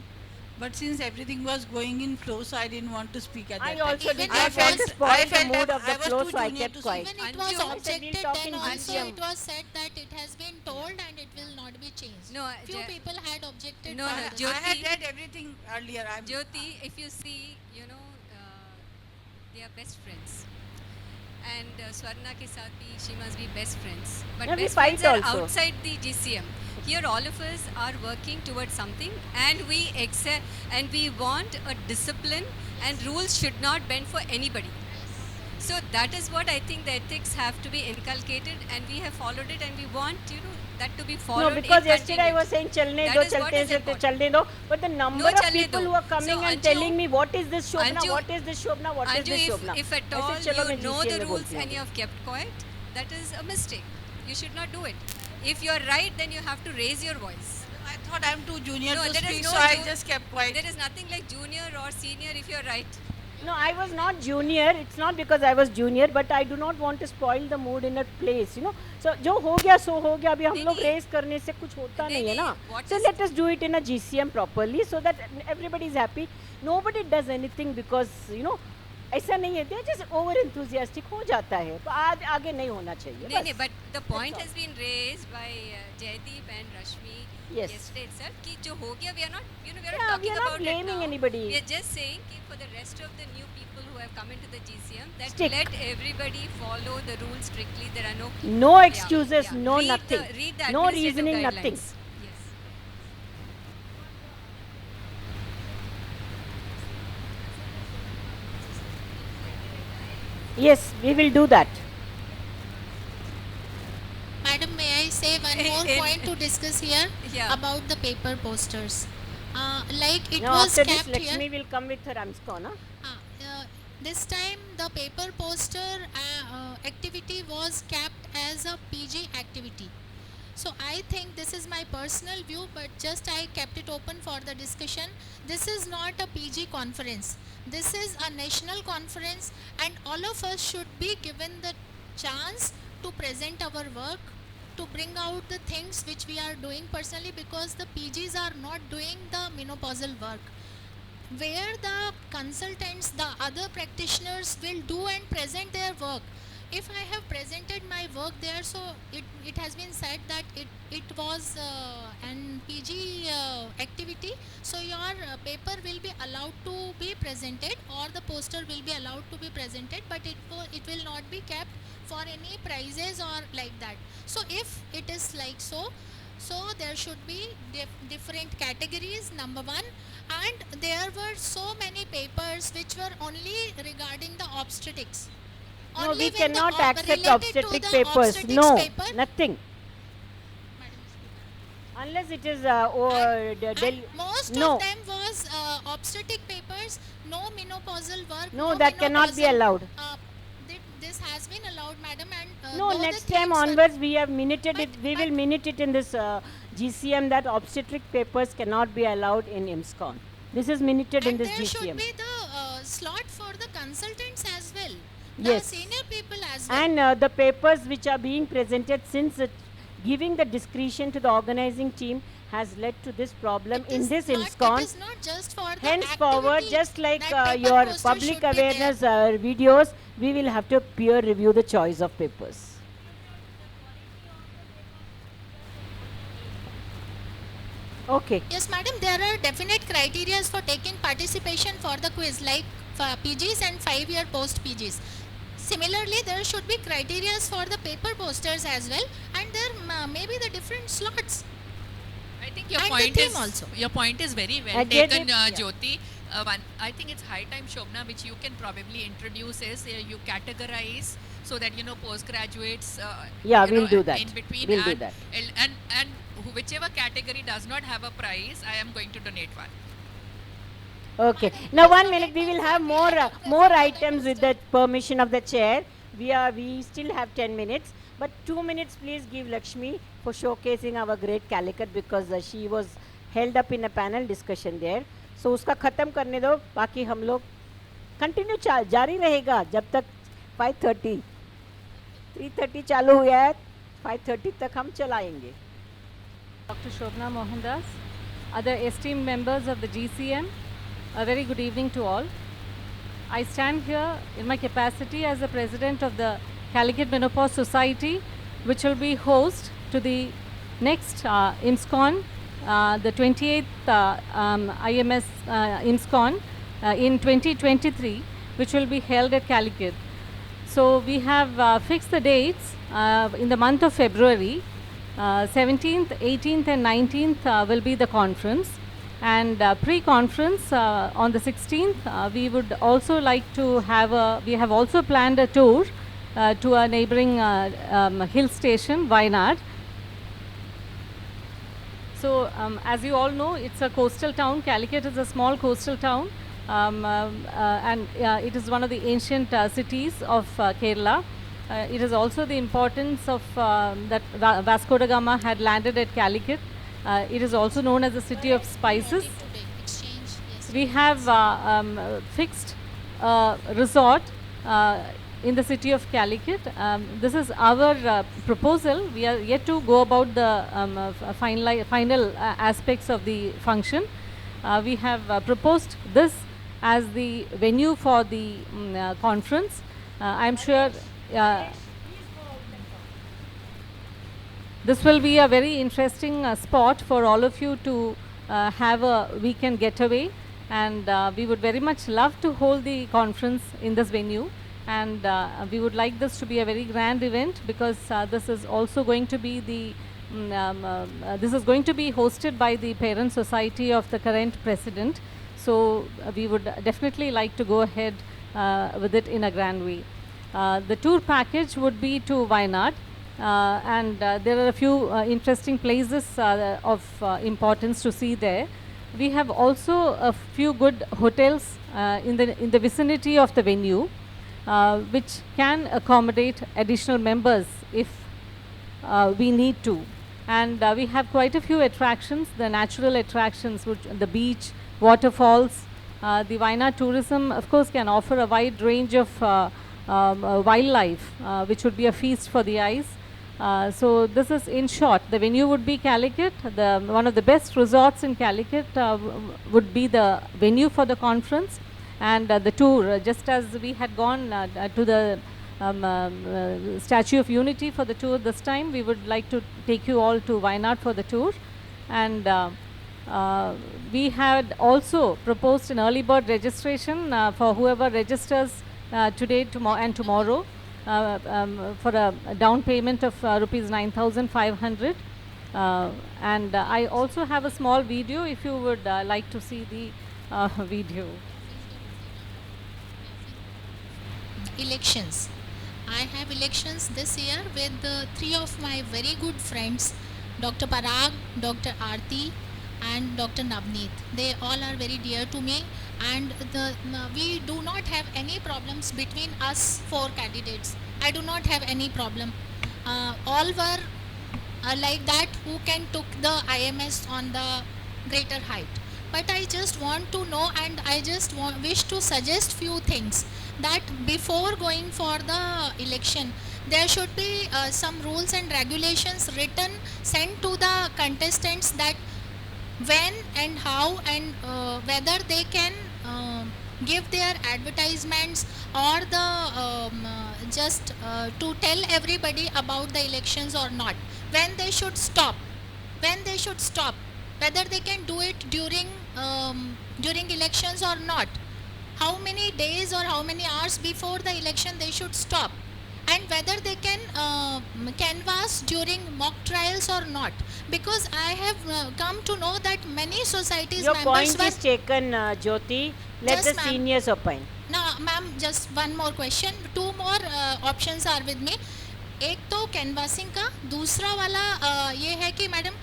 But since everything was going in flow, so I didn't want to speak at that I time. also did I not want to spoil I the felt mood of the I was flow, too so I junior kept to quiet. speak. When it was I said we'll objected, talk then in also GCM. it was said that it has been told and it will not be changed. No, Few people had objected. No, for no, this. Jyoti- I had read everything earlier. Jyoti, if you see, they are best friends. And Swarna ke saath bhi, she must be best friends. But Yeah, we best fight friends are also. outside the GCM. Here all of us are working towards something, and we accept and we want a discipline, and rules should not bend for anybody. So that is what I think the ethics have to be inculcated, and we have followed it, and we want that to be followed. No, because in yesterday I continuity. was saying chalne That do, is what chalte is chalte important. chalne do. But the number No of chalne people do. who are coming So, and Anju- telling me what is this Shobna, Anju- what is this Shobna, what is Anju, this Shobna. if at I all said, "Chalo, you मैं know GCM the में rules बोलती हूँ." and you have kept quiet, that is a mistake. You should not do it. If you are right, then you have to raise your voice. I thought I'm too junior No, to there is speak, no so I ju- just kept quiet. There is nothing like junior or senior if you are right. No, I was not junior. It's not because I was junior, but I do not want to spoil the mood in a place, So जो हो गया सो हो गया. अभी हम लोग raise करने से कुछ होता नहीं है ना. So let us do it in a GCM properly so that everybody is happy. Nobody does anything because ऐसा नहीं है. They are just over enthusiastic हो जाता है. तो आगे नहीं होना चाहिए. No, but the point has been raised by Jaideep and Rashmi Yes. yesterday itself. कि जो हो गया, we are not, we are not Yeah, talking we are not about blaming it now. anybody. We are just saying कि for the rest of the new people who have come into the GCM, that Stick. let everybody follow the rules strictly. There are no No excuses, no Read nothing. read the No administrative reasoning, guidelines. nothing. Yes. Yes, we will do that. Madam, may I say one more point to discuss here Yeah. about the paper posters? Like it Now was after this, kept here. Lakshmi will come with her Imscom, no? This time the paper poster activity was kept as a PG activity. So I think this is my personal view, but just I kept it open for the discussion. This is not a PG conference. This is a national conference, and all of us should be given the chance to present our work, to bring out the things which we are doing personally, because the PGs are not doing the menopausal work, where the consultants, the other practitioners will do and present their work. If I have presented my work there, so it has been said that it was an PG activity, so your paper will be allowed to be presented, or the poster will be allowed to be presented, but it will not be kept for any prizes or like that. So if it is like so, there should be different categories, number one, and there were so many papers which were only regarding the obstetrics. No, Only we when the cannot accept related to obstetric the papers. obstetrics No, paper. nothing. Unless it is Most no. of them was obstetric papers, no menopausal work. No, that cannot be menopausal, allowed. This has been allowed, madam, and No, though the next time things are- onwards we have minuted it. We will minute it in this GCM that obstetric papers cannot be allowed in Imscom. This is minuted in this there should GCM. be the slot for the consultants as well, Yes. the senior people as well. And the papers which are being presented, since giving the discretion to the organizing team has led to this problem in this Imscom. It is not just for the Henceforward, activity just like that paper your poster public should be there. awareness videos, we will have to peer review the choice of papers. Okay. Yes, madam, there are definite criteria for taking participation for the quiz, like for PGs and 5-year post PGs. Similarly, there should be criteria for the paper posters as well, and there may be the different slots. I think your And the point theme is also. your point is very well I get taken, it, yeah. Jyoti. I think it's high time, Shobna, which you can probably introduce is you categorize so that postgraduates. Yeah, you we'll know, do that. In between, We'll do and, that. and whichever category does not have a prize, I am going to donate one. Okay. Now 1 minute, we will have more items with the permission of the chair. We still have 10 minutes, but 2 minutes please give Lakshmi for showcasing our great calicut, because she was held up in a panel discussion there. So उसका खत्म करने दो, बाकी हम लोग continue जारी रहेगा जब तक 5:30 3:30 चालू हुआ है, 5:30 तक हम चलाएंगे. Dr. Shobna Mohandas, other esteemed members of the GCM, a very good evening to all. I stand here in my capacity as the president of the Calicut Menopause Society, which will be host to the next Imscom, the 28th IMS Imscom in 2023, which will be held at Calicut. So we have fixed the dates in the month of February. 17th, 18th and 19th will be the conference, and pre-conference on the 16th we would also like to have we have also planned a tour to a neighboring hill station, Wayanad. So as you all know, it's a coastal town. Calicut is a small coastal town, and it is one of the ancient cities of Kerala. It is also the importance of that Vasco da Gama had landed at Calicut. It is also known as the city of spices. We have fixed a resort in the city of Calicut. This is our proposal. We are yet to go about the final aspects of the function. We have proposed this as the venue for the conference. I am sure this will be a very interesting spot for all of you to have a weekend getaway, and we would very much love to hold the conference in this venue, and we would like this to be a very grand event, because this is also going to be the this is going to be hosted by the parent society of the current president. So we would definitely like to go ahead with it in a grand way. The tour package would be to Wayanad, and there are a few interesting places of importance to see there. We have also a few good hotels in the vicinity of the venue, which can accommodate additional members if we need to. And we have quite a few attractions, the natural attractions, which the beach, waterfalls. The Wayanad tourism, of course, can offer a wide range of wildlife, which would be a feast for the eyes. So this is in short. The venue would be Calicut. One of the best resorts in Calicut would be the venue for the conference, and the tour. Just as we had gone to the Statue of Unity for the tour this time, we would like to take you all to Wayanad for the tour. And we had also proposed an early bird registration for whoever registers today, tomorrow and tomorrow for a down payment of rupees 9,500. And I also have a small video if you would like to see the video. Elections. I have elections this year with three of my very good friends, Dr. Parag, Dr. Aarti and Dr. Navneet. They all are very dear to me, and we do not have any problems between us four candidates. I do not have any problem. All were like that who can took the IMS on the greater height. But I just want to know, and I just wish to suggest few things, that before going for the election, there should be some rules and regulations written, sent to the contestants, that when and how and whether they can give their advertisements or just to tell everybody about the elections or not, when they should stop, whether they can do it during elections or not, how many days or how many hours before the election they should stop, and whether they can canvass during mock trials or not, because I have come to know that many societies Your members point is taken, Jyoti. Let Yes, the ma'am. seniors opine. Now, ma'am, just one more question. Two more options are with me. एक तो canvassing का, दूसरा वाला ये है कि madam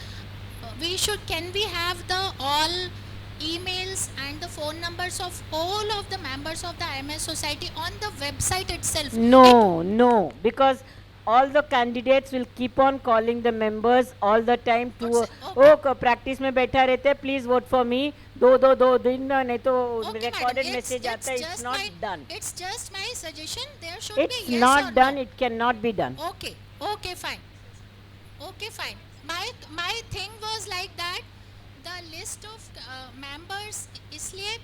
can we have the all emails and the phone numbers of all of the members of the IMS society on the website itself? No, because all the candidates will keep on calling the members all the time to practice में बैठा रहते हैं, please vote for me, दो दिन नहीं तो recorded message आता है. It's not done. It's just my suggestion. There should It's be yes not or done. no. It cannot be done. Okay, fine. My thing was like that. The list of members इसलिए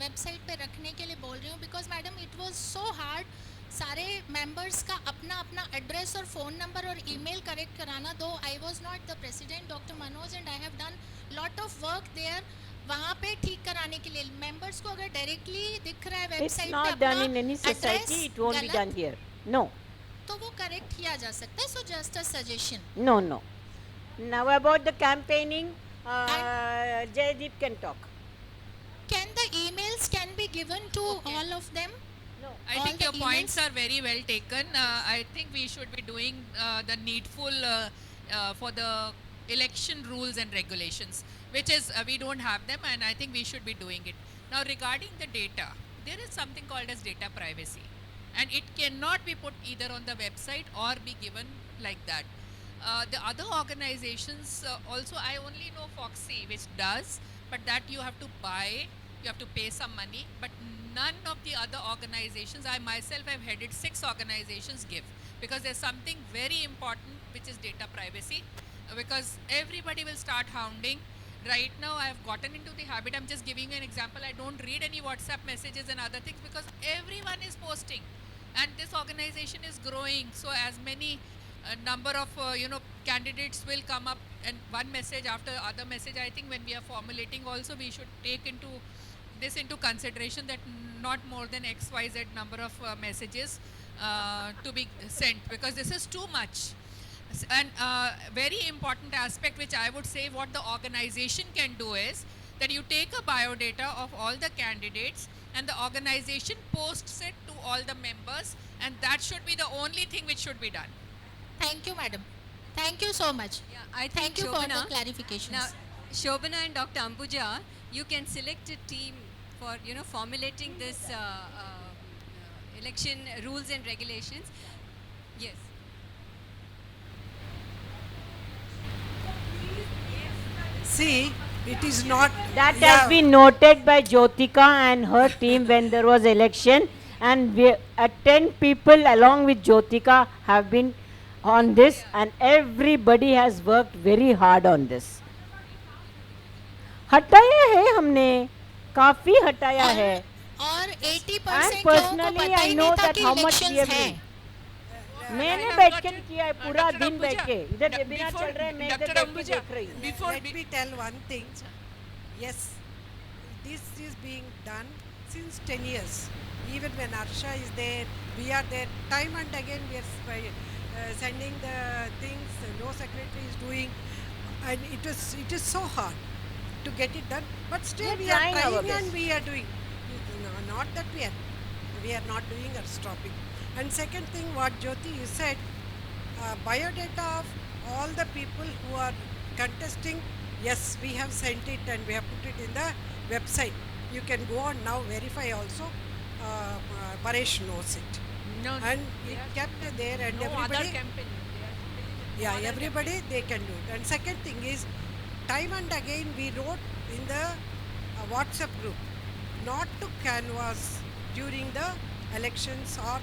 website पे रखने के लिए बोल रही हूँ, because madam it was so hard सारे members का अपना अपना एड्रेस और फ़ोन नंबर और ईमेल करेक्ट कराना. दो I was not the president, Dr. Manoj, and I have done lot of work there. वहाँ पे ठीक कराने के लिए members को अगर directly दिख रहा है वेबसाइट It's पे not done in any society. It won't be done here. No. तो वो करेक्ट किया जा सकता है. So just a suggestion. No. Now about the campaigning, Jaydeep can talk. Can the emails can be given to all of them? I All think the your points emails? are very well taken. I think we should be doing the needful for the election rules and regulations, which is we don't have them, and I think we should be doing it. Now regarding the data, there is something called as data privacy, and it cannot be put either on the website or be given like that. The other organizations also, I only know Foxy, which does, but that you have to buy, you have to pay some money, but none of the other organizations, I myself have headed 6 organizations, give, because there's something very important, which is data privacy, because everybody will start hounding. Right now I have gotten into the habit, I'm just giving you an example, I don't read any WhatsApp messages and other things because everyone is posting, and this organization is growing, so as many number of candidates will come up, and one message after other message. I think when we are formulating also, we should take into consideration that not more than XYZ number of messages to be sent, because this is too much. And very important aspect which I would say what the organization can do is, that you take a biodata of all the candidates and the organization posts it to all the members, and that should be the only thing which should be done. Thank you, madam. Thank you so much. Yeah, I think Thank you for the Shobana, clarifications. now, Shobana and Dr. Ambuja, you can select a team for formulating this election rules and regulations. Yes. See, it is not. That has been noted by Jyotika and her team when there was election, and 10 people along with Jyotika have been on this, and everybody has worked very hard on this. हटाया है हमने, काफी हटाया है. और 80% And लोगों को personally, पता I ही know नहीं था that कि how much we elections have हैं. done. मैंने बैठ के किया है पूरा दिन बैठ के, इधर वेबिनार चल रहा है, मैं इधर बैठ के देख रही हूँ. Let me tell one thing. Yes, this is being done since 10 years. Even when Arsha is there, we are there. Time and again we are sending the things, no secretary is doing, and it is so hard to get it done. But still we are trying and we are doing. No, not that we are not doing or stopping. And second thing, what Jyoti you said, biodata of all the people who are contesting, yes, we have sent it and we have put it in the website. You can go on now, verify also. Paresh knows it. No, and it kept there and no everybody. Other campaign. Yeah, everybody they can do it. And second thing is, time and again we wrote in the WhatsApp group not to canvass during the elections or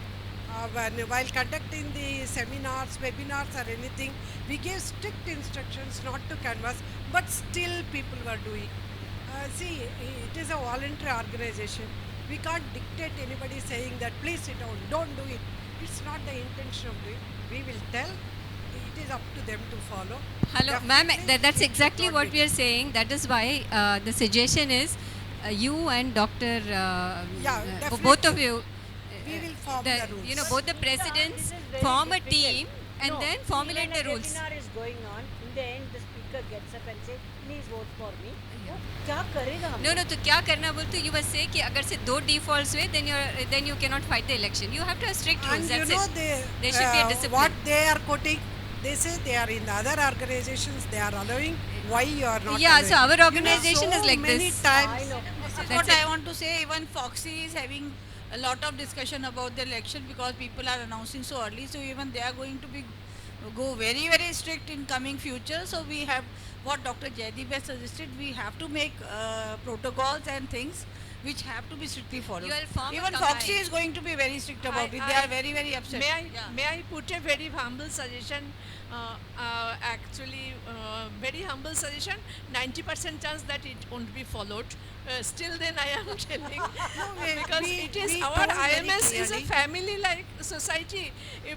while conducting the seminars, webinars or anything. We gave strict instructions not to canvass, but still people were doing. See, it is a voluntary organization. We can't dictate anybody saying that please sit down, don't do it. It's not the intention of doing. We will tell. It is up to them to follow. Hello, ma'am. That's exactly what we are saying. That is why the suggestion is you and Dr. Both of you. We will form the rules. Both the presidents form a team and then formulate the rules. Webinar is going on. In the end, the speaker gets up and says, "Please vote for me." क्या करेगा हम? No, तो क्या करना बोलते? You must say कि अगर से 2 defaults हुए, then you cannot fight the election. You have to have strict rules. And that's you know it. There should be a discipline. what they are quoting. They say they are in the other organizations. They are allowing. Why you are not? Yeah, allowing? so our organization is like many this. times. This is That's what it. I want to say. Even Foxy is having a lot of discussion about the election because people are announcing so early. So even they are going to go very strict in coming future. So we have what Dr. Jaideep has suggested. We have to make protocols and things which have to be strictly followed. You will form a Even combine. Foxy is going to be very strict about it. They are very upset. May I put a very humble suggestion? Actually, very humble suggestion. 90% chance that it won't be followed. Still, then I am telling because it is our IMS is a family-like society.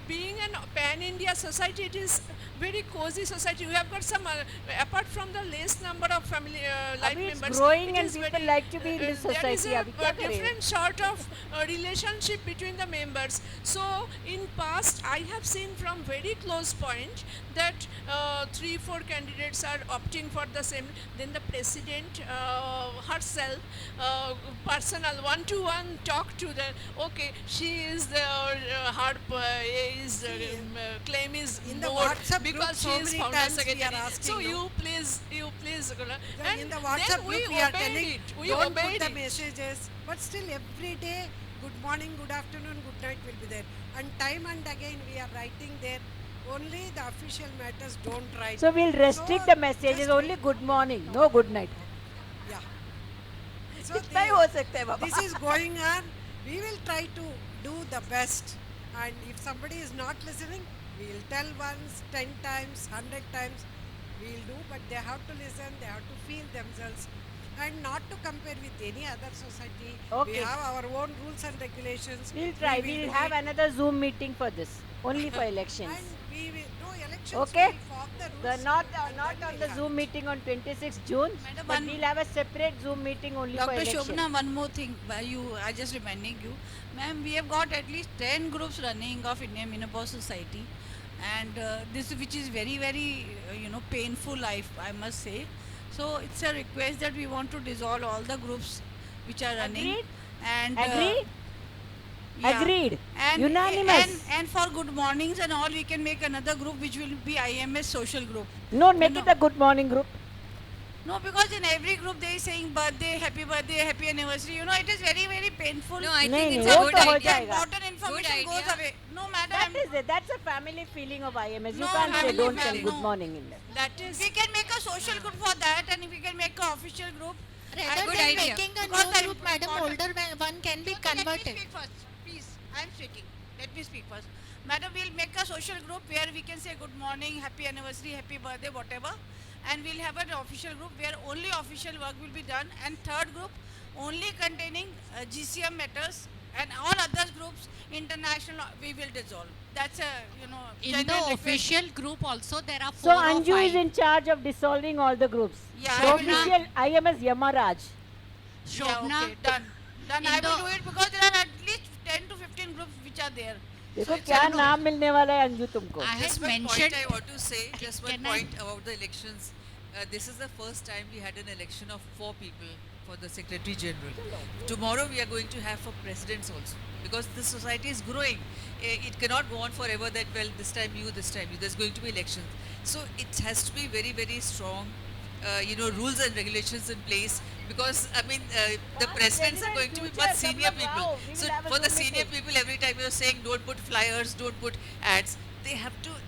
Being an pan-India society, it is very cozy society. We have got some apart from the less number of family life Abhi it's members. growing it and is people very, like to be in this there is society. a, Abhi kya kare? different sort of relationship between the members. So in past, I have seen from very close point that 3-4 candidates are opting for the same. Then the president herself personal one-to-one talk to the she is the her claim is in the more WhatsApp because group, she so is many founder times we secretary. are asking So them. you please and in the then WhatsApp we group we are obeyed telling it. We don't obeyed put the it. messages, but still every day good morning, good afternoon, good night will be there, and time and again we are writing there. Only the official matters don't write. So we'll restrict the messages only good morning, no good night. Yeah. So इतना ही हो सकता है बाबा. this is going on. We will try to do the best, and if somebody is not listening, we will tell once, 10 times, 100 times. We will do, but they have to listen. They have to feel themselves, and not to compare with any other society. Okay. We have our own rules and regulations. We'll try. We will We'll do have it. another Zoom meeting for this, only for elections. And we will no elections. Okay? We will form the rules. The not and not then on we'll the have Zoom it. meeting on 26th June, Madam, but we'll have a separate Zoom meeting only for Dr. election. Shobna, one more thing. I just reminding you, ma'am, we have got at least 10 groups running of Indian Menopause Society, and this which is very painful. I must say. So it's a request that we want to dissolve all the groups which are running. Agreed? And Agreed? yeah. Agreed. And, Unanimous. and for good mornings and all, we can make another group which will be IMS social group. No, make it a good morning group. No, because in every group they is saying birthday, happy anniversary. You know, it is very, very painful. No, I नहीं, think नहीं, it's a वो good तो हो idea. जाएगा. Important information goes idea. away. No, madam. That is it. That's a family feeling of IMS. You No, can't say family don't tell feeling. good No. morning in there. That is. We can make a social group for that, and we can make an official group. Rather good than idea. making a Because new the group, madam, important- older one can be Let me converted. speak first, please. I am speaking. Let me speak first. Madam, we'll make a social group where we can say good morning, happy anniversary, happy birthday, whatever. And we'll have an official group where only official work will be done. And third group, only containing GCM matters, and all other groups, international, we will dissolve. That's a, you know, In the genuine request. official group also there are So 4 or Anju 5. is in charge of dissolving all the groups. Yeah, The I will not- official IMS Yamaraj. Yeah, Shobna, okay, done. Done. in I will the- do it because there are at least 10 to 15 groups which are there. देखो it's क्या a no. नाम मिलने वाला है अंजू तुमको. I Just had one mentioned. point I want to say, just one Can I- point about the elections. This is the first time we had an election of 4 people for the Secretary General. Tomorrow we are going to have for presidents also, because the society is growing. It cannot go on forever that, well, this time you, this time you. There's going to be elections. So it has to be very, very strong, rules and regulations in place, because, the presidents are going to be much senior people. So for the senior people, every time you're saying don't put flyers, don't put ads,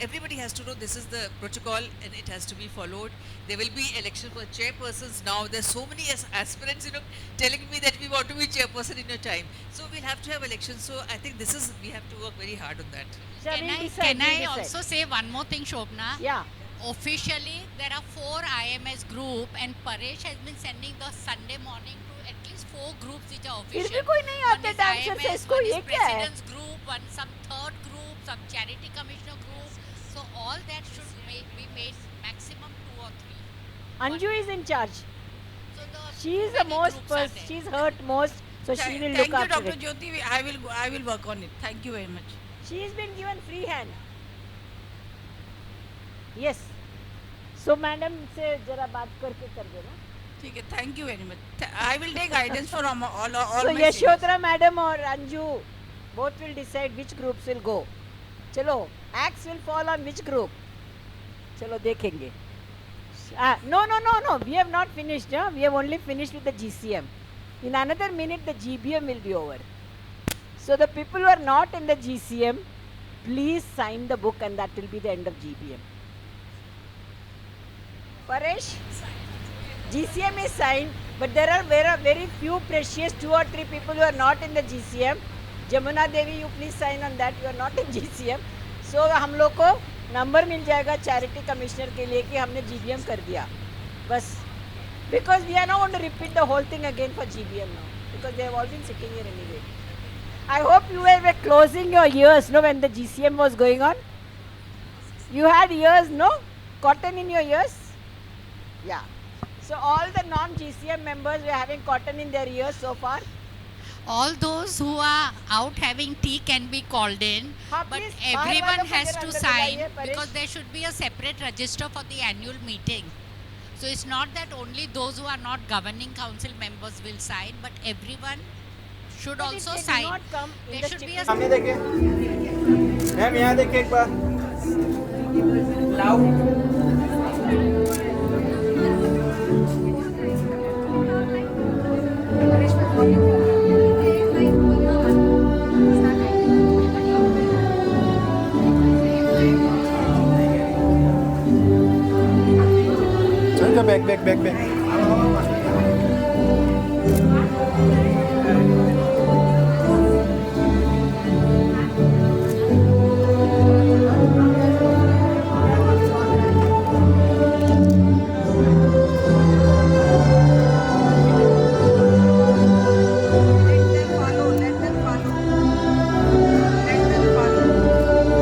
everybody has to know this is the protocol and it has to be followed. There will be election for chairpersons now. There's so many aspirants, telling me that we want to be chairperson in a time. So we'll have to have elections. So I think we have to work very hard on that. Shall Can we I, decide? can We'll I decide. also say one more thing, Shobna? Yeah. Officially, there are 4 IMS group, and Paresh has been sending the Sunday morning to at least 4 groups which are फिर official. भी कोई नहीं One आते is dancer से IMS, इसको one ये is क्या है? president's group, one some third group, some charity commissioner group. So all that should be made maximum 2 or 3. Anju is in charge. So She is the many most groups are first. there. She's hurt most, so she will Thank look you, after Dr. it. Jyoti. I will work on it. Thank you very much. She has been given free hand. Yes. So madam से जरा बात करके कर देना. ठीक है. Thank you very much. I will take guidance from all So my seniors. Yashodhara madam or Anju, both will decide which groups will go. चलो, axe will fall on which group? चलो देखेंगे. No. We have not finished. Huh? We have only finished with the GCM. In another minute, the GBM will be over. So the people who are not in the GCM, please sign the book, and that will be the end of GBM. Paresh, GCM is signed, but there are very few precious 2 or 3 people who are not in the GCM. Jamuna Devi, you please sign on that. You are not in GCM. So हम लोग को number मिल जाएगा charity commissioner के लिए कि हमने GBM कर दिया. बस. Because we are not going to repeat the whole thing again for GBM now. Because they have all been sitting here anyway. I hope you were closing your ears, no, when the GCM was going on. You had ears, no? Cotton in your ears? Yeah. So all the non-GCM members were having cotton in their ears so far. All those who are out having tea can be called in, हाँ, but please, बाहर everyone वालों को has जरा to अंदर sign बुलाइए, Paresh. because there should be a separate register for the annual meeting. So it's not that only those who are not governing council members will sign, but everyone should But if also they do sign. not come in There the should be a सामने देखे ma'am यहाँ देखे एक बार चल जा back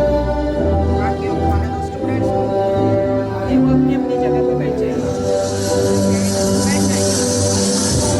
बाकी अब खाने दो स्टूडेंट्स को. ये वो अपनी अपनी जगह पे बैठ जाएंगे बैठ जाएंगे.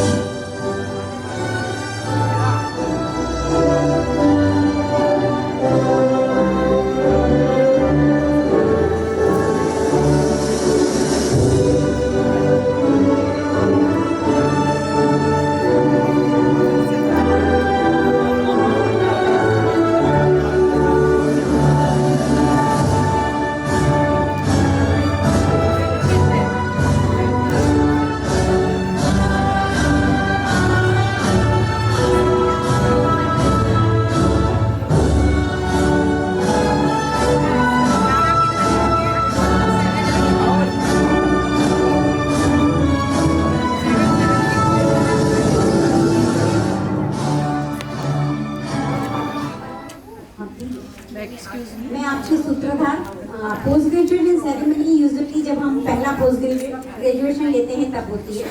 मोमेंट अप होती है,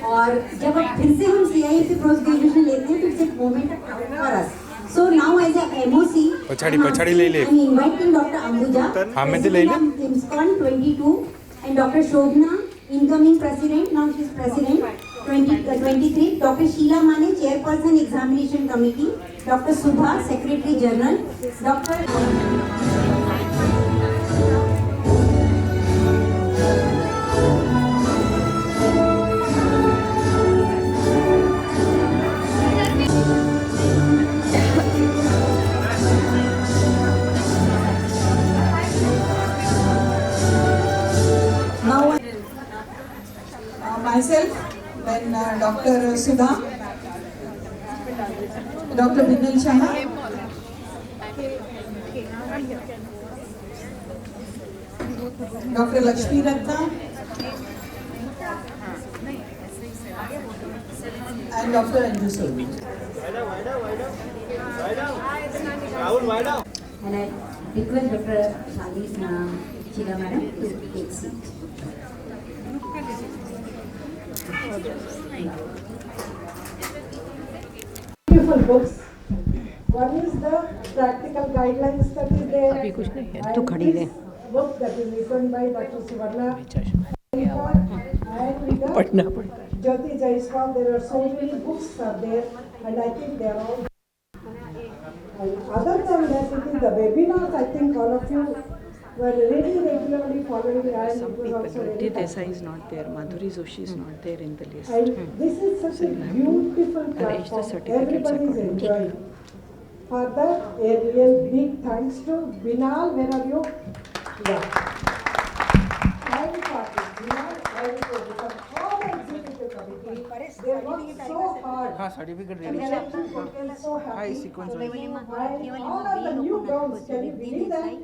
और जब अब फिर से हम CIM पे पोस्ट ग्रेजुएशन लेते हैं तो it's a moment for us. So now as a MOC, I'm inviting Dr. Ambuja, President of Imscom 22, and Dr. Shobna, incoming President, now she's President 23, Dr. Sheila Mane, Chairperson Examination Committee, Dr. Subha, Secretary General, Dr. myself, then Dr. Sudha, Dr. Binal Shah, Dr. Lakshmi Ratna, and Dr. Anju Sobi. And I request Dr. Sheila Madam to take seat. Beautiful books. One is the practical guidelines that is there. And this book that is written by Dr. Suvarna and Jyoti Jaiswal. There are so many books are there, and I think they are all. And other than that, it is the webinars. I think all of you were really regularly following, and it was also very Desai is not there, Madhuri Joshi is not there in the list. And this is such a beautiful platform. Everybody is enjoying. For that, a real big thanks to Binal. Where are you? Yeah. And Patil. Binal, very good. Because all the executive committee, they worked so hard. Certificate And the election portal is so happy. And all of the new gowns, can you believe that?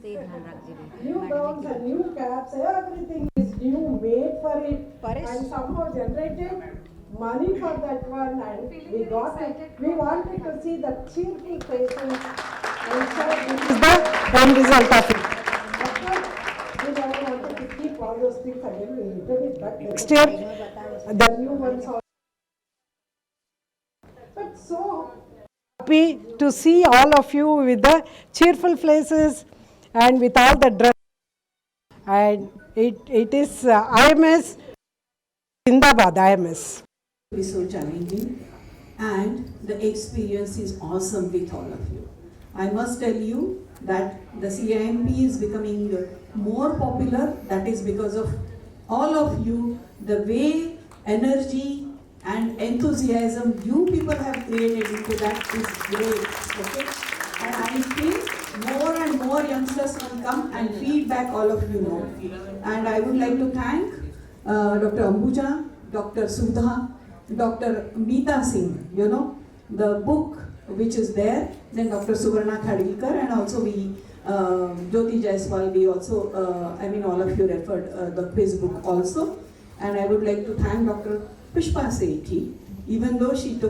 New gowns and new caps, everything is new, made for it, and somehow generated money for that one, and we got it. We wanted to see the cheerful faces, and so this is the end result of it. Of course, we never wanted to keep all those things again. We returned it back next year. The new ones also. But so happy to see all of you with the cheerful faces and with all the dress. And it is IMS, Zindabad IMS. Be so challenging, and the experience is awesome with all of you. I must tell you that the CIMP is becoming more popular. That is because of all of you, the way, energy and enthusiasm you people have created into that is great. Okay? And I think more and more youngsters will come and feedback all of you know. And I would like to thank Dr. Ambuja, Dr. Sudha, Dr. Meeta Singh, you know, the book which is there, then Dr. Suvarna Khadilkar, and also we, Jyoti Jaiswal, we also, all of you referred the quiz book also. And I would like to thank Dr. Pushpa Sethi, even though she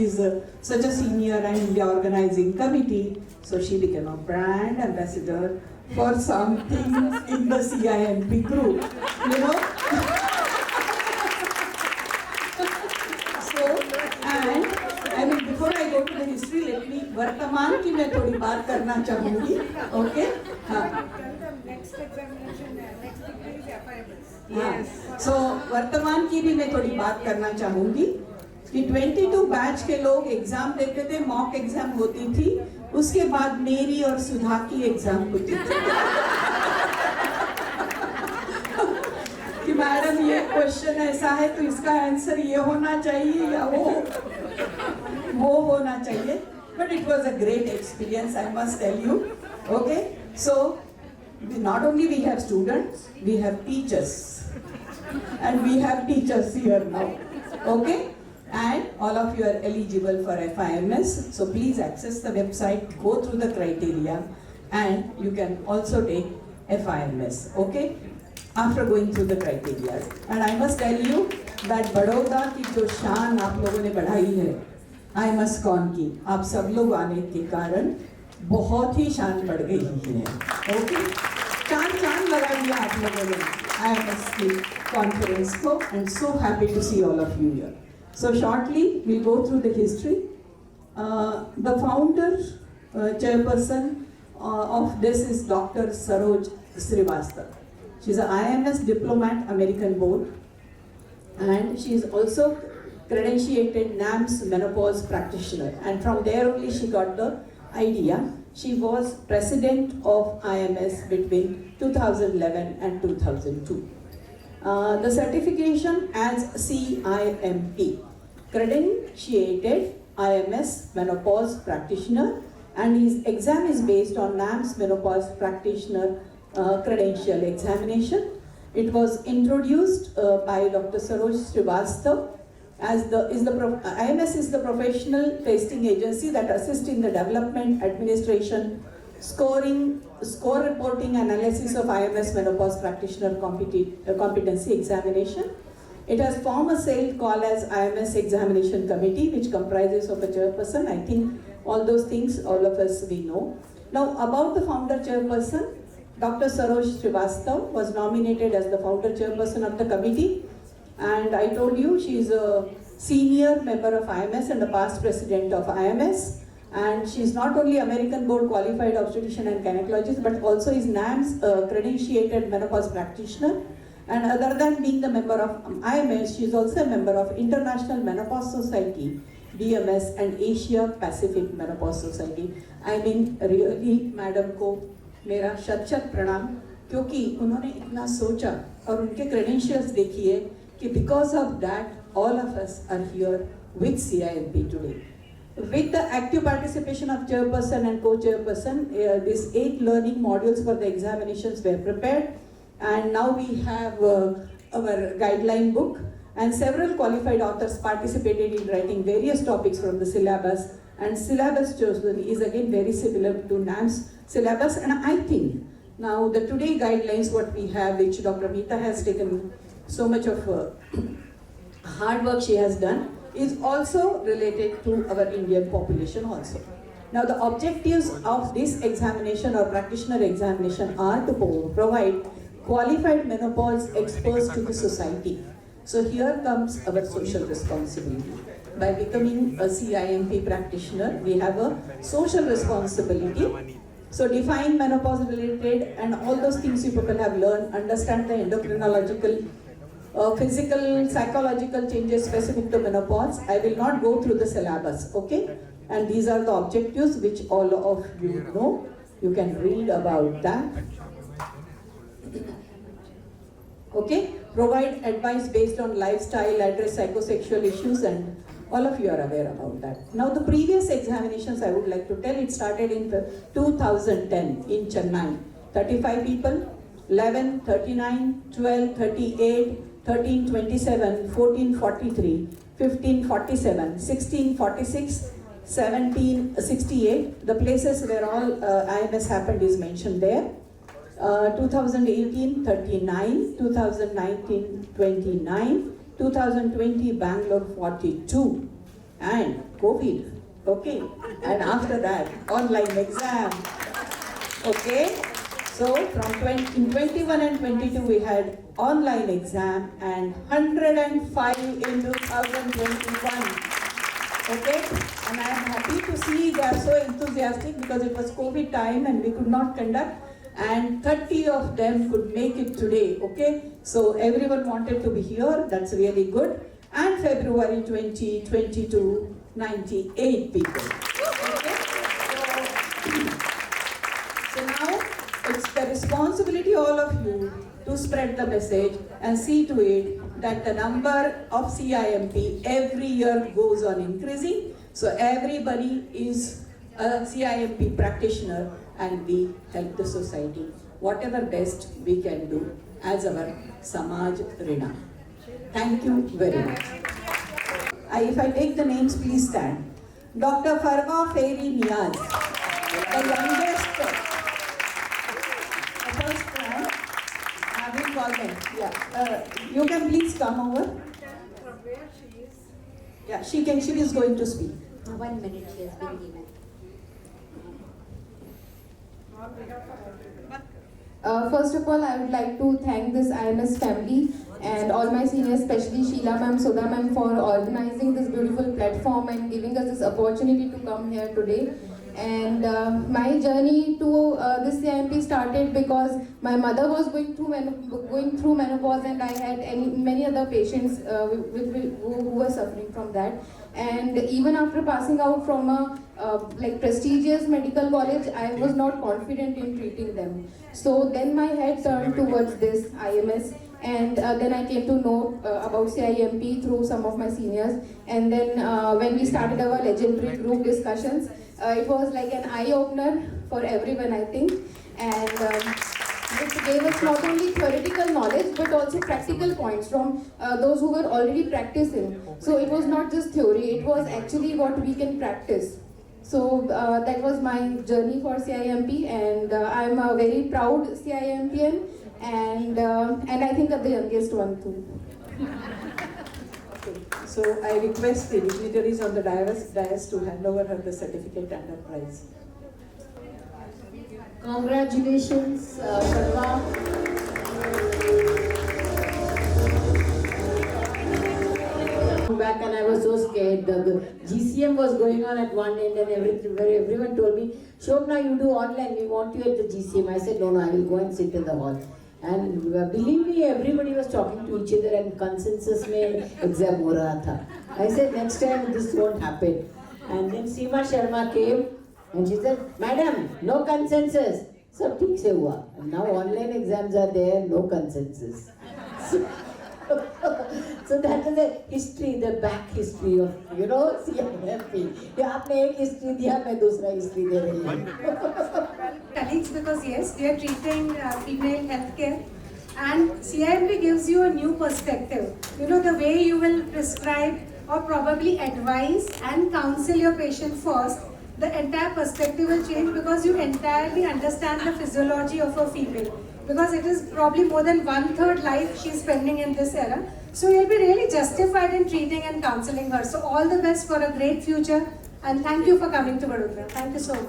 is such a senior and in the organizing committee, so she became a brand ambassador for something in the CIMP group, you know. Before I go to the history, let me वर्तमान की मैं थोड़ी बात करना चाहूँगी, okay? Next examination, next degree is FIMS. Yes. So वर्तमान की भी मैं थोड़ी बात करना चाहूँगी कि 22 बैच के लोग एग्जाम देते थे, मॉक एग्जाम होती थी, उसके बाद मेरी और सुधा की एग्जाम होती थी कि मैडम ये क्वेश्चन ऐसा है तो इसका आंसर ये होना चाहिए या वो होना चाहिए. But it was a great experience, I must tell you. Okay, so not only we have students, we have teachers, and we have teachers here now. Okay, and all of you are eligible for FIMS. So please access the website, go through the criteria, and you can also take FIMS. Okay, after going through the criteria. And I must tell you that Baroda की जो शान आप लोगों ने बढ़ाई है, Imscom की, आप सब लोग आने के कारण बहुत ही शान बढ़ गई है. ओके, चांद लगा दिया आप लोगों ने IMS की conference को, and so happy to see all of you here. So shortly we'll go through the history. The founder, chairperson of this is Dr. Saroj Srivastava. She's an IMS diplomat, American board, and she is also credentiated NAMS menopause practitioner, and from there only she got the idea. She was president of IMS between 2011 and 2002. The certification as CIMP, credentiated IMS menopause practitioner, and his exam is based on NAMS menopause practitioner credential examination. It was introduced by Dr. Saroj Srivastava as IMS is the professional testing agency that assists in the development, administration, score reporting, analysis of IMS menopause practitioner competency examination. It has formed a cell called as IMS Examination Committee, which comprises of a chairperson. I think all those things, all of us, we know. Now, about the founder chairperson, Dr. Saroj Srivastava was nominated as the founder chairperson of the committee. And I told you she is a senior member of IMS and a past president of IMS. And she is not only American board qualified obstetrician and gynecologist, but also is NAMS credentiated menopause practitioner. And other than being the member of IMS, she is also a member of International Menopause Society, DMS, and Asia Pacific Menopause Society. I mean, really, madam को मेरा शत प्रणाम, क्योंकि उन्होंने इतना सोचा और उनके credentials देखिए कि because of that, all of us are here with CIMP today. With the active participation of chairperson and co-chairperson, these 8 learning modules for the examinations were prepared. And now we have our guideline book, and several qualified authors participated in writing various topics from the syllabus, and syllabus chosen is again very similar to NAMS syllabus. And I think now the today guidelines what we have, which Dr. Meeta has taken so much of hard work she has done, is also related to our Indian population also. Now the objectives of this examination or practitioner examination are to provide qualified menopause experts to the society. So here comes our social responsibility. By becoming a CIMP practitioner, we have a social responsibility. So define menopause related and all those things you people have learned, understand the endocrinological, physical, psychological changes specific to menopause. I will not go through the syllabus, okay? And these are the objectives which all of you know. You can read about that. Okay, provide advice based on lifestyle, address psychosexual issues, and all of you are aware about that. Now the previous examinations I would like to tell, it started in 2010 in Chennai. 35 people, 11, 39, 12, 38, 13, 27, 14, 43, 15, 47, 16, 46, 17, 68. The places where all IMS happened is mentioned there. 2018, 39, 2019, 29, 2020, Bangalore 42, and COVID, okay, and after that, online exam, okay. So from 21 and 22, we had online exam, and 105 in 2021, okay, and I am happy to see they are so enthusiastic because it was COVID time and we could not conduct. And 30 of them could make it today, okay? So everyone wanted to be here, that's really good. And February 2022, 98 people, okay? So now it's the responsibility all of you to spread the message and see to it that the number of CIMP every year goes on increasing. So everybody is a CIMP practitioner, and we help the society whatever best we can do as our Samaj Rina. Thank you very much. If I take the names, please stand. Dr. Farwa Fairy Niaz, the youngest, the first one, I will call them. Yeah, you can please come over. From where she is? Yeah, she is going to speak. 1 minute, she has been given. First of all, I would like to thank this IMS family and all my seniors, especially Sheila ma'am, Sudha ma'am, for organizing this beautiful platform and giving us this opportunity to come here today. And my journey to this CIMP started because my mother was going through menopause, and I had many other patients who were suffering from that. And even after passing out from a prestigious medical college, I was not confident in treating them. So then my head turned towards this IMS, and then I came to know about CIMP through some of my seniors. And then when we started our legendary group discussions, it was like an eye-opener for everyone, I think. And it gave us not only theoretical knowledge but also practical points from those who were already practicing. So it was not just theory, it was actually what we can practice. So that was my journey for CIMP, and I'm a very proud CIMPian, and I think I'm the youngest one too. So I request the dignitaries on the dais to hand over her the certificate and her prize. Congratulations, Sharma. Back and I was so scared. The GCM was going on at one end, and everyone told me, Shobna, you do online, we want you at the GCM. I said, no, I will go and sit in the hall. And believe me, everybody was talking to each other, and consensus mein exam ho raha tha. I said, next time this won't happen. And then Seema Sharma came and she said, Madam, no consensus. So theek se hua. And now online exams are there, no consensus. So that is the history, the back history of, CIMP. आपने एक history दिया, मैं दूसरा history दे रही हूँ. Colleagues, because yes, we are treating female healthcare, and CIMP gives you a new perspective. The way you will prescribe or probably advise and counsel your patient first, the entire perspective will change because you entirely understand the physiology of a female. Because it is probably more than 1/3 life she is spending in this era. So you'll be really justified in treating and counseling her. So all the best for a great future, and thank you for coming to Vadodara. Thank you so much.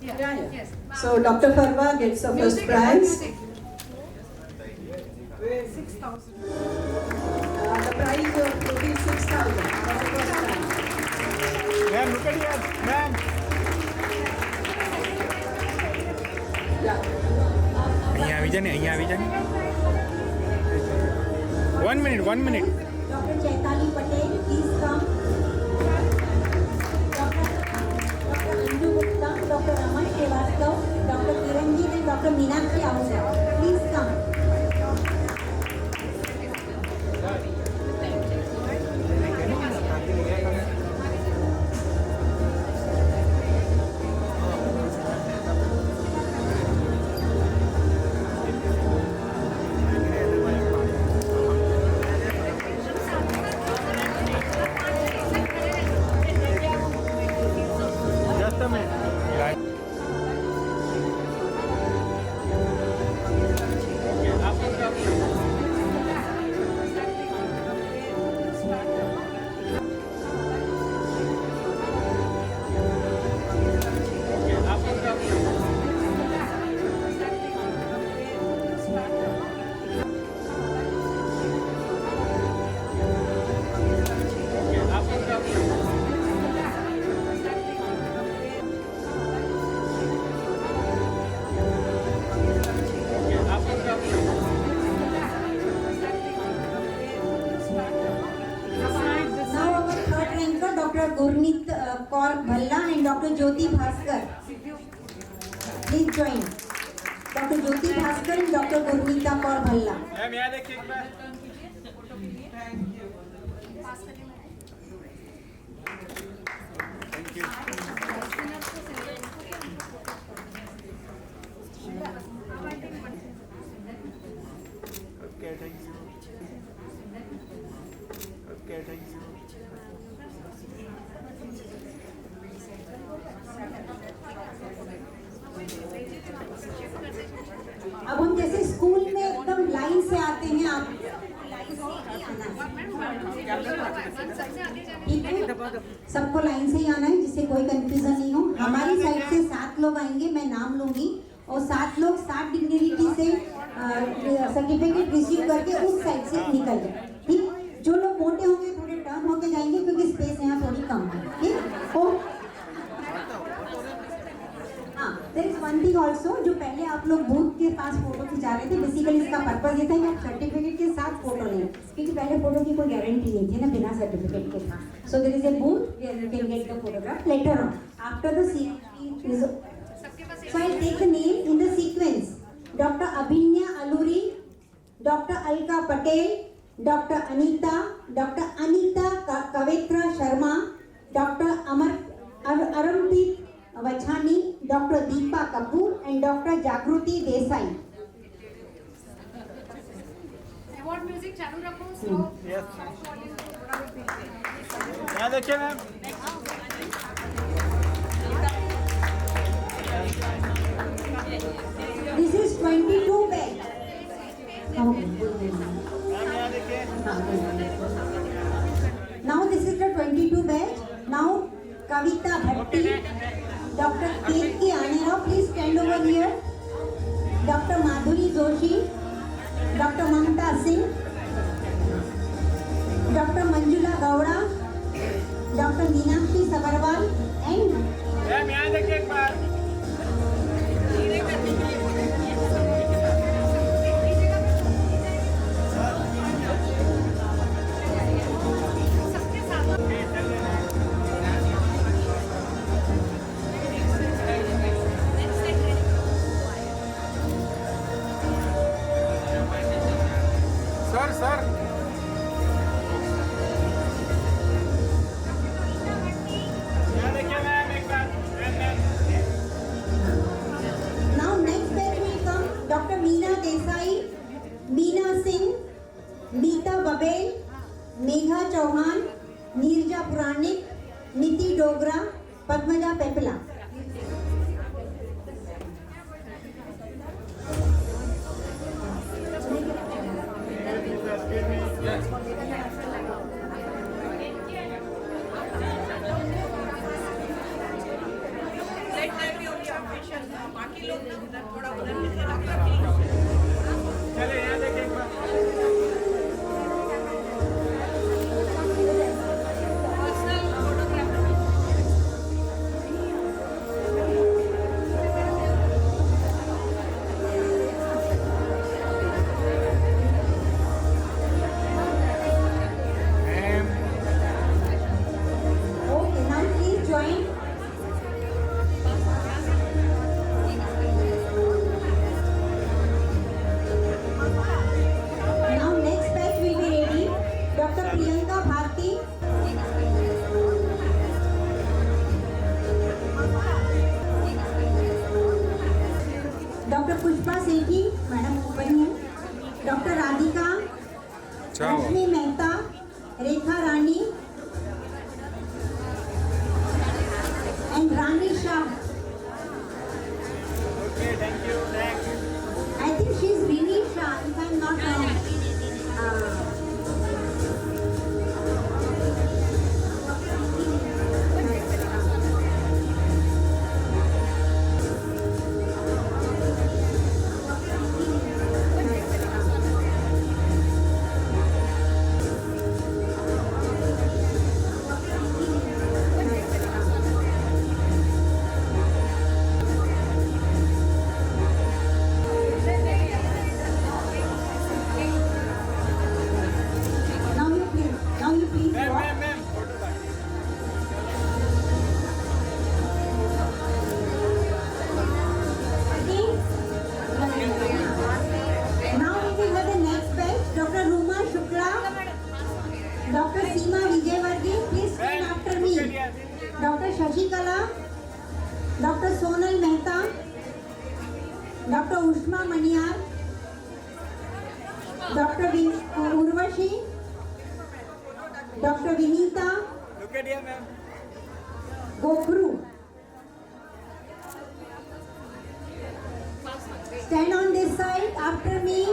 Yeah. Yes. So Dr. Farwa gets the first prize. 6,000. The prize of rupees 6,000. Ma'am, look at here. Ma'am. અહીંયા આવી જા ને. 1 minute. Dr. Chaitali Patel, please come. Dr. Anju Gupta, Dr. Raman Srivastava, Dr. Kiranjit and Dr. Meenakshi Ahuja. Please come. Dr. Gurneet Kaur Bhalla and Dr. Jyoti Bhaskar. Please join. Dr. Jyoti Bhaskar and Dr. Gurneet Kaur Bhalla. Ma'am, यहाँ देखिए एक बार. Thank you. Okay, thank you. Okay, thank you. अब हम जैसे school में एकदम line से आते हैं, आप लाइन से ही आना है. ठीक है? सबको लाइन से ही आना है जिससे कोई कंफ्यूजन नहीं हो। हमारी साइड से 7 लोग आएंगे, मैं नाम लूंगी और 7 लोग 7 डिग्निटी से सर्टिफिकेट रिसीव करके उस साइड से निकल जाए। ठीक, जो लोग मोटे होंगे थोड़े टर्न होके जाएंगे क्योंकि स्पेस यहाँ थोड़ी कम है। ठीक, और हाँ, there is one thing also, जो पहले आप लोग बूथ के पास फोटो खिंचा रहे थे, बेसिकली इसका पर्पज ये था कि आप सर्टिफिकेट के साथ फोटो लें, क्योंकि पहले फोटो की कोई गारंटी नहीं थी ना बिना सर्टिफिकेट के था। So there is a booth where you can get the photograph letter on after the CMP is. So I'll take the name in the sequence. Dr. Abhinya Aluri, Dr. Alka Patel, Dr. Anita, Dr. Anita Kavetra Sharma, Dr. Arampit Vachani, Dr. Deepa Kapoor and Dr. Jagruti Desai. Award music चालू रखो, slow. Yes. यहाँ देखिए ma'am. This is 22 bed. Now this is the 22 bed. Now Kavita Bhatti, Dr. K.K. Anera, please stand over here. Dr. Madhuri Joshi, Dr. Mamta Singh, Dr. Manjula Gowda, Dr. Meenakshi Sabarwal and ma'am यहाँ देखिए एक बार। Sir यहाँ देखिए ma'am एक बार। now next batch will come Dr. Meena Desai, Meena Singh, Meeta Babel, Megha Chauhan, Neerja Puranik, Niti Dogra, Padmaja Pepla. बाकी लोग थोड़ा उधर चले यहाँ देखिए एक बार। Okay, now please join. Now next batch will be ready. Dr. Priyanka Bharti, Dr. Pushpa Sethi, Madam ऊपर ही है. Dr. Radhika, Rashmi Mehta, Rekha Rani and Rani Shah. Okay, thank you. Next. I think she's Rini Shah, if I'm not wrong. Now you please ma'am walk. Ma'am ma'am photo बाकी। Now we will have the next batch. Dr. Ruma Shukla, Dr. Seema Vijayvargi, please stand after me. Dr. Shashikala, Dr. Sonal Mehta, Dr. Ushma Maniyar, Dr. Urvashi, Dr. Vinita Look at here, ma'am. Gokru. Stand on this side after me.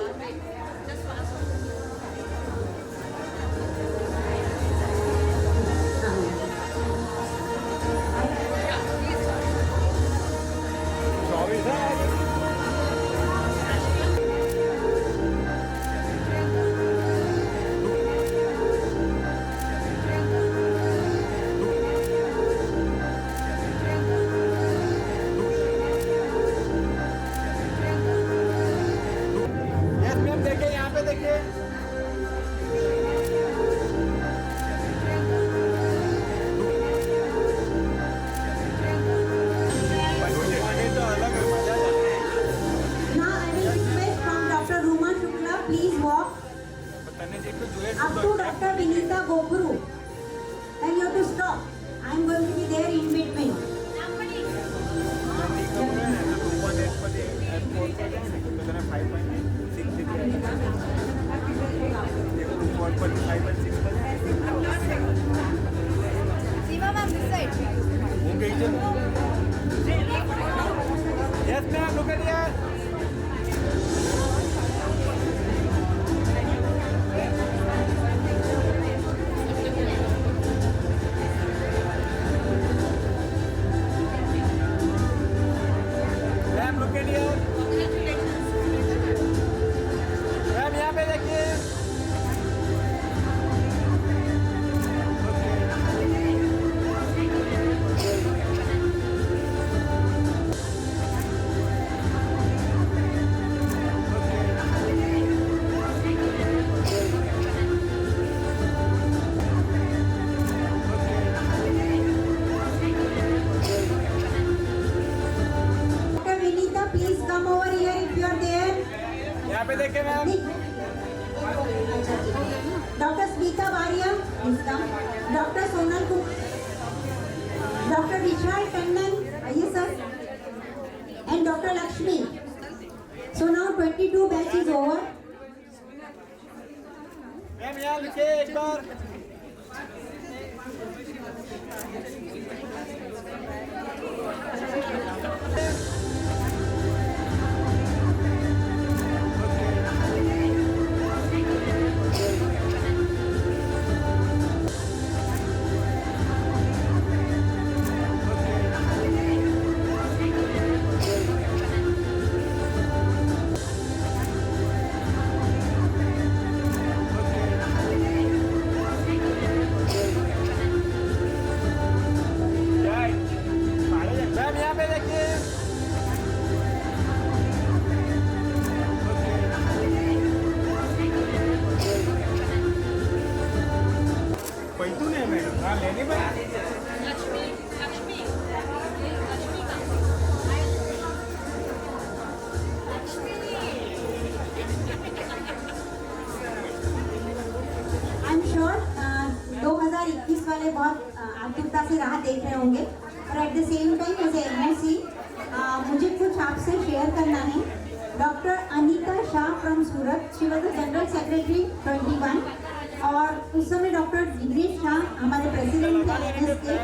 Now I will request from Dr. Ruma Shukla, please walk up to Dr. Vinita Gopuru. Then you have to stop. I am going to be there in between. Yes, ma'am, look at here. Ma'am, look at here. Ma'am, यहाँ पे देखिए. Dr. Vinita, please come over here if you are there. यहाँ पे देखिए ma'am. Dr. Smita Varia, please come. Dr. Sonal Kumar. Dr. Vishal Tandon, आइए sir. And Dr. Lakshmi. So now 22 batch is over. Ma'am यहाँ लिखिए एक बार. Ma'am यहाँ पे देखिए. पैतू नहीं मैडम. हाँ लेनी पड़ेगी. आई एम श्योर 2021 वाले बहुत आतुरता से राह देख रहे होंगे और at the same time as MOC मुझे कुछ आपसे शेयर करना है. Doctor Anita Shah from Surat, she was the general secretary 21 और उस समय डॉक्टर जिग्नेश शाह हमारे प्रेसिडेंट थे एनएस के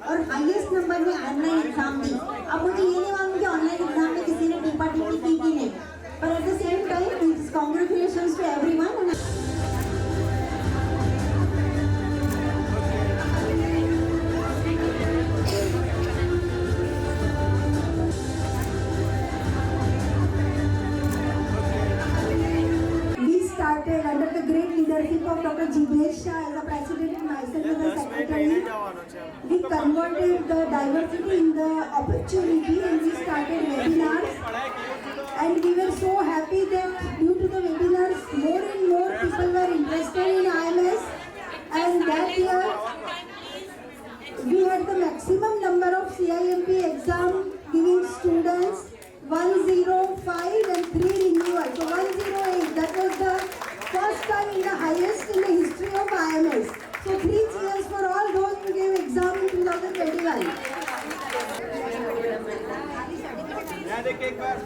और हाईएस्ट नंबर में ऑनलाइन एग्जाम दी. अब मुझे ये नहीं मालूम कि ऑनलाइन एग्जाम में किसी ने टीपा टीपी की कि नहीं, पर at the same time it's congratulations to everyone. We started under the great leadership of Dr. Jignesh Shah as a president and myself as a secretary. We converted the diversity in the opportunity and we started webinars. And we were so happy that due to the webinars, more and more people were interested in IMS. And that year, we had the maximum number of CIMP exam giving students 105 and 3 renewal. So 108, that was the first time in the highest in the history of IMS. So 3 cheers for all those who gave exam in 2021. यहाँ देखिए एक बार.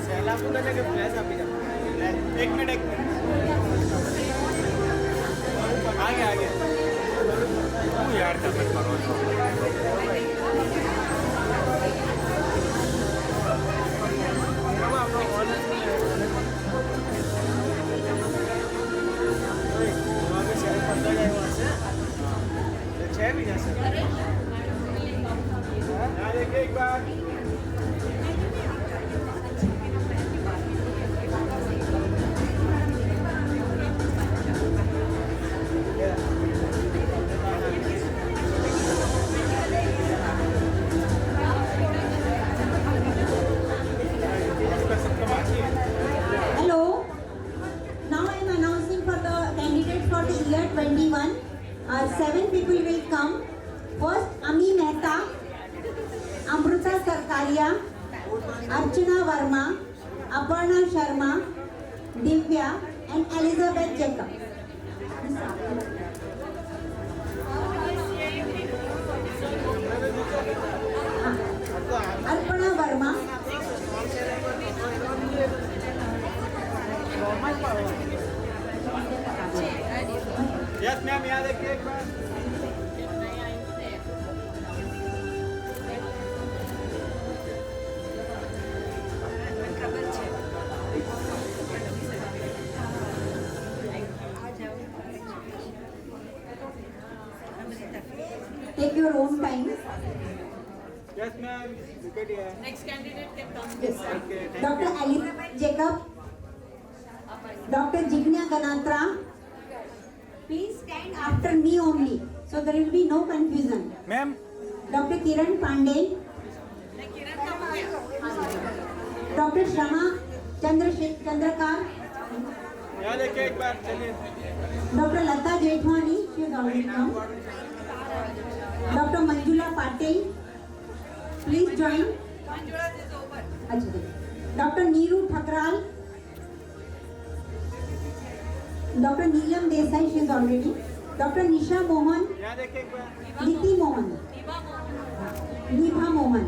सैला पूरा जगह flash आप ही कर. एक minute. आगे आगे. यार तब तक छह भी जैसे. यहाँ देखिए एक बार. Aparna Sharma, Divya, and Elizabeth Jacob. Arpana Verma. Yes, ma'am, यहाँ देखिए एक बार. Take your own time. Yes, ma'am. Look at here. Next candidate can come. Yes. Okay, thank Dr. you. Elizabeth Jacob. Dr. Jignya Ganatra. Please stand after me only, so there will be no confusion. Ma'am. Dr. Kiran Pandey. Dr. Shama Chandrakar. यहाँ देखिए एक बार चलिए. Dr. Lata Jethwani, she is already now. Dr. Manjula Patel, please join. Dr. Neeru Thakral. Dr. Neelam Desai, she is already. Dr. Nisha Mohan. यहाँ देखिए एक बार. Niti Mohan. Nibha Mohan.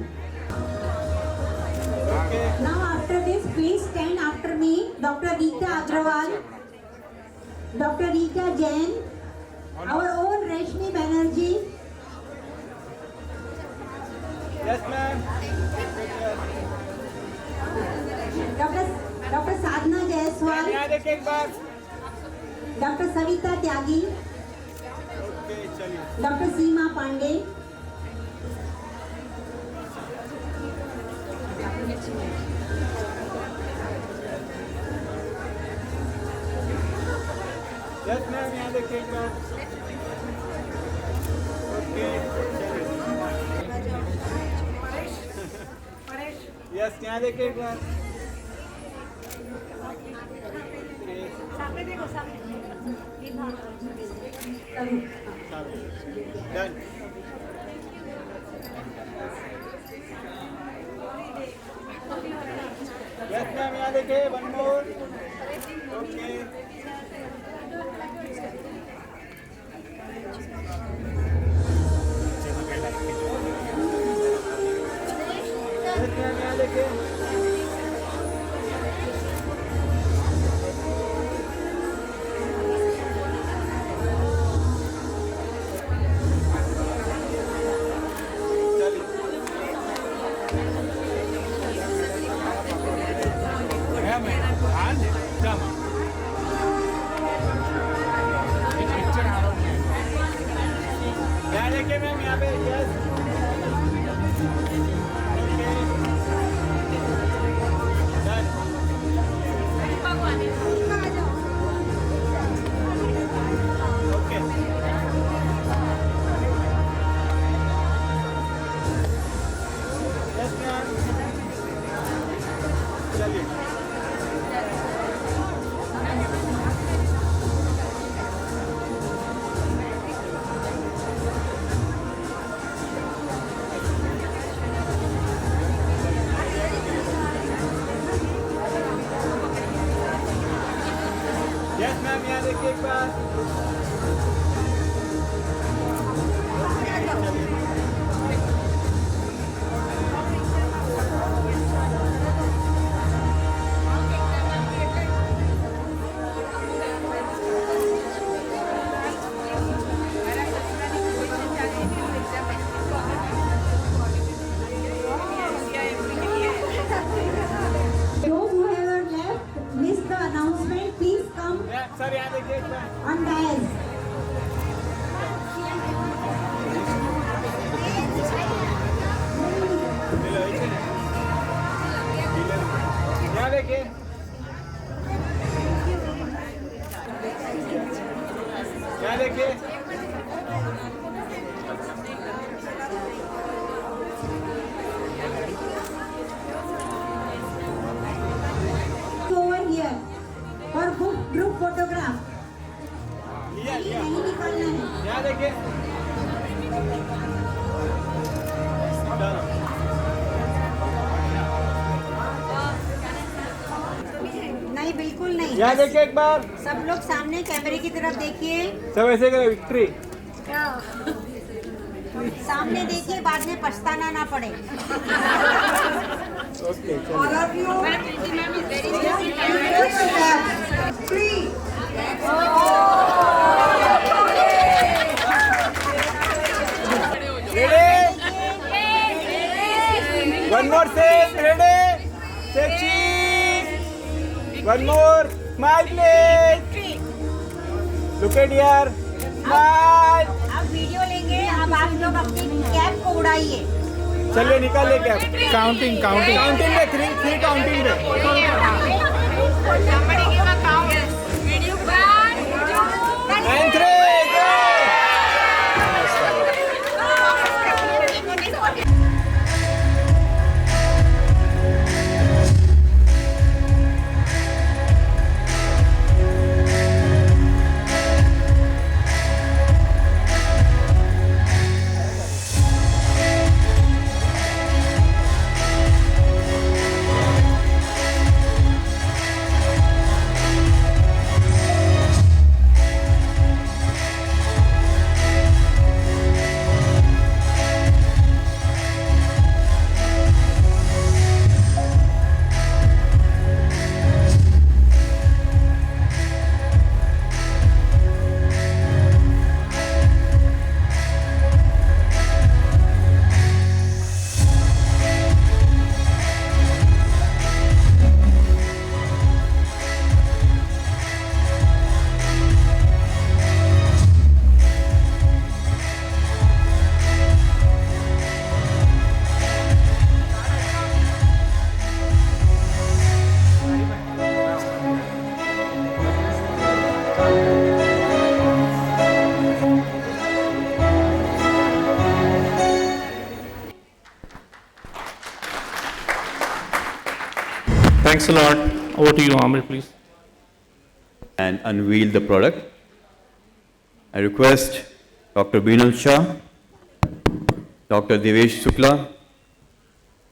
Now after this, please stand after me. Dr. Rita Agrawal. Dr. Rita Jain. Our own Rashmi Banerjee. Yes, ma'am. Dr. Sadhna Jaiswal. यहाँ देखिए एक बार. Dr. Savita Tyagi. Okay, चलिए. Dr. Seema Pandey. Yes, ma'am, यहाँ देखिए एक बार. Okay, चलिए. Yes, यहाँ देखिए एक बार. Done. Yes, ma'am, यहाँ देखिए. One more. Okay. Yes, ma'am, यहाँ देखिए. यहाँ देखिए मैम यहाँ पे. यस. ओके. Yes ma'am. चलिए. यहाँ देखिए एक बार, सब लोग सामने कैमरे की तरफ देखिए, सब ऐसे करें, विक्ट्री। सामने देखिए, बाद में पछताना ना पड़े। Okay, All of you. One more say, ready? Say cheese. One more. Smile, please. Look at here. Smile. अब वीडियो लेंगे, अब आप लोग अपनी कैप को उड़ाइए। चलिए निकालिए कैप। काउंटिंग में थ्री काउंटिंग में। And three. Thanks a lot. Over to you, Amir, please. And unveil the product. I request Dr. Binal Shah, Dr. Devesh Shukla,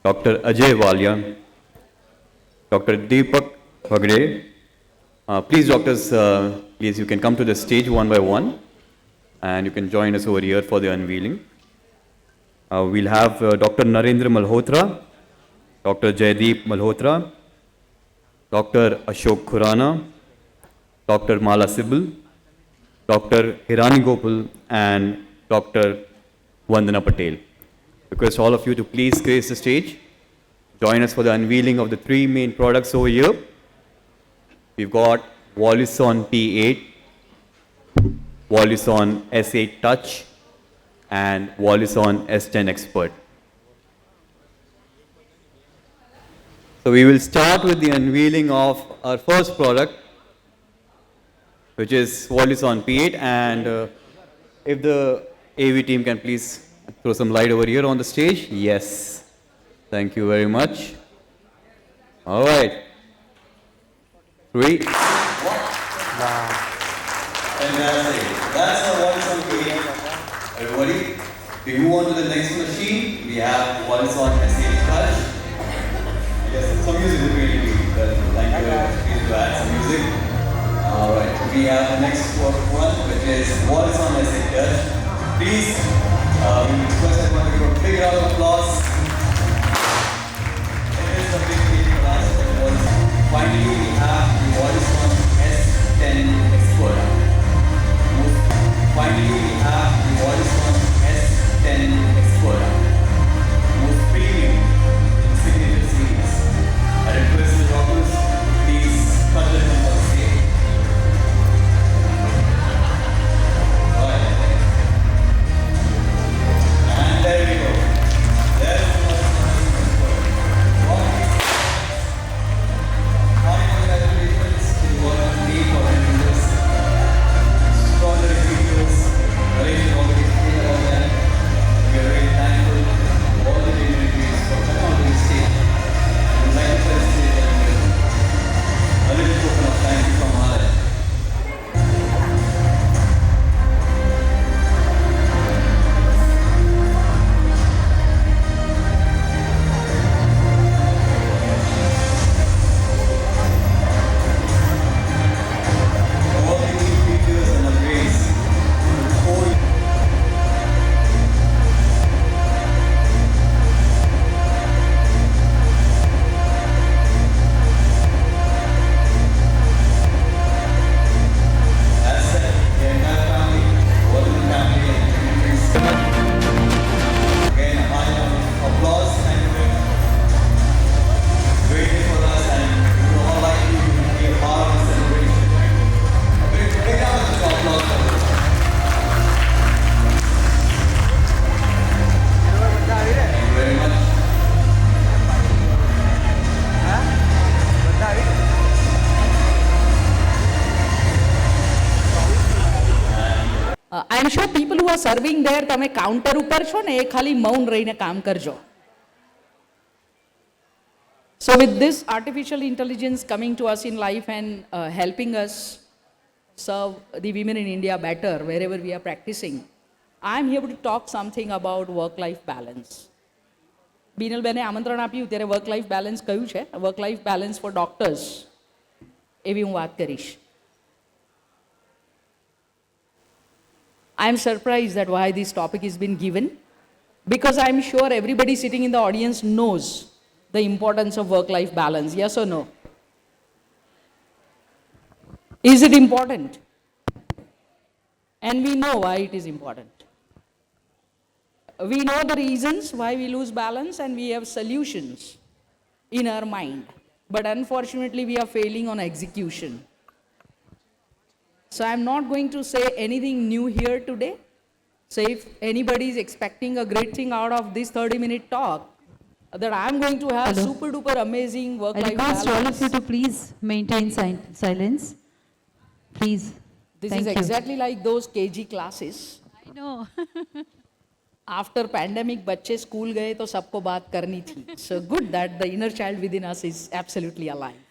Dr. Ajay Walia, Dr. Deepak Bhagre. Please, doctors, please you can come to the stage one by one and you can join us over here for the unveiling. We'll have Dr. Narendra Malhotra, Dr. Jaideep Malhotra, Dr. Ashok Khurana, Dr. Mala Sibal, Dr. Hirani Gopal, and Dr. Vandana Patel. Request all of you to please grace the stage. Join us for the unveiling of the three main products over here. We've got Volison P8, Volison S8 Touch, and Volison S10 Expert. So we will start with the unveiling of our first product, which is Volison P8, and if the AV team can please throw some light over here on the stage. Yes. Thank you very much. All right. 3. Wow. Fantastic. That's the Volison P8. Everybody, we move on to the next machine. We have Volison S8 Touch. Yes, some music would really be better. Thank you very much. Please do add some music. Alright, we have the next one, which is Volison S8 Touch. Please, we request everyone to give a big round of applause. It is a big for us. Finally, we have the Volison S10 Expert. Finally, we have the Volison S10 Expert. Most premium signature series. I request the doctors, please cut the number on stage. Right. And there we go. There's the congratulations to all of me for having this extraordinary videos. I am sure people who are serving there, તમે counter ઉપર છો ને એ ખાલી મૌન રહીને કામ કરજો. So with this artificial intelligence coming to us in life and helping us serve the women in India better wherever we are practicing, I am here to talk something about work-life balance. Binal બેને આમંત્રણ આપ્યું ત્યારે work life balance કયું છે, work life balance for doctors એવી હું વાત કરીશ. I am surprised that why this topic has been given, because I am sure everybody sitting in the audience knows the importance of work-life balance. Yes or no? Is it important? And we know why it is important. We know the reasons why we lose balance and we have solutions in our mind. But unfortunately, we are failing on execution. So I'm not going to say anything new here today. So if anybody is expecting a great thing out of this 30-minute talk, that I'm going to have super duper amazing work-life balance. I request all of you to please maintain silence. Please. This is exactly like those KG classes. I know. After pandemic, बच्चे school गए तो सबको बात करनी थी. So good that the inner child within us is absolutely alive.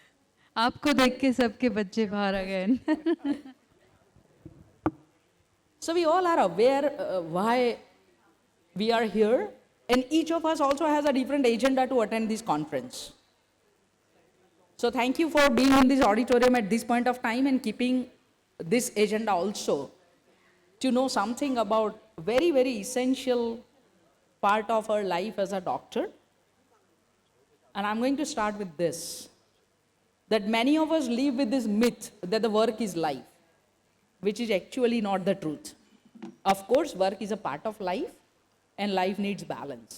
आपको देख के सबके बच्चे बाहर आ गए. So we all are aware why we are here, and each of us also has a different agenda to attend this conference. So thank you for being in this auditorium at this point of time and keeping this agenda also to know something about very, very essential part of our life as a doctor. And I'm going to start with this, that many of us live with this myth that the work is life, which is actually not the truth. Of course, work is a part of life and life needs balance.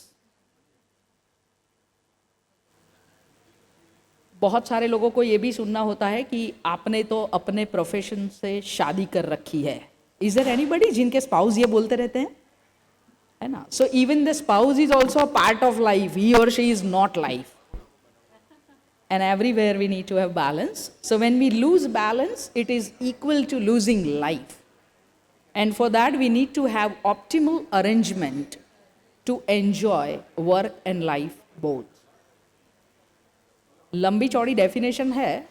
बहुत सारे लोगों को ये भी सुनना होता है कि आपने तो अपने प्रोफेशन से शादी कर रखी है. Is there anybody जिनके spouse ये बोलते रहते हैं? है ना? So even the spouse is also a part of life. He or she is not life. And everywhere we need to have balance. So when we lose balance, it is equal to losing life. And for that, we need to have optimal arrangement to enjoy work and life both. लंबी चौड़ी definition है,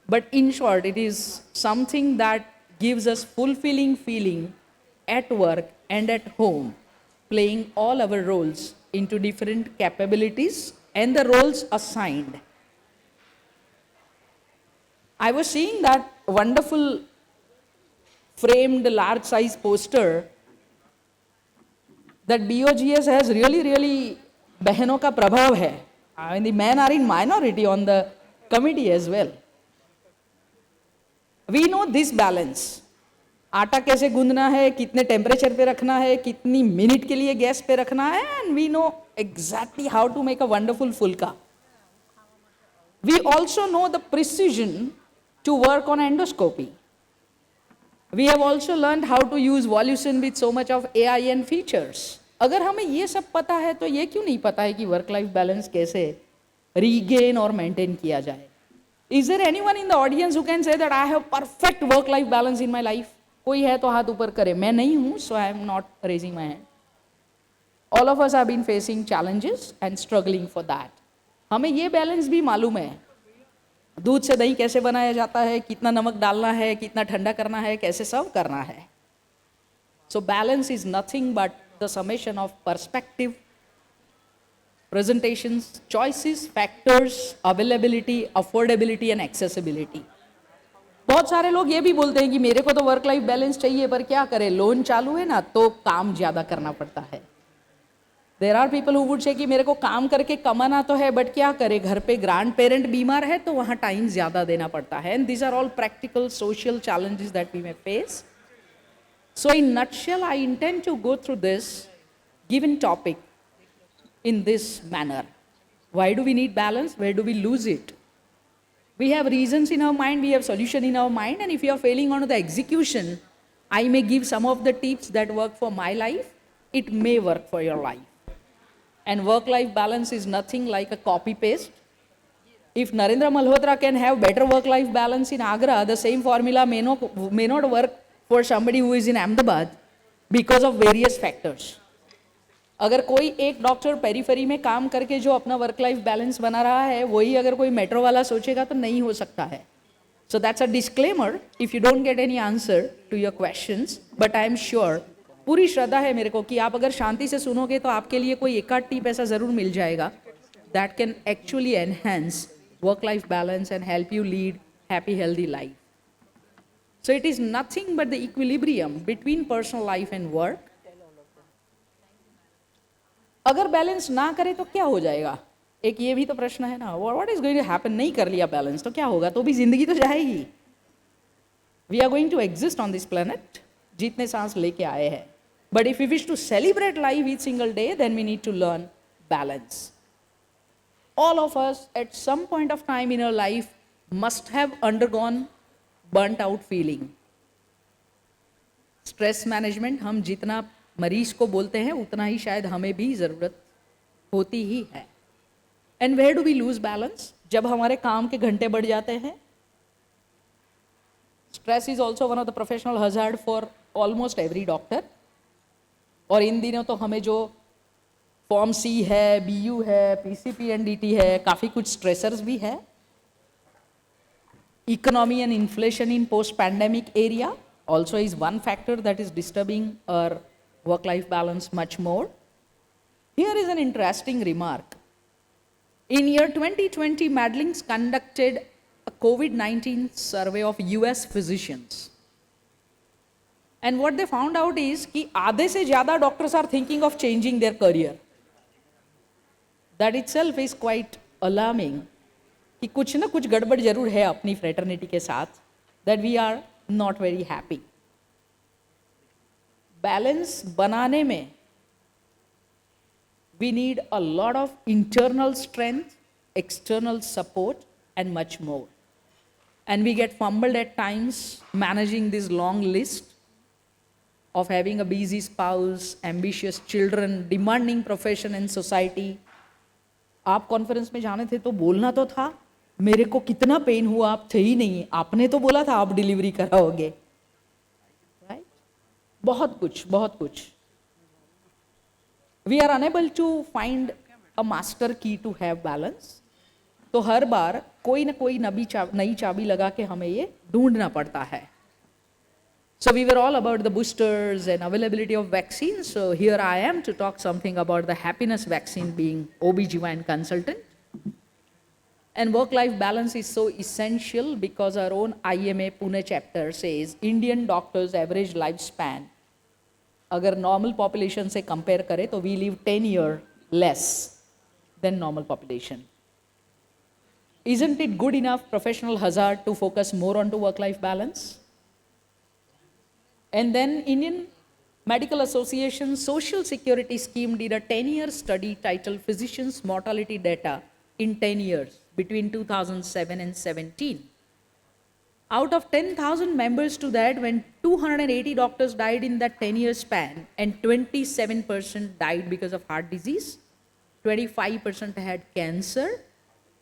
but in short, it is something that gives us fulfilling feeling at work and at home, playing all our roles into different capabilities and the roles assigned. I was seeing that wonderful framed large size poster that BOGS has really बहनों का प्रभाव है. I mean, the men are in minority on the committee as well. We know this balance. आटा कैसे गूंदना है, कितने temperature पे रखना है, कितनी मिनट के लिए गैस पे रखना है, and we know exactly how to make a wonderful fulka. We also know the precision to work on endoscopy. We have also learned how to use Volution with so much of AI and features. अगर हमें ये सब पता है तो ये क्यों नहीं पता है कि वर्क लाइफ बैलेंस कैसे रीगेन और मेंटेन किया जाए? Is there anyone in the audience who can say that I have perfect work-life balance in my life? कोई है तो हाथ ऊपर करे. मैं नहीं हूँ, so I am not raising my hand. All of us have been facing challenges and struggling for that. हमें ये बैलेंस भी मालूम है. दूध से दही कैसे बनाया जाता है, कितना नमक डालना है, कितना ठंडा करना है, कैसे सर्व करना है. So balance is nothing but the summation of perspective, presentations, choices, factors, availability, affordability and accessibility. बहुत सारे लोग ये भी बोलते हैं कि मेरे को तो वर्क लाइफ बैलेंस चाहिए, पर क्या करें, लोन चालू है ना तो काम ज़्यादा करना पड़ता है. There are people who would say कि मेरे को काम करके कमाना तो है, बट क्या करें, घर पे ग्रैंड पेरेंट बीमार है तो वहाँ टाइम ज़्यादा देना पड़ता है. And these are all practical social challenges that we may face. So in nutshell, I intend to go through this given topic in this manner. Why do we need balance? Where do we lose it? We have reasons in our mind, we have solution in our mind, and if you are failing on the execution, I may give some of the tips that work for my life. It may work for your life. And work-life balance is nothing like a copy-paste. If Narendra Malhotra can have better work-life balance in Agra, the same formula may not work for somebody who is in Ahmedabad because of various factors. अगर कोई एक doctor periphery में काम करके जो अपना work life balance बना रहा है, वही अगर कोई मेट्रो वाला सोचेगा तो नहीं हो सकता है. So that's a disclaimer if you don't get any answer to your questions, but I am sure, पूरी श्रद्धा है मेरे को कि आप अगर शांति से सुनोगे तो आपके लिए कोई एक आध टिप ऐसा ज़रूर मिल जाएगा that can actually enhance work-life balance and help you lead happy, healthy life. So it is nothing but the equilibrium between personal life and work. अगर बैलेंस ना करे तो क्या हो जाएगा? एक ये भी तो प्रश्न है ना. What is going to happen? नहीं कर लिया बैलेंस तो क्या होगा? तो भी जिंदगी तो जाएगी. We are going to exist on this planet, जितने सांस लेके आए हैं. But if we wish to celebrate life each single day, then we need to learn balance. All of us at some point of time in our life must have undergone burnt out feeling. Stress management हम जितना मरीज को बोलते हैं उतना ही शायद हमें भी ज़रूरत होती ही है. And where do we lose balance? जब हमारे काम के घंटे बढ़ जाते हैं. Stress is also one of the professional hazard for almost every doctor. और इन दिनों तो हमें जो फॉर्म सी है, BU है, PCP and DT है, काफ़ी कुछ स्ट्रेसर्स भी है. Economy and inflation in post-pandemic area also is one factor that is disturbing our work-life balance much more. Here is an interesting remark. In year 2020, Madlings conducted a COVID-19 survey of US physicians. And what they found out is कि आधे से ज़्यादा doctors are thinking of changing their career. That itself is quite alarming. कि कुछ ना कुछ गड़बड़ जरूर है अपनी fraternity के साथ. That we are not very happy. Balance बनाने में we need a lot of internal strength, external support, and much more. And we get fumbled at times managing this long list of having a busy spouse, ambitious children, demanding profession and society. आप conference में जाने थे तो बोलना तो था, मेरे को कितना पेन हुआ, आप थे ही नहीं, आपने तो बोला था आप डिलीवरी कराओगे. Right? बहुत कुछ. We are unable to find a master key to have balance. तो हर बार कोई ना कोई नई चाबी लगा के हमें ये ढूंढना पड़ता है. So we were all about the boosters and availability of vaccines. So here I am to talk something about the happiness vaccine, being OBGYN consultant. And work-life balance is so essential because our own IMA Pune chapter says Indian doctors' average lifespan, अगर normal population से compare करें तो we live 10 years less than normal population. Isn't it good enough professional hazard to focus more onto work-life balance? And then Indian Medical Association Social Security Scheme did a 10-year study titled Physicians' Mortality Data in 10 years between 2007 and 17. Out of 10,000 members to that, when 280 doctors died in that 10-year span, and 27% died because of heart disease, 25% had cancer,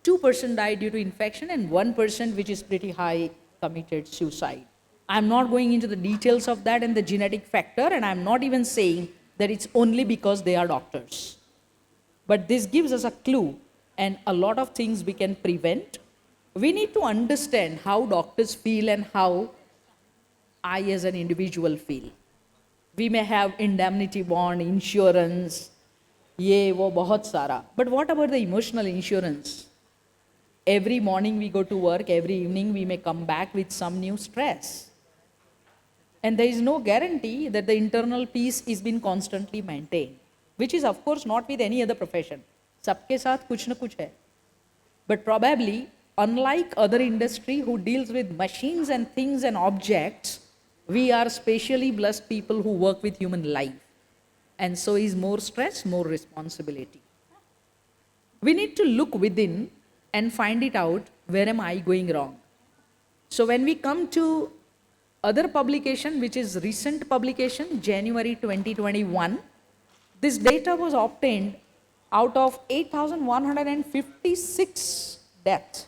2% died due to infection, and 1%, which is pretty high, committed suicide. I'm not going into the details of that and the genetic factor, and I'm not even saying that it's only because they are doctors. But this gives us a clue and a lot of things we can prevent. We need to understand how doctors feel and how I as an individual feel. We may have indemnity bond, insurance, ye wo bahut sara. But what about the emotional insurance? Every morning we go to work, every evening we may come back with some new stress. And there is no guarantee that the internal peace is being constantly maintained, which is of course not with any other profession. Sabke saath kuch na kuch hai. But probably, unlike other industry who deals with machines and things and objects, we are specially blessed people who work with human life. And so is more stress, more responsibility. We need to look within and find it out, where am I going wrong? So when we come to other publication, which is recent publication, January 2021, this data was obtained out of 8,156 deaths.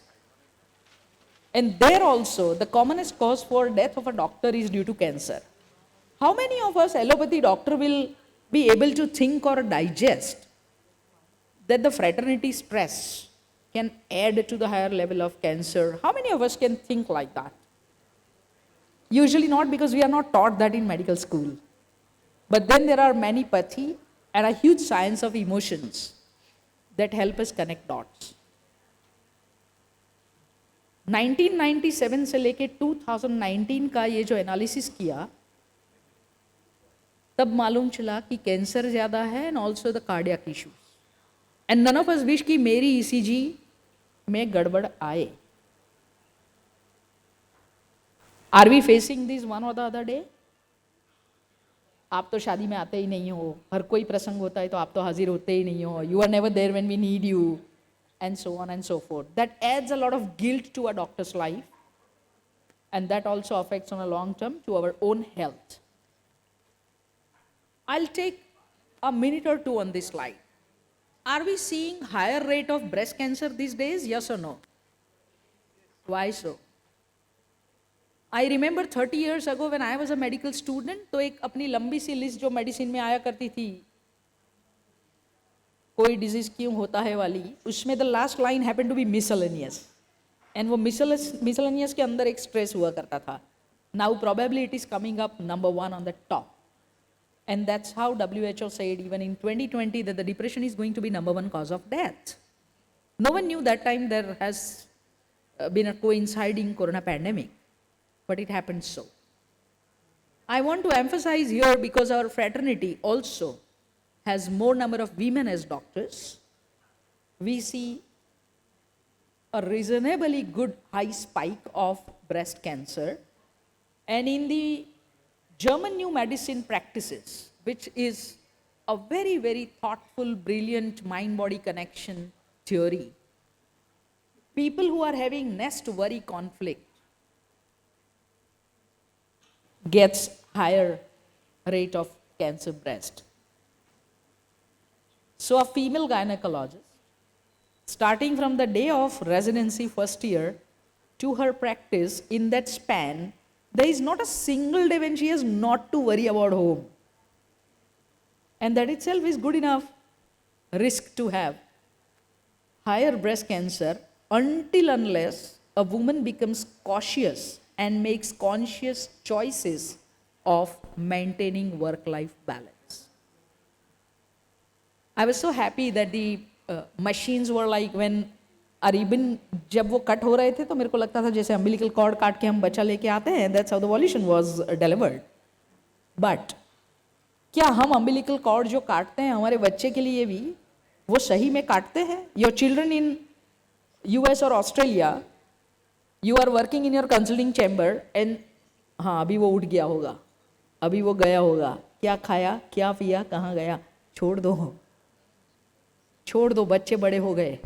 And there also, the commonest cause for death of a doctor is due to cancer. How many of us allopathy doctor will be able to think or digest that the fraternity stress can add to the higher level of cancer? How many of us can think like that? Usually not, because we are not taught that in medical school. But then there are many pathy and a huge science of emotions that help us connect dots. 1997 से लेके 2019 का ये जो analysis किया, तब मालूम चला कि कैंसर ज़्यादा है and also the cardiac issues. And none of us wish कि मेरी ईसीजी में गड़बड़ आए. Are we facing this one or the other day? आप तो शादी में आते ही नहीं हो, हर कोई प्रसंग होता है तो आप तो हाजिर होते ही नहीं हो, you are never there when we need you, and so on and so forth. That adds a lot of guilt to a doctor's life, and that also affects on a long term to our own health. I'll take a minute or two on this slide. Are we seeing higher rate of breast cancer these days? Yes or no? Why so? I remember 30 years ago when I was a medical student, तो एक अपनी लंबी सी list जो medicine में आया करती थी, कोई डिजीज क्यों होता है वाली, उसमें the last line happen to be miscellaneous, and वो मिसलेनियस के अंदर एक स्ट्रेस हुआ करता था. Now probably it is coming up number 1 on the top, and that's how WHO said even in 2020 that the depression is going to be number 1 cause of death. No one knew that time there has been a coinciding corona pandemic, but it happened so. I want to emphasize here, because our fraternity also has more number of women as doctors, we see a reasonably good high spike of breast cancer. And in the German new medicine practices, which is a very, very thoughtful, brilliant mind-body connection theory, people who are having nest worry conflict gets higher rate of cancer breast. So a female gynecologist, starting from the day of residency first year to her practice, in that span, there is not a single day when she has not to worry about home. And that itself is good enough risk to have higher breast cancer until unless a woman becomes cautious and makes conscious choices of maintaining work-life balance. I was so happy that the machines were like, when a ribbon जब वो cut हो रहे थे तो मेरे को लगता था जैसे umbilical cord काट के हम बच्चा लेके आते हैं, that's how the evolution was delivered. But क्या हम umbilical cord जो काटते हैं हमारे बच्चे के लिए भी वो सही में काटते हैं? Your children in US or Australia, you are working in your consulting chamber and हाँ अभी वो उठ गया होगा, अभी वो गया होगा, क्या खाया, क्या पिया, कहाँ गया, छोड़ दो, बच्चे बड़े हो गए.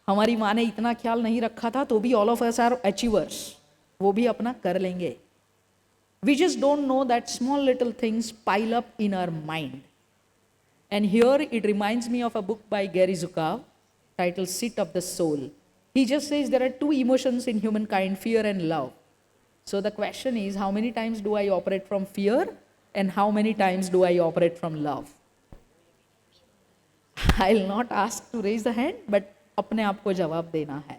हमारी माँ ने इतना ख्याल नहीं रखा था तो भी all of us are achievers, वो भी अपना कर लेंगे. We just don't know that small little things pile up in our mind. And here it reminds me of a book by Gary Zukav titled Seat of the Soul. He just says there are 2 emotions in humankind, fear and love. So the question is, how many times do I operate from fear and how many times do I operate from love? I'll not ask to raise the hand, but अपने आप को जवाब देना है.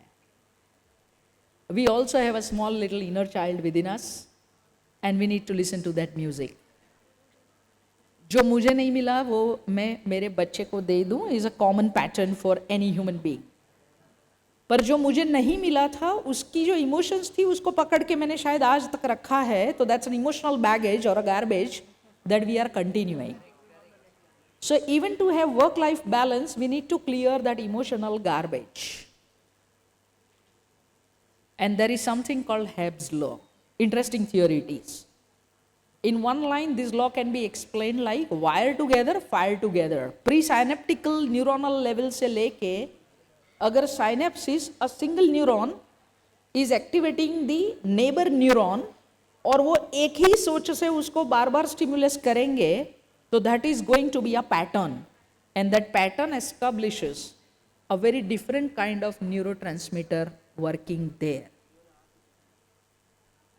We also have a small little inner child within us, and we need to listen to that music. जो मुझे नहीं मिला वो मैं मेरे बच्चे को दे दूं is a common pattern for any human being. पर जो मुझे नहीं मिला था उसकी जो इमोशंस थी उसको पकड़ के मैंने शायद आज तक रखा है, तो that's an emotional baggage or a garbage that we are continuing. So even to have work-life balance, we need to clear that emotional garbage. And there is something called Hebb's law. Interesting theory it is. In one line, this law can be explained like wire together, fire together. Presynaptical neuronal level से लेके अगर synapses, a single neuron is activating the neighbor neuron और वो एक ही सोच से उसको बार बार stimulus करेंगे, so that is going to be a pattern, and that pattern establishes a very different kind of neurotransmitter working there.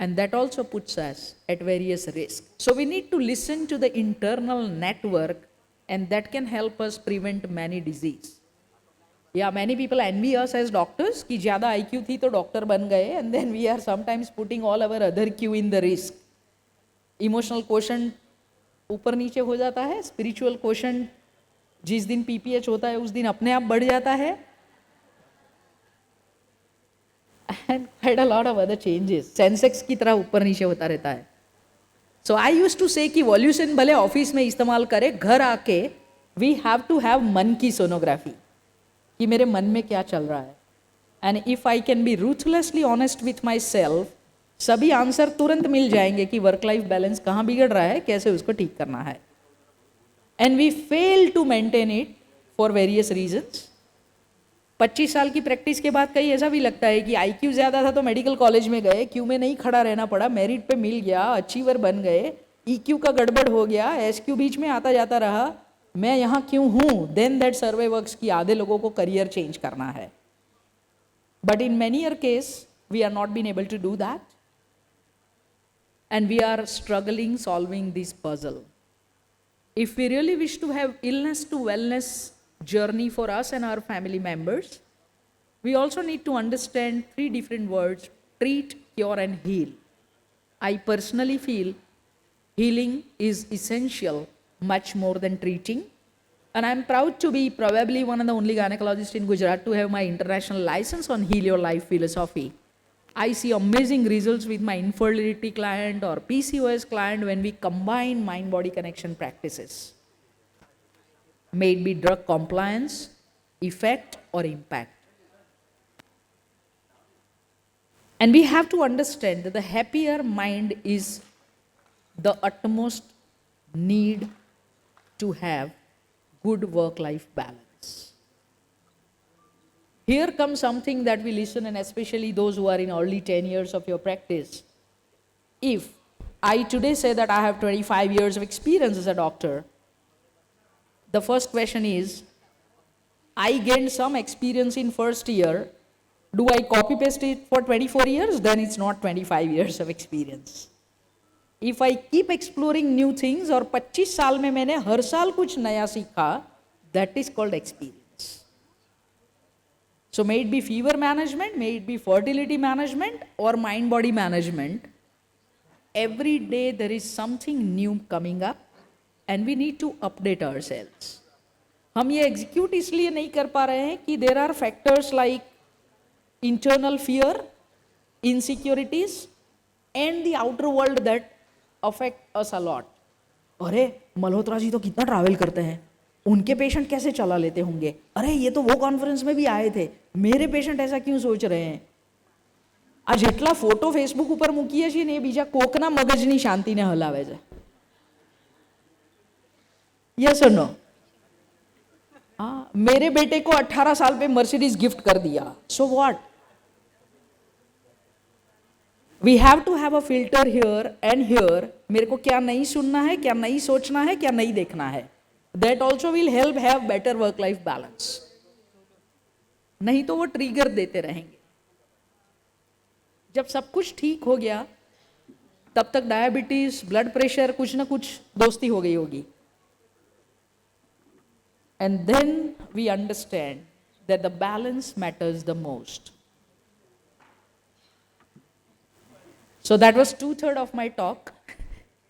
And that also puts us at various risks. So we need to listen to the internal network, and that can help us prevent many diseases. Yeah, many people envy us as doctors कि ज़्यादा IQ थी तो doctor बन गए, and then we are sometimes putting all our other Q in the risk. Emotional quotient ऊपर नीचे हो जाता है, spiritual quotient जिस दिन PPH होता है उस दिन अपने आप बढ़ जाता है, and quite a lot of other changes. Sensex की तरह ऊपर नीचे होता रहता है. So I used to say कि वॉल्यूशन भले ऑफिस में इस्तेमाल करे, घर आके we have to have मन की सोनोग्राफी कि मेरे मन में क्या चल रहा है. And if I can be ruthlessly honest with myself, सभी आंसर तुरंत मिल जाएंगे कि वर्क लाइफ बैलेंस कहाँ बिगड़ रहा है, कैसे उसको ठीक करना है. And we fail to maintain it for various reasons. 25 साल की प्रैक्टिस के बाद कहीं ऐसा भी लगता है कि IQ ज़्यादा था तो मेडिकल कॉलेज में गए, क्यू में नहीं खड़ा रहना पड़ा, मेरिट पे मिल गया, अचीवर बन गए, EQ का गड़बड़ हो गया, SQ बीच में आता जाता रहा, मैं यहाँ क्यों हूँ, देन दैट सर्वे वर्क्स की आधे लोगों को करियर चेंज करना है. But in many uh case we are not been able to do that, and we are struggling solving this puzzle. If we really wish to have illness to wellness journey for us and our family members, we also need to understand 3 different words: treat, cure and heal. I personally feel healing is essential much more than treating, and I'm proud to be probably one of the only gynecologists in Gujarat to have my international license on Heal Your Life philosophy. I see amazing results with my infertility client or PCOS client when we combine mind-body connection practices. May it be drug compliance, effect or impact. And we have to understand that the happier mind is the utmost need to have good work-life balance. Here comes something that we listen, and especially those who are in early 10 years of your practice. If I today say that I have 25 years of experience as a doctor, the first question is, I gained some experience in first year. Do I copy paste it for 24 years? Then it's not 25 years of experience. If I keep exploring new things और 25 साल में मैंने हर साल कुछ नया सीखा, that is called experience. So may it be fever management, may it be fertility management or mind-body management, every day there is something new coming up and we need to update ourselves. हम ये execute इसलिए नहीं कर पा रहे हैं कि there are factors like internal fear, insecurities and the outer world that affect us a lot. अरे मल्होत्रा जी तो कितना ट्रैवल करते हैं, उनके पेशेंट कैसे चला लेते होंगे, अरे ये तो वो कॉन्फ्रेंस में भी आए थे, मेरे पेशेंट ऐसा क्यों सोच रहे हैं. आ જેટલા ફોટો ફેસબુક ઉપર મૂકીએ છીએ ને એ બીજા કોકના મગજની શાંતિને હલાવે છે. यस और नो? हाँ, मेरे बेटे को 18 साल पे मर्सिडीज गिफ्ट कर दिया, so what? We have to have a filter here and here. मेरे को क्या नहीं सुनना है, क्या नहीं सोचना है, क्या नहीं देखना है. That also will help have better work-life balance. नहीं तो वो ट्रिगर देते रहेंगे. जब सब कुछ ठीक हो गया, तब तक डायबिटीज, ब्लड प्रेशर, कुछ ना कुछ दोस्ती हो गई होगी. And then we understand that the balance matters the most. So that was 2/3 of my talk,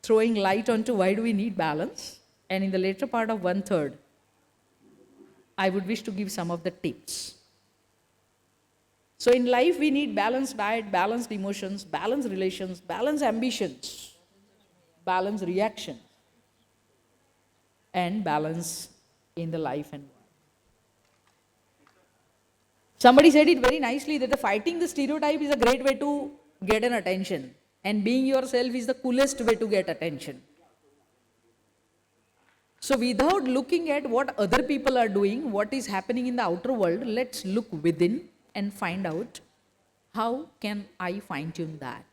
throwing light onto why do we need balance. And in the later part of 1/3, I would wish to give some of the tips. So in life, we need balanced diet, balanced emotions, balanced relations, balanced ambitions, balanced reactions, and balance in the life and work. Somebody said it very nicely that the fighting the stereotype is a great way to get an attention, and being yourself is the coolest way to get attention. So without looking at what other people are doing, what is happening in the outer world, let's look within and find out how can I fine-tune that.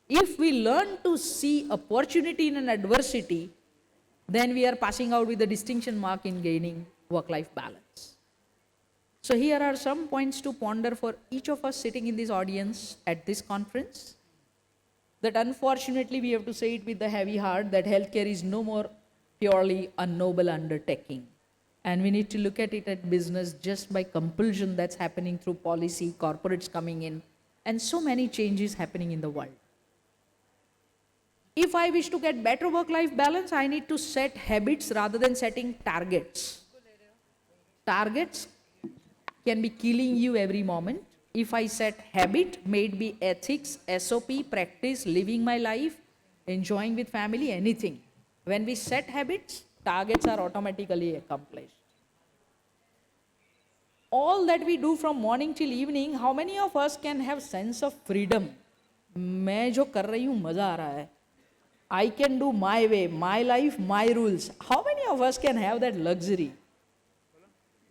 If we learn to see opportunity in an adversity, then we are passing out with the distinction mark in gaining work-life balance. So here are some points to ponder for each of us sitting in this audience at this conference. that unfortunately we have to say it with the heavy heart that healthcare is no more purely a noble undertaking. And we need to look at it at business just by compulsion that's happening through policy, corporates coming in, and so many changes happening in the world. If I wish to get better work-life balance, I need to set habits rather than setting targets. Targets can be killing you every moment. If I set habit, may it be ethics, SOP, practice, living my life, enjoying with family, anything. When we set habits, targets are automatically accomplished. All that we do from morning till evening, how many of us can have sense of freedom? मैं जो कर रही हूँ मजा आ रहा है. I can do my way, my life, my rules. How many of us can have that luxury?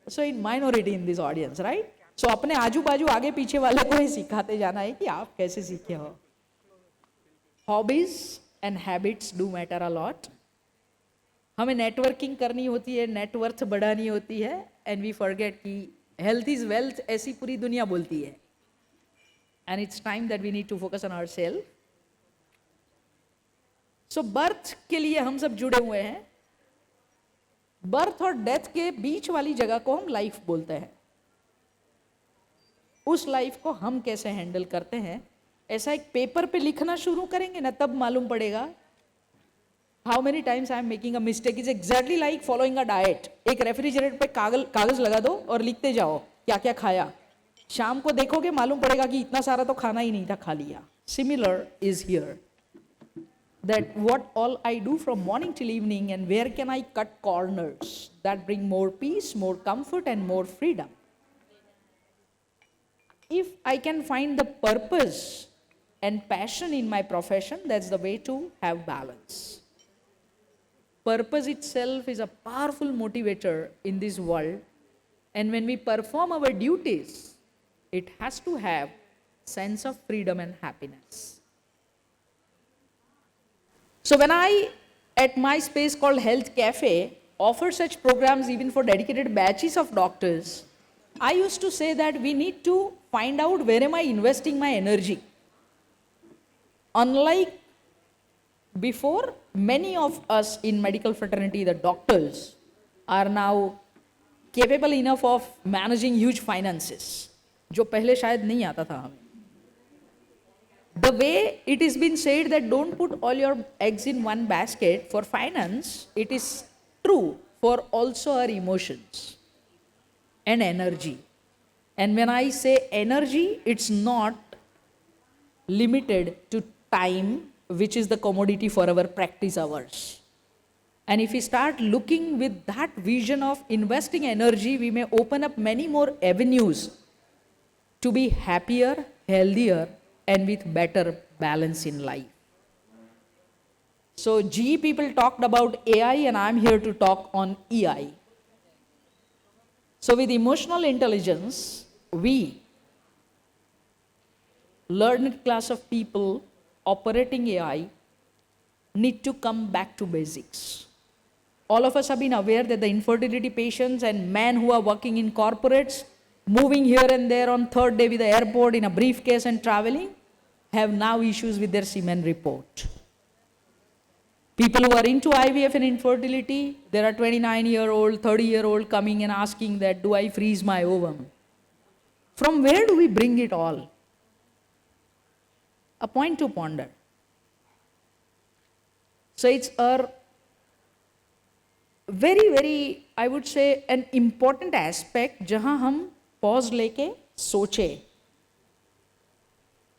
So in minority in this audience, right? So अपने आजू बाजू आगे पीछे वाले को ही सिखाते जाना है कि आप कैसे सीखे हो. Hobbies and habits do matter a lot. हमें नेटवर्किंग करनी होती है, नेटवर्थ बढ़ानी होती है, and we forget कि health is wealth ऐसी पूरी दुनिया बोलती है. And it's time that we need to focus on ourselves. So birth के लिए हम सब जुड़े हुए हैं. बर्थ और डेथ के बीच वाली जगह को हम लाइफ बोलते हैं. उस लाइफ को हम कैसे हैंडल करते हैं, ऐसा एक पेपर पे लिखना शुरू करेंगे ना, तब मालूम पड़ेगा. How many times I am making a mistake is exactly like following a diet. एक रेफ्रिजरेटर पे कागज लगा दो और लिखते जाओ क्या क्या खाया. शाम को देखोगे मालूम पड़ेगा कि इतना सारा तो खाना ही नहीं था, खा लिया. Similar is here. That what all I do from morning till evening and where can I cut corners that bring more peace, more comfort and more freedom. If I can find the purpose and passion in my profession, that's the way to have balance. Purpose itself is a powerful motivator in this world, and when we perform our duties, it has to have sense of freedom and happiness. So when I, at my space called Health Cafe, offer such programs even for dedicated batches of doctors, I used to say that we need to find out where am I investing my energy. Unlike before, many of us in medical fraternity, the doctors, are now capable enough of managing huge finances, जो पहले शायद नहीं आता था हमें. The way it has been said that don't put all your eggs in one basket for finance, it is true for also our emotions and energy. And when I say energy, it's not limited to time, which is the commodity for our practice hours. And if we start looking with that vision of investing energy, we may open up many more avenues to be happier, healthier, and with better balance in life. So GE people talked about AI and I'm here to talk on EI. So with emotional intelligence, we, learned class of people operating AI, need to come back to basics. All of us have been aware that the infertility patients and men who are working in corporates, moving here and there on third day with the airport in a briefcase and traveling, have now issues with their semen report. People who are into IVF and infertility, there are 29-year-old, 30-year-old coming and asking that, do I freeze my ovum? From where do we bring it all? A point to ponder. So it's a very, very, I would say, an important aspect जहाँ हम pause लेके सोचे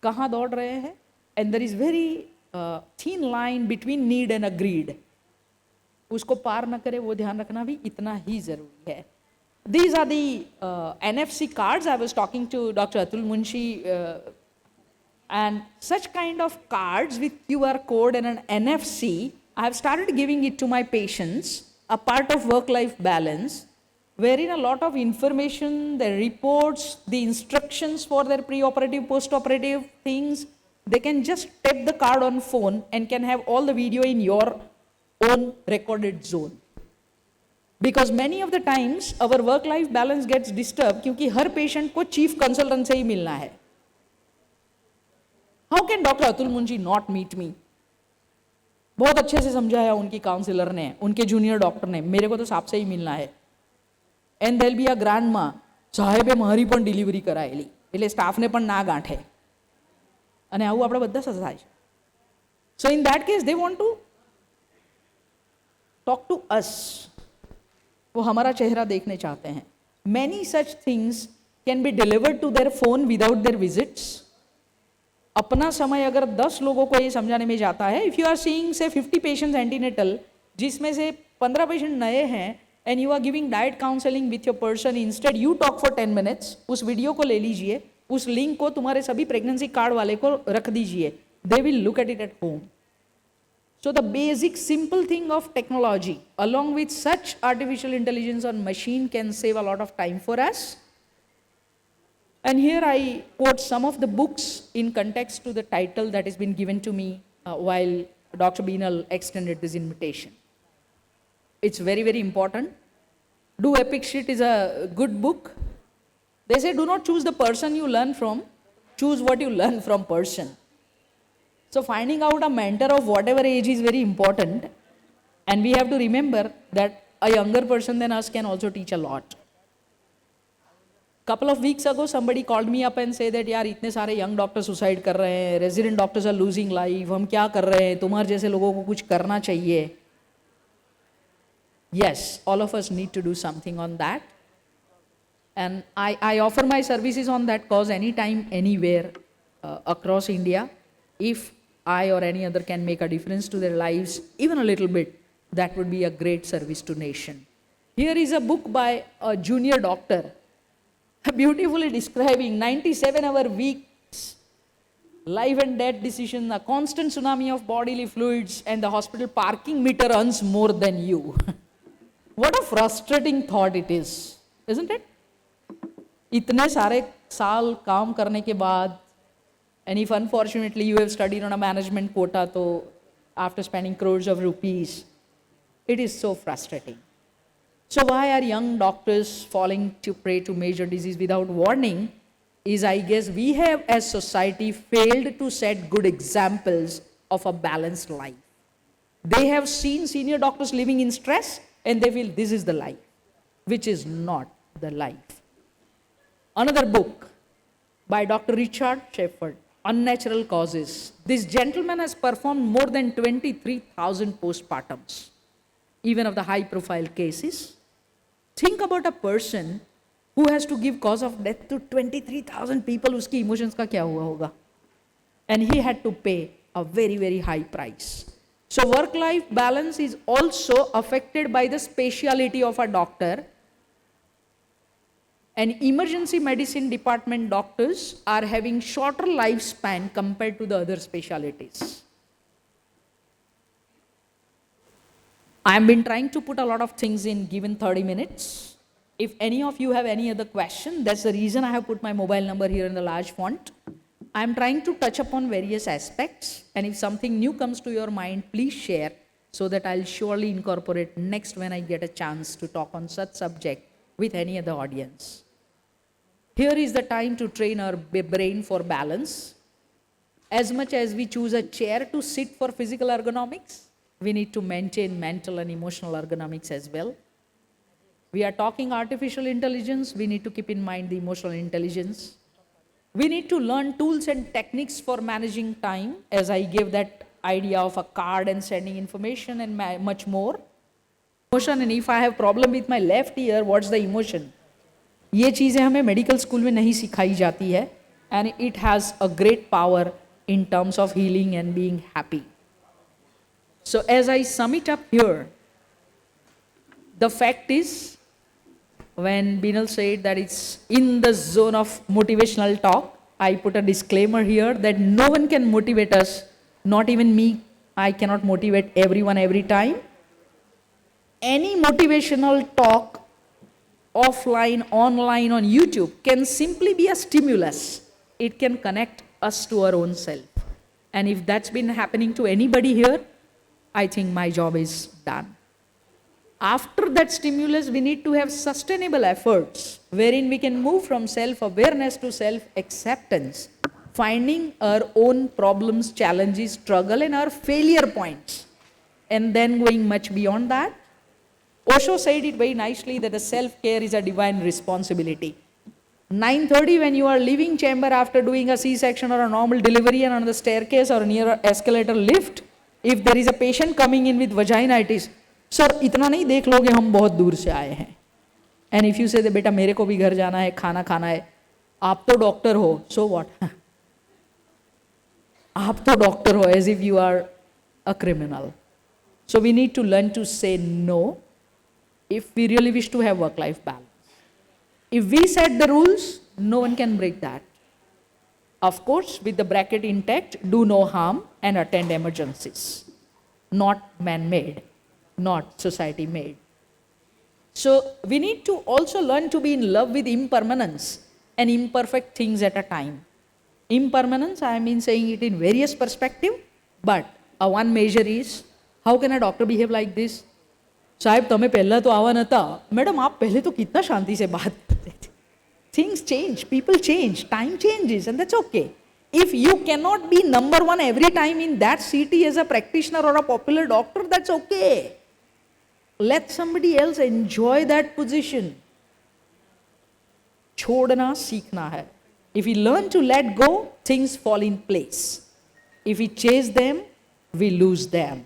कहाँ दौड़ रहे हैं, and there is very thin line between need and a greed. उसको पार न करे वो ध्यान रखना भी इतना ही जरूरी है. These are the NFC cards. I was talking to Dr. Atul Munshi, and such kind of cards with QR code and an NFC, I have started giving it to my patients, a part of work-life balance, wherein a lot of information, the reports, the instructions for their pre-operative, post-operative things, they can just tap the card on phone and can have all the video in your own recorded zone. Because many of the times our work-life balance gets disturbed क्योंकि हर patient को chief consultant से ही मिलना है. How can doctor Atul Munshi not meet me? बहुत अच्छे से समझाया उनकी काउंसिलर ने, उनके जूनियर डॉक्टर ने, मेरे को तो साहब से ही मिलना है. And they'll be a grand मा, સાહેબે મારી પણ ડિલિવરી કરાયેલી, એટલે સ્ટાફને પણ ના ગાંઠે. અને આવું આપણે બધા સાથે થાય છે. So in that case they want to talk to us. वो हमारा चेहरा देखने चाहते हैं. Many such things can be delivered to their phone without their visits. अपना समय अगर 10 लोगों को ये समझाने में जाता है, इफ यू आर सीइंग से 50 पेशेंट्स एंटीनेटल, जिसमें से 15 पेशेंट नए हैं, and you are giving diet counselling with your person, instead you talk for 10 minutes. उस वीडियो को ले लीजिए, उस लिंक को तुम्हारे सभी प्रेगनेंसी कार्ड वाले को रख दीजिए. They will look at it at home. So the basic simple thing of technology along with such artificial intelligence on machine can save a lot of time for us. And here I quote some of the books in context to the title that has been given to me while Dr. Beenal extended this invitation. It's very, very important. Do Epic Shit is a good book. They say do not choose the person you learn from, choose what you learn from person. So finding out a mentor of whatever age is very important, and we have to remember that a younger person than us can also teach a lot. Couple of weeks ago somebody called me up and said that यार इतने सारे young doctors suicide कर रहे हैं, resident doctors are losing life, हम क्या कर रहे हैं, तुम्हारे जैसे लोगों को कुछ करना चाहिए. Yes, all of us need to do something on that. And I offer my services on that cause anytime, anywhere across India. If I or any other can make a difference to their lives, even a little bit, that would be a great service to nation. Here is a book by a junior doctor, beautifully describing 97-hour weeks, life and death decision, a constant tsunami of bodily fluids, and the hospital parking meter earns more than you. What a frustrating thought it is, isn't it? इतने सारे साल काम करने के बाद, and if unfortunately you have studied on a management quota, so after spending crores of rupees, it is so frustrating. So why are young doctors falling to prey to major disease without warning? Is I guess we have as society failed to set good examples of a balanced life. They have seen senior doctors living in stress and they feel this is the life, which is not the life. Another book by Dr. Richard Shepard, Unnatural Causes. This gentleman has performed more than 23,000 postpartums, even of the high-profile cases. Think about a person who has to give cause of death to 23,000 people. Uski emotions ka kya hua hoga? And he had to pay a very, very high price. So work-life balance is also affected by the speciality of a doctor. And emergency medicine department doctors are having shorter lifespan compared to the other specialties. I have been trying to put a lot of things in given 30 minutes. If any of you have any other question, that's the reason I have put my mobile number here in the large font. I am trying to touch upon various aspects, and if something new comes to your mind, please share so that I'll surely incorporate next when I get a chance to talk on such subject with any other audience. Here is the time to train our brain for balance. As much as we choose a chair to sit for physical ergonomics, we need to maintain mental and emotional ergonomics as well. We are talking artificial intelligence, we need to keep in mind the emotional intelligence. We need to learn tools and techniques for managing time, as I gave that idea of a card and sending information and much more. Emotion, and if I have problem with my left ear, what's the emotion? ये चीज़ें हमें medical school में नहीं सिखाई जाती है, and it has a great power in terms of healing and being happy. So as I sum it up here, the fact is, when Beenal said that it's in the zone of motivational talk, I put a disclaimer here that no one can motivate us, not even me. I cannot motivate everyone every time. Any motivational talk, offline, online, on YouTube, can simply be a stimulus. It can connect us to our own self. And if that's been happening to anybody here, I think my job is done. After that stimulus, we need to have sustainable efforts wherein we can move from self-awareness to self-acceptance, finding our own problems, challenges, struggle, and our failure points, and then going much beyond that. Osho said it very nicely that the self-care is a divine responsibility. 9:30 when you are leaving chamber after doing a C-section or a normal delivery and on the staircase or near an escalator lift, if there is a patient coming in with vaginitis, sir, इतना नहीं देख लोगे हम बहुत दूर से आए हैं. And if you say that बेटा मेरे को भी घर जाना है, खाना खाना है, आप तो डॉक्टर हो, so what? आप तो डॉक्टर हो, as if you are a criminal. So we need to learn to say no if we really wish to have work-life balance. If we set the rules, no one can break that. Of course, with the bracket intact, do no harm and attend emergencies. Not man-made, not society-made. So we need to also learn to be in love with impermanence and imperfect things at a time. Impermanence, I mean saying it in various perspectives, but one measure is, how can a doctor behave like this? साहब तमें पहला तो आवा नता, madam आप पहले तो कितना शांति से बात करते थे. Things change, people change, time changes, and that's okay. If you cannot be number one every time in that city as a practitioner or a popular doctor, that's okay. Let somebody else enjoy that position. छोड़ना सीखना है. If we learn to let go, things fall in place. If we chase them, we lose them.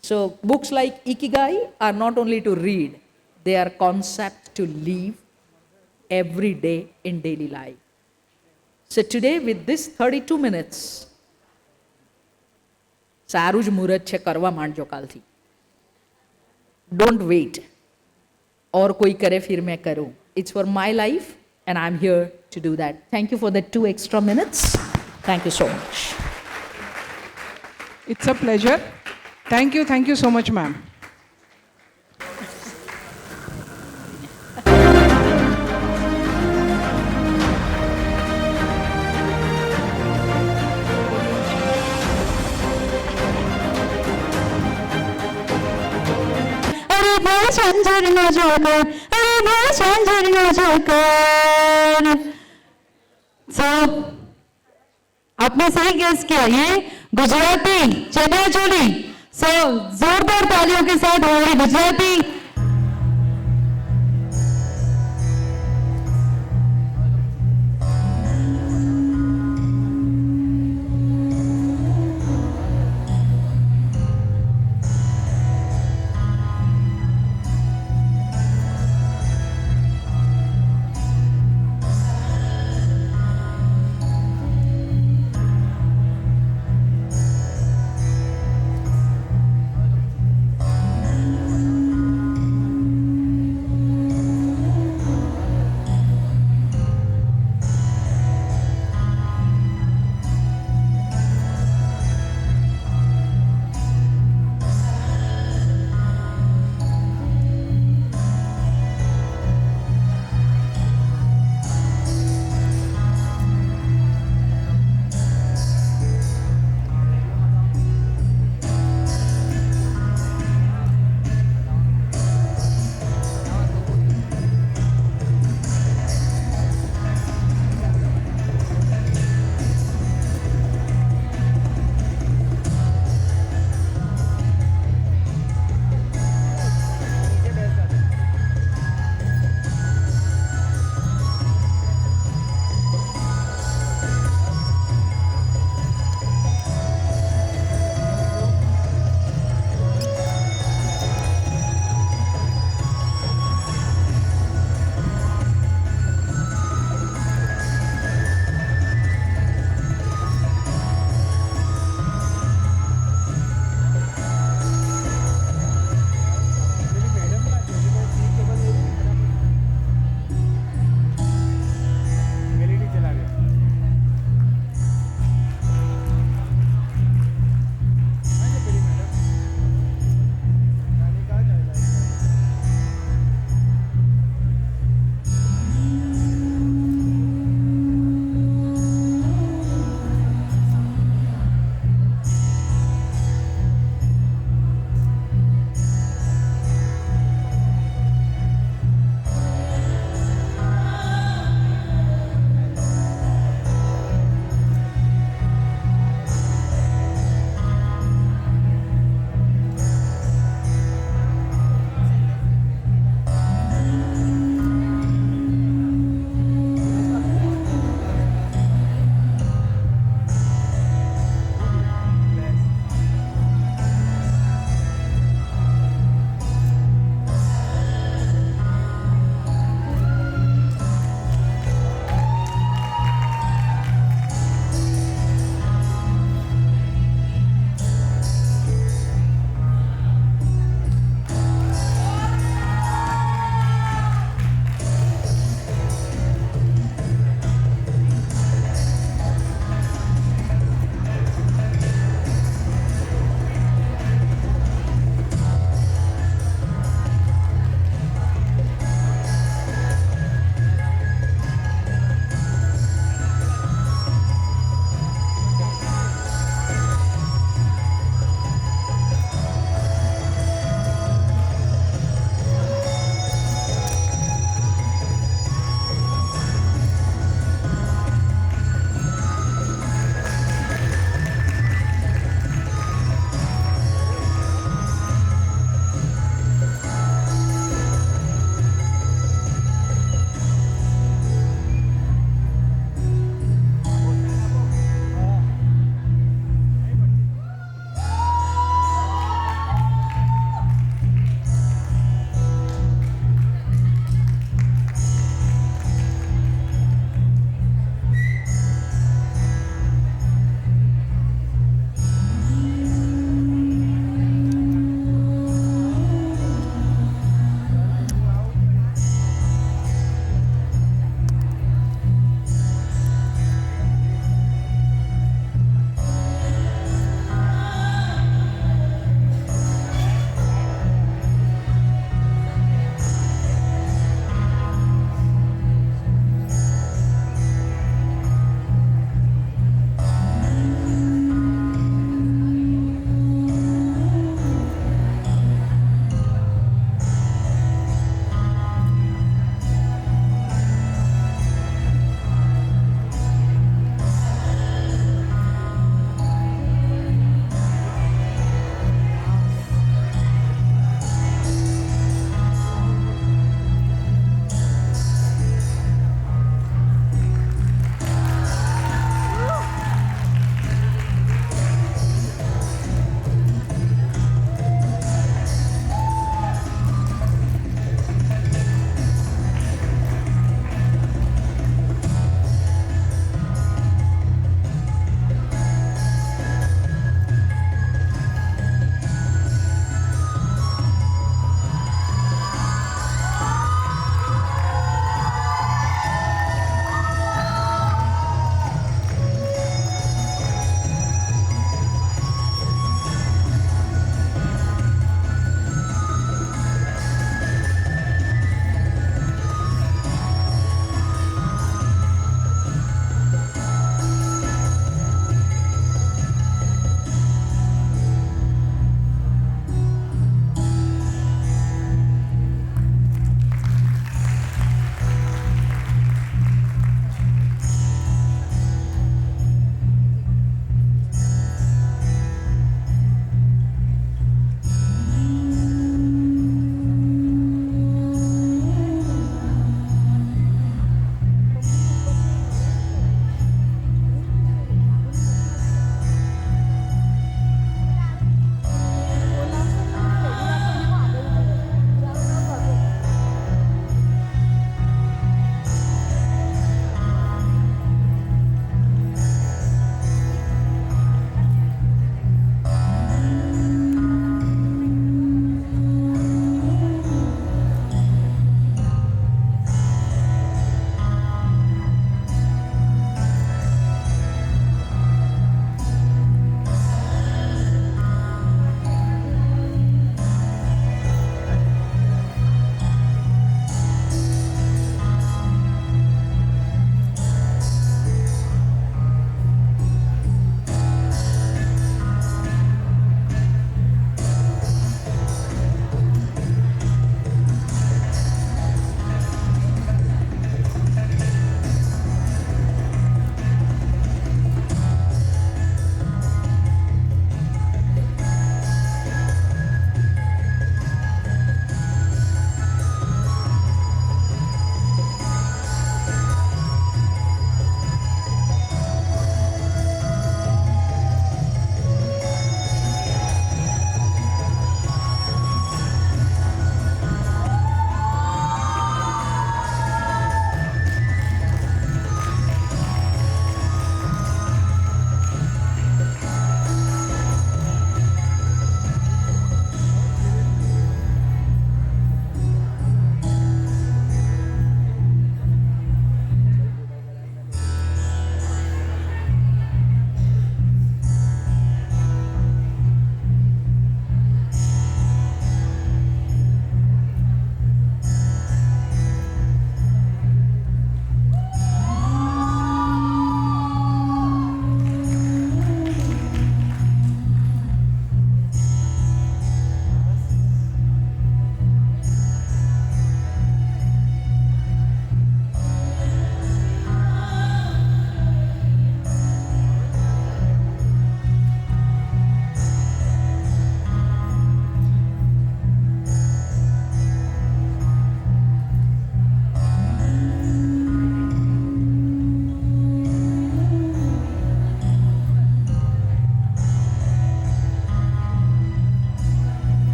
So books like Ikigai are not only to read, they are concepts to live every day in daily life. So today with this 32 minutes, સારું જ મુહૂર્ત છે, કરવા માંડજો કાલથી. Don't wait. और कोई करे फिर मैं करूं. It's for my life and I'm here to do that. Thank you for the 2 extra minutes. Thank you so much. It's a pleasure. Thank you so much, ma'am. So, आपने सही guess किया, ये गुजराती चनिया चोली. So, जोरदार तालियों के साथ हमारी Gujarati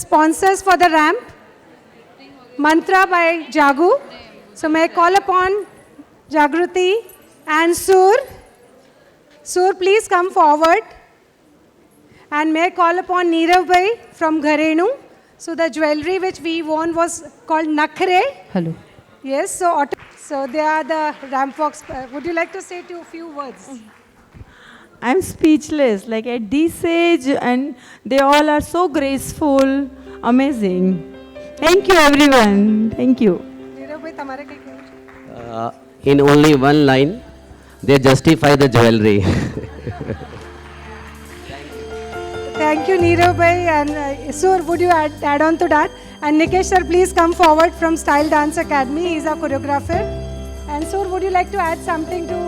sponsors for the ramp. Mantra by Jagu. So may I call upon Jagruti and Sur. Sur, please come forward. And may I call upon Neerav Bhai from Gharenu. So the jewelry which we won was called Nakhre. Hello. Yes, so they are the ramp walks. Would you like to say a few words? I'm speechless, like at this age, and they all are so graceful, amazing. Thank you everyone, thank you. Neerav Bhai, tamare koi kehna? In only one line, they justify the jewelry. Thank you, Neerav Bhai. And Sur, would you add on to that? And Nikesh sir, please come forward from Style Dance Academy. He's our choreographer. And Sur, would you like to add something to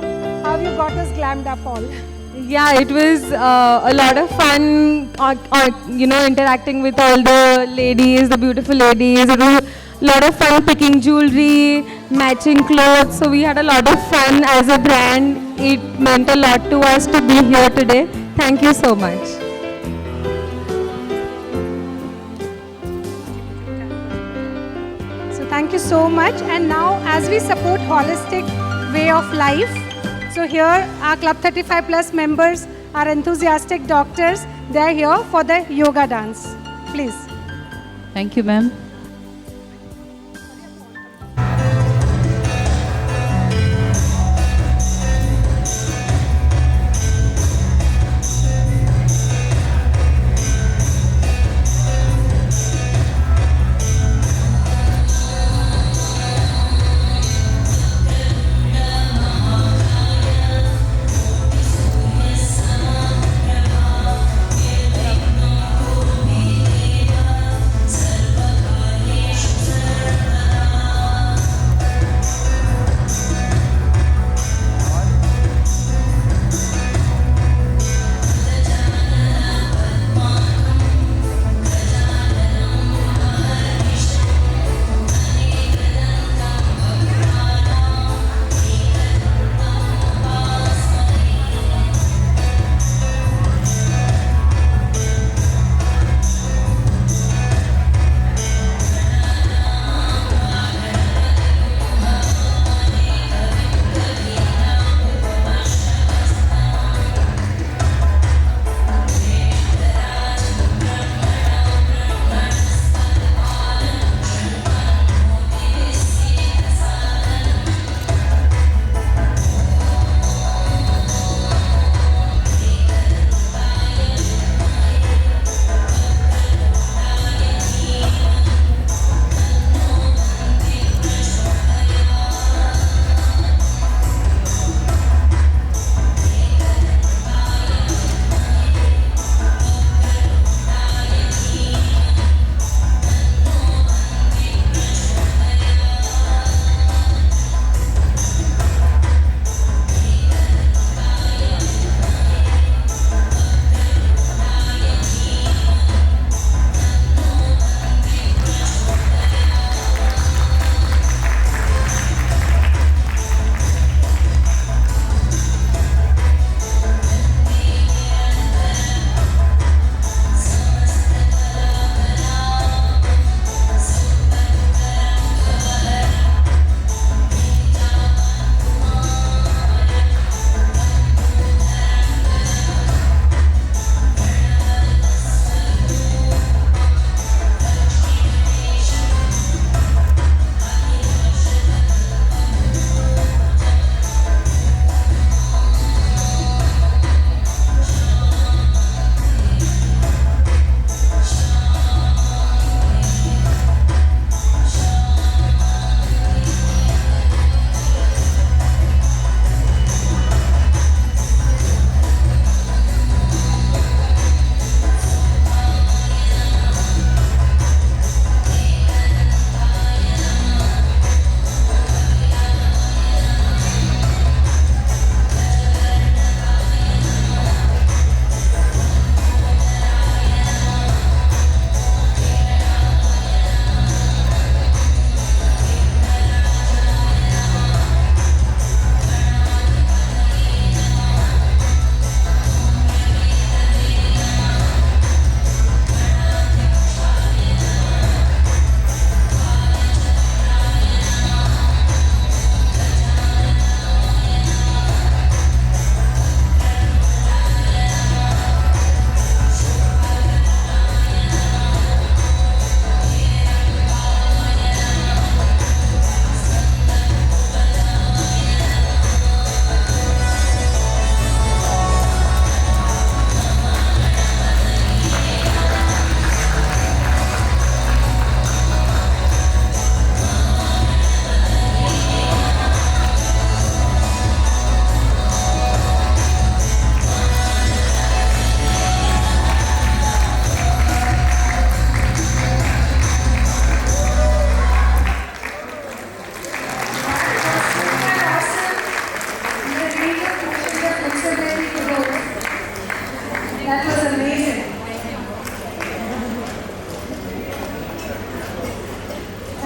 how you got us glammed up all? Yeah, it was a lot of fun, interacting with all the ladies, the beautiful ladies. It was a lot of fun picking jewelry, matching clothes. So we had a lot of fun as a brand. It meant a lot to us to be here today. Thank you so much. So thank you so much. And now, as we support holistic way of life, so here our Club 35 Plus members are enthusiastic doctors. They are here for the yoga dance. Please. Thank you, ma'am.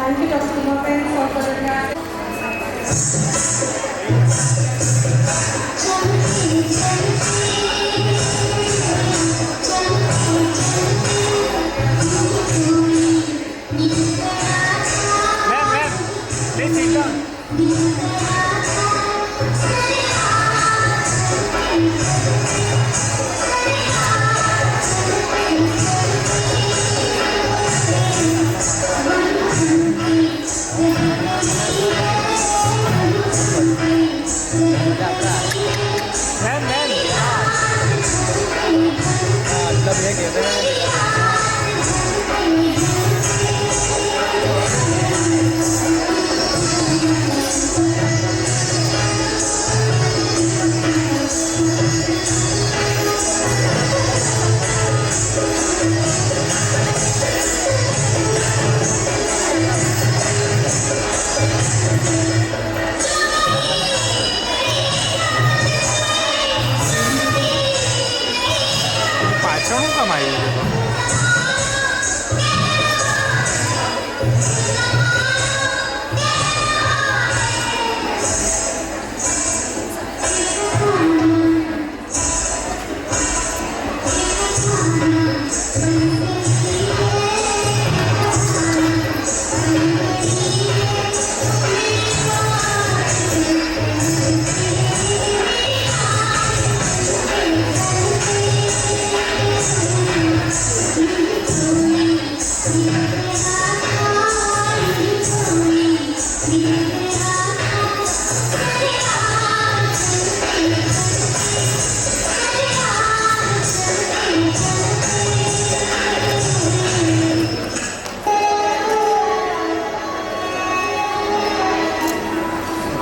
Thank you, Dr. Umapen, for photograph. Ma'am, please sit down. પાછળનું કામ આવ્યું છે તો?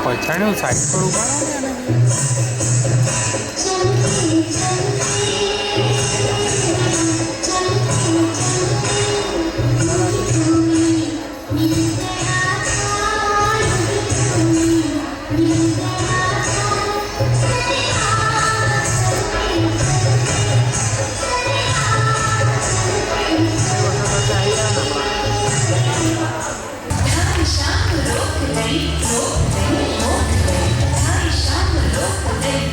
પછાડ્યું side પર ઉભા Shine,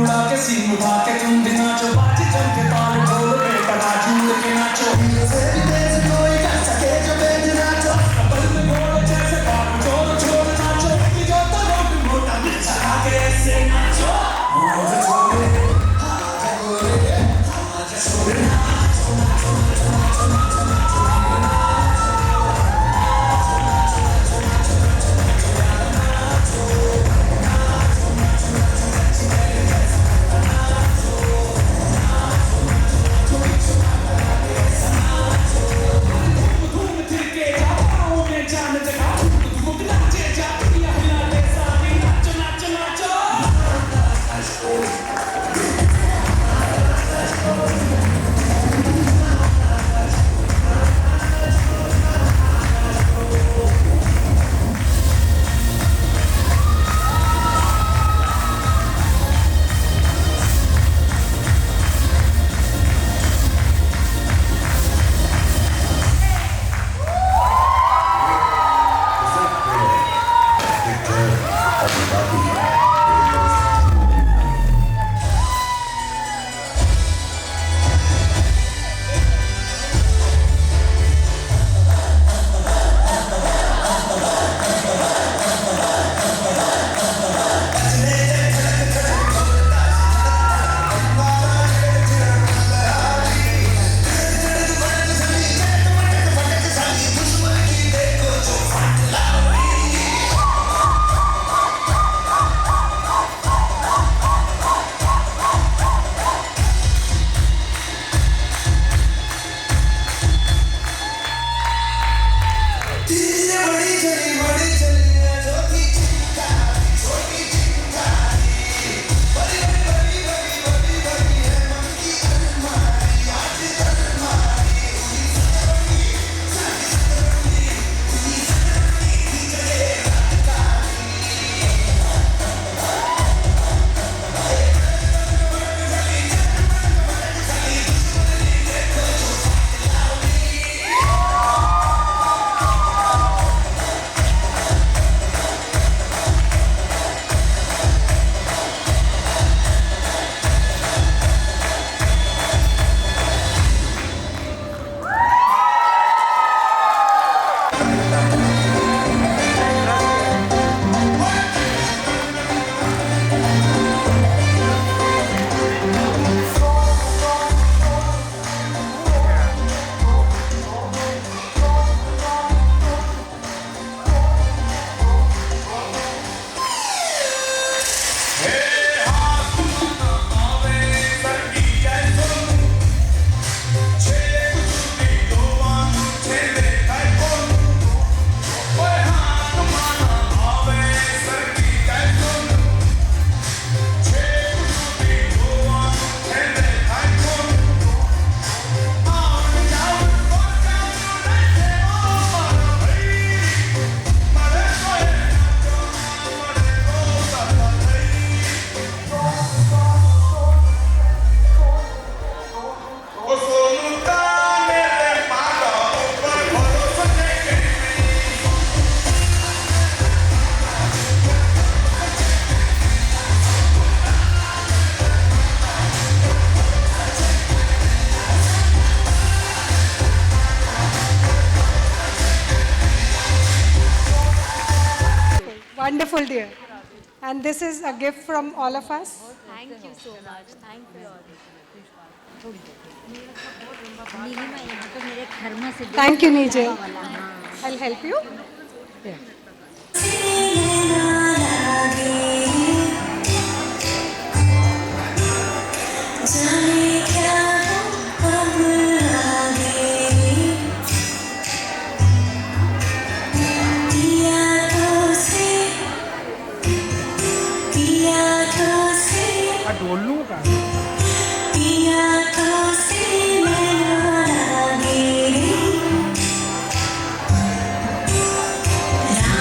उड़ा के scene उठा के तुम भी नाचो बाजी जम के ताल ढोल बेटा झूम के नाचो से भी तेज कोई कर सके जो बेज नाचो अपन में घोड़े जैसे बाप छोड़ छोड़ नाचो कि जो तो रोक मोटा मिर्चा के ऐसे नाचो मोजे छोड़े छोड़े नाचो नाचो नाचो नाचो नाचो Wonderful, dear. And this is a gift from all of us. Thank you so much. Thank you all. Thank you, Nije. I'll help you. Yeah. Dholu का Ram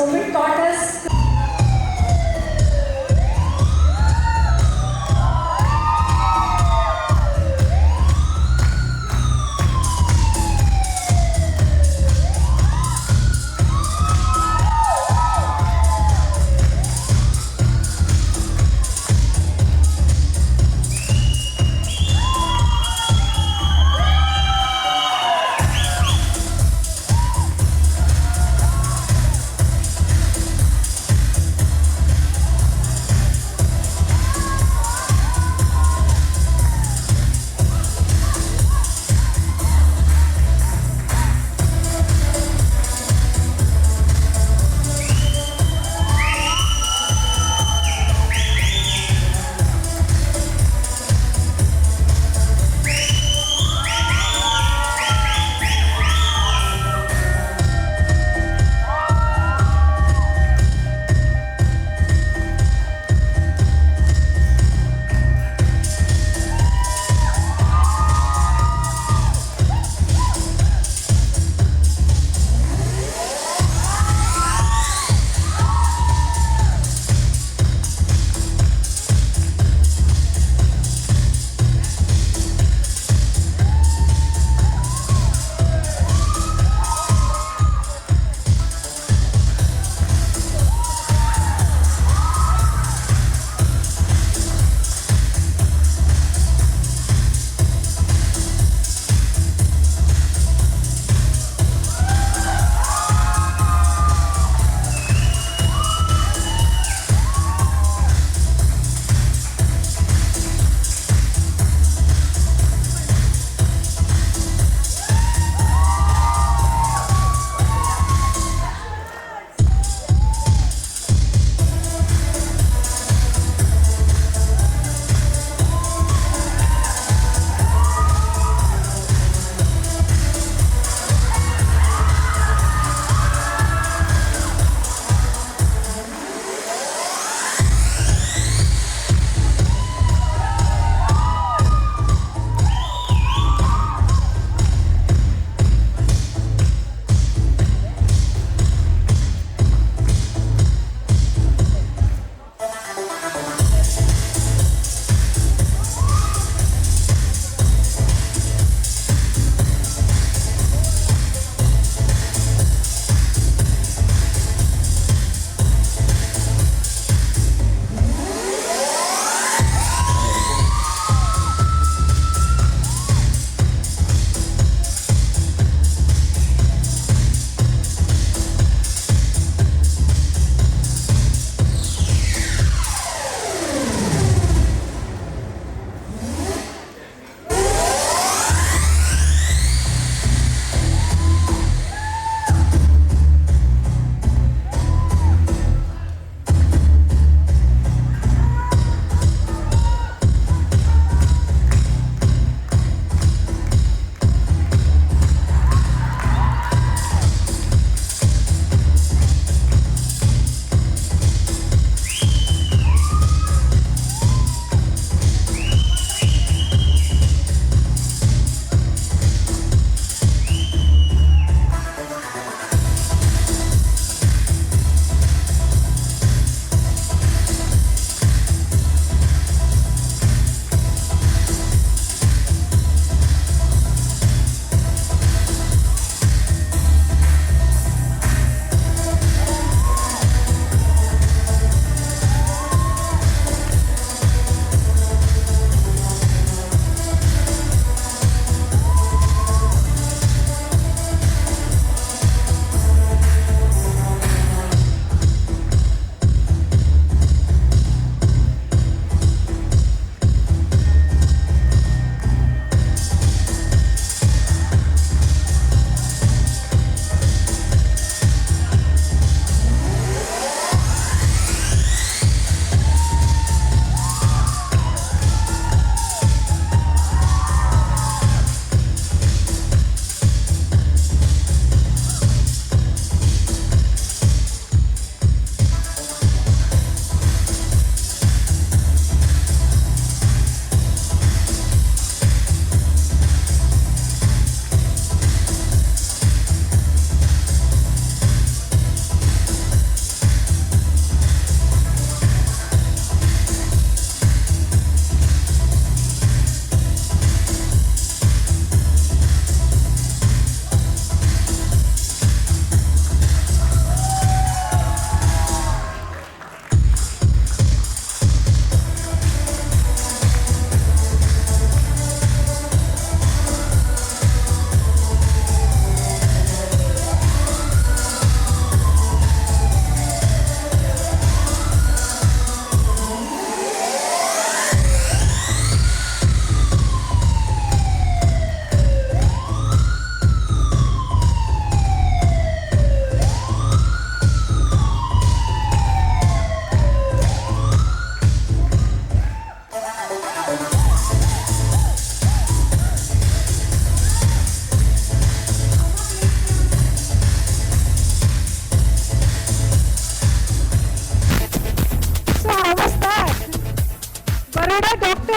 COVID taught us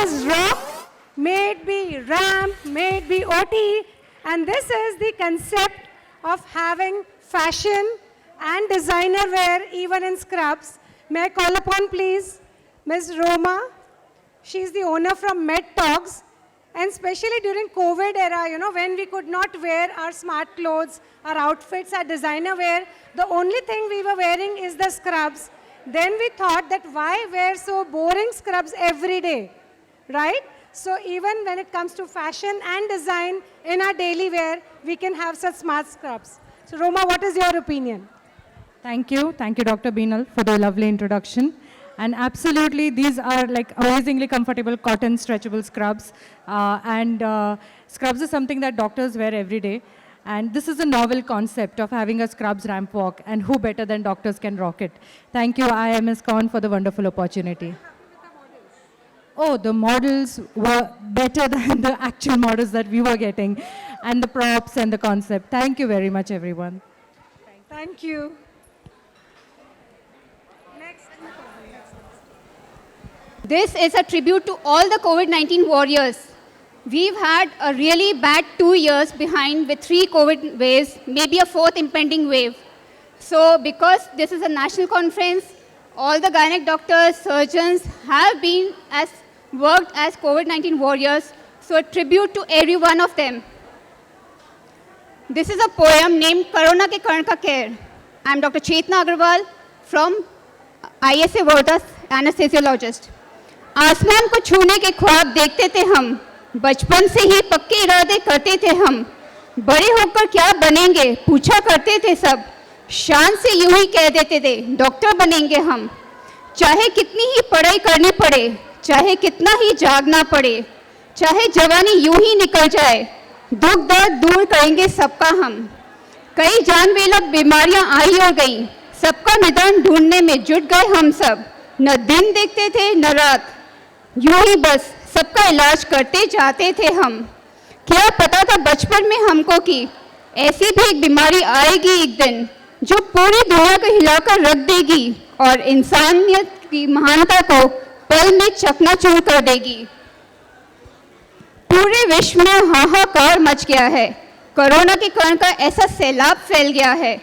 as rock, may it be ramp, may it be OT, and this is the concept of having fashion and designer wear even in scrubs. May I call upon please Ms. Roma? She's the owner from MedTalks, and especially during COVID era, when we could not wear our smart clothes, our outfits, our designer wear, the only thing we were wearing is the scrubs. Then we thought that why wear so boring scrubs every day, right? So even when it comes to fashion and design in our daily wear, we can have such smart scrubs. So Roma, what is your opinion? Thank you, Dr. Beenal, for the lovely introduction. And absolutely, these are like amazingly comfortable cotton stretchable scrubs. Scrubs is something that doctors wear every day. And this is a novel concept of having a scrubs ramp walk, and who better than doctors can rock it. Thank you, Imscom, for the wonderful opportunity. Oh, the models were better than the actual models that we were getting, and the props and the concept. Thank you very much, everyone. Thank you. This is a tribute to all the COVID-19 warriors. We've had a really bad 2 years behind with 3 COVID waves, maybe a 4th impending wave. So because this is a national conference, all the gynec doctors, surgeons have been worked as COVID-19 warriors. So a tribute to every one of them. This is a poem named Corona ke Karn ka Care. I'm Dr. Chetna Agarwal from ISA World anesthesiologist. आसमान को छूने के ख्वाब देखते थे हम, बचपन से ही पक्के इरादे करते थे हम, बड़े होकर क्या बनेंगे पूछा करते थे सब, शान से यूं ही कह देते थे डॉक्टर बनेंगे हम। चाहे कितनी ही पढ़ाई करनी पड़े, चाहे कितना ही जागना पड़े, चाहे जवानी यूं ही निकल जाए, दुख दर्द दूर करेंगे सबका हम। कई जानलेवा बीमारियां आई और गईं, सबका निदान ढूंढने में जुट गए हम सब, न दिन देखते थे न रात, यूं ही बस सबका इलाज करते जाते थे हम। क्या पता था बचपन में हमको कि ऐसी भी एक बीमारी आएगी एक दिन जो पूरी दुनिया को हिलाकर रख देगी और इंसानियत की महानता को पल में चकनाचूर कर देगी। पूरे विश्व में हाहाकार मच गया है, कोरोना के कारण का ऐसा सैलाब फैल गया है,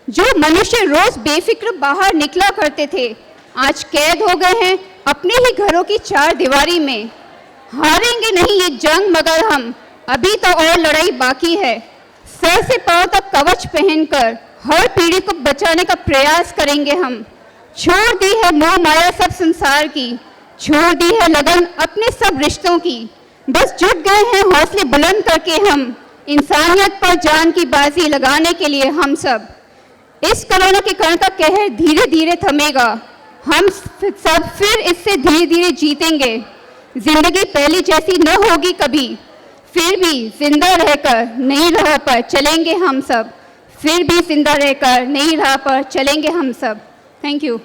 जो मनुष्य रोज बेफिक्र बाहर निकला करते थे आज कैद हो गए हैं अपने ही घरों की 4 दीवारी में। हारेंगे नहीं ये जंग मगर हम, अभी तो और लड़ाई बाकी है। सर से पांव तक कवच पहनकर हर पीढ़ी को बचाने का प्रयास करेंगे हम। छोड़ दी है मोह माया सब संसार की, छोड़ दी है लगन अपने सब रिश्तों की, बस जुट गए हैं हौसले बुलंद करके हम, इंसानियत पर जान की बाजी लगाने के लिए हम सब। इस कोरोना के कारण का कहर धीरे धीरे थमेगा, हम सब फिर इससे धीरे धीरे जीतेंगे। जिंदगी पहले जैसी न होगी कभी, फिर भी जिंदा रहकर नई राह पर चलेंगे हम सब, फिर भी जिंदा रहकर नई राह पर चलेंगे हम सब। Thank you.